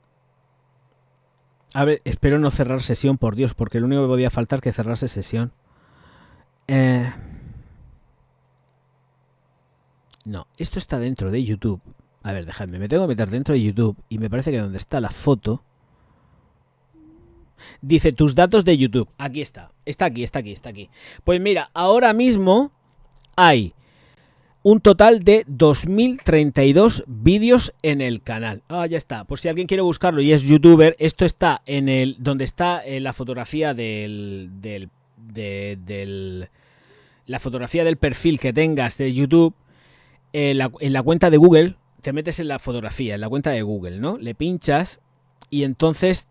A ver, espero no cerrar sesión, por Dios, porque lo único que podía faltar que cerrase sesión. No, esto está dentro de YouTube. A ver, dejadme, me tengo que meter dentro de YouTube y me parece que donde está la foto... Dice tus datos de YouTube. Aquí está. Está aquí. Pues mira, ahora mismo hay un total de 2032 vídeos en el canal. Ah, ya está. Por si alguien quiere buscarlo y es youtuber, esto está en el donde está la fotografía la fotografía del perfil que tengas de YouTube. En la cuenta de Google, te metes en la fotografía, en la cuenta de Google, ¿no? Le pinchas y entonces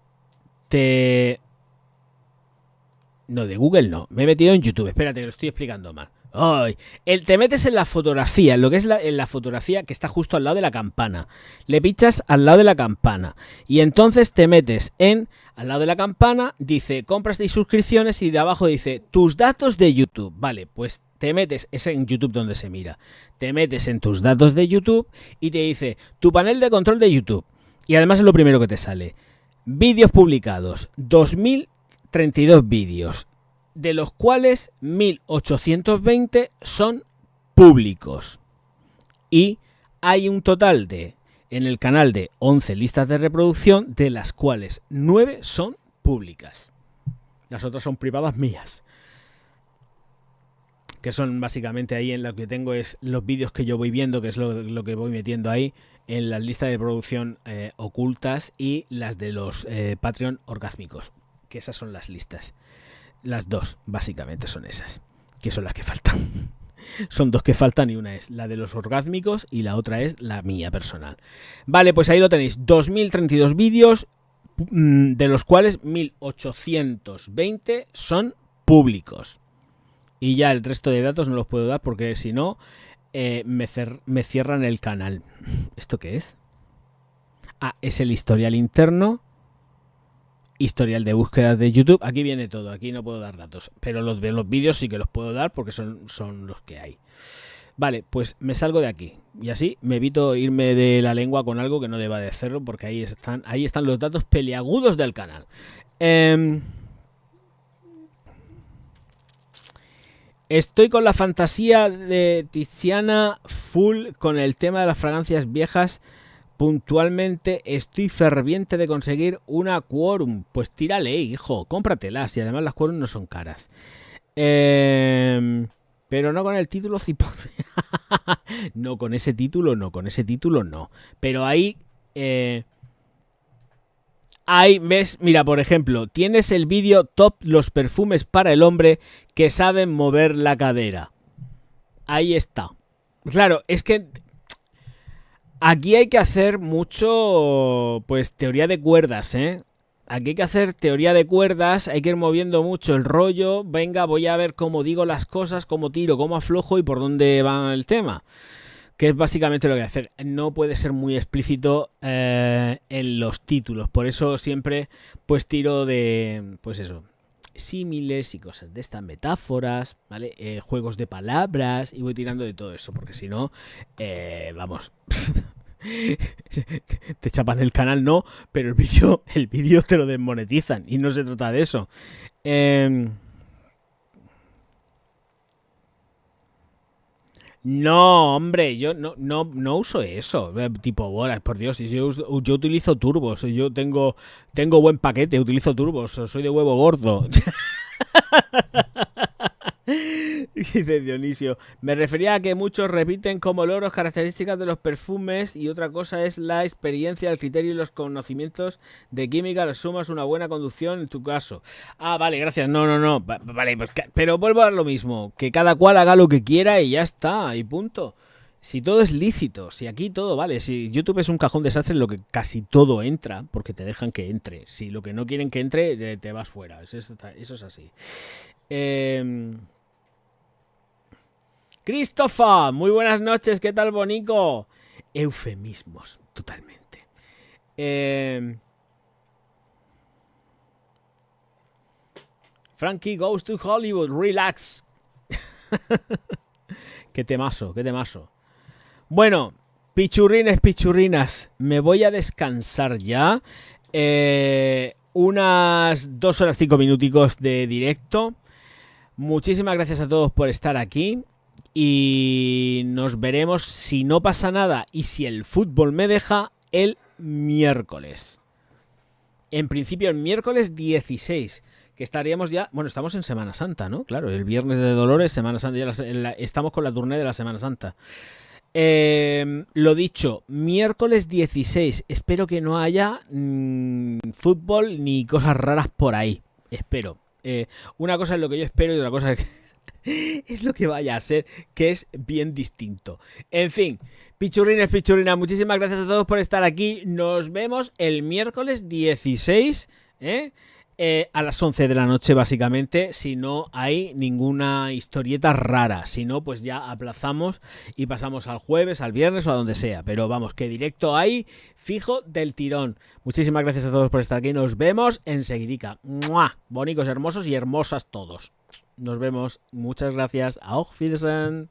No, de Google no. Me he metido en YouTube. Espérate, que lo estoy explicando mal. Ay, te metes en la fotografía, en lo que es en la fotografía que está justo al lado de la campana. Le pinchas al lado de la campana. Y entonces te metes al lado de la campana, dice compras y suscripciones y de abajo dice tus datos de YouTube. Vale, pues te metes, es en YouTube donde se mira. Te metes en tus datos de YouTube y te dice tu panel de control de YouTube. Y además es lo primero que te sale. Vídeos publicados, 2032 vídeos, de los cuales 1820 son públicos. Y hay un total en el canal de 11 listas de reproducción, de las cuales 9 son públicas. Las otras son privadas mías. Que son básicamente ahí en lo que tengo es los vídeos que yo voy viendo, que es lo que voy metiendo ahí en las listas de reproducción ocultas y las de los Patreon orgásmicos. Que esas son las listas. Las dos, básicamente, son esas. Que son las que faltan. Son dos que faltan y una es la de los orgásmicos y la otra es la mía personal. Vale, pues ahí lo tenéis. 2032 vídeos, de los cuales 1820 son públicos. Y ya el resto de datos no los puedo dar porque si no, me cierran el canal. ¿Esto qué es? Ah, es el historial interno. Historial de búsqueda de YouTube. Aquí viene todo. Aquí no puedo dar datos. Pero los vídeos sí que los puedo dar porque son los que hay. Vale, pues me salgo de aquí. Y así me evito irme de la lengua con algo que no deba de hacerlo. Porque ahí están los datos peliagudos del canal. Estoy con la fantasía de Tiziana full con el tema de las fragancias viejas. Puntualmente estoy ferviente de conseguir una Quorum. Pues tírale, hijo, cómpratelas. Y además las Quorum no son caras. Pero no con el título cipote. No, con ese título no. Pero ahí... ahí ves, mira, por ejemplo, tienes el vídeo top los perfumes para el hombre que saben mover la cadera. Ahí está. Claro, es que... Aquí hay que hacer mucho, pues, teoría de cuerdas, ¿eh? Aquí hay que hacer teoría de cuerdas, hay que ir moviendo mucho el rollo. Venga, voy a ver cómo digo las cosas, cómo tiro, cómo aflojo y por dónde va el tema. Que es básicamente lo que hay que hacer. No puede ser muy explícito en los títulos. Por eso siempre, pues, tiro de, pues eso, símiles y cosas de estas, metáforas, ¿vale? Juegos de palabras y voy tirando de todo eso. Porque si no, vamos... te chapan el canal, no, pero el vídeo te lo desmonetizan y no se trata de eso. No, hombre, yo no uso eso, tipo bolas, por Dios, yo utilizo turbos, yo tengo buen paquete, utilizo turbos, soy de huevo gordo. Dice Dionisio, me refería a que muchos repiten como loros características de los perfumes y otra cosa es la experiencia, el criterio y los conocimientos de química, le sumas una buena conducción en tu caso. Ah, vale, gracias, no, vale, pues, pero vuelvo a lo mismo, que cada cual haga lo que quiera y ya está, y punto. Si todo es lícito, si aquí todo vale, si YouTube es un cajón desastre en lo que casi todo entra, porque te dejan que entre, si lo que no quieren que entre, te vas fuera, eso es así. Christopher, muy buenas noches, ¿qué tal, bonico? Eufemismos, totalmente. Frankie goes to Hollywood, relax. Qué temazo. Bueno, pichurrinas, me voy a descansar ya. Unas 2 horas 5 minuticos de directo. Muchísimas gracias a todos por estar aquí. Y nos veremos, si no pasa nada y si el fútbol me deja, el miércoles. En principio el miércoles 16, que estaríamos ya, bueno, estamos en Semana Santa, ¿no? Claro, el viernes de Dolores, Semana Santa, ya estamos con la tournée de la Semana Santa. Lo dicho, miércoles 16, espero que no haya fútbol ni cosas raras por ahí, espero. Una cosa es lo que yo espero y otra cosa es lo que vaya a ser, que es bien distinto. En fin, pichurrines, pichurrinas, muchísimas gracias a todos por estar aquí. Nos vemos el miércoles 16, a las 11 de la noche básicamente, si no hay ninguna historieta rara. Si no, pues ya aplazamos y pasamos al jueves, al viernes o a donde sea. Pero vamos, que directo hay, fijo del tirón. Muchísimas gracias a todos por estar aquí. Nos vemos enseguidica. ¡Mua! Bonicos, hermosos y hermosas todos. Nos vemos. Muchas gracias. Auf Wiedersehen.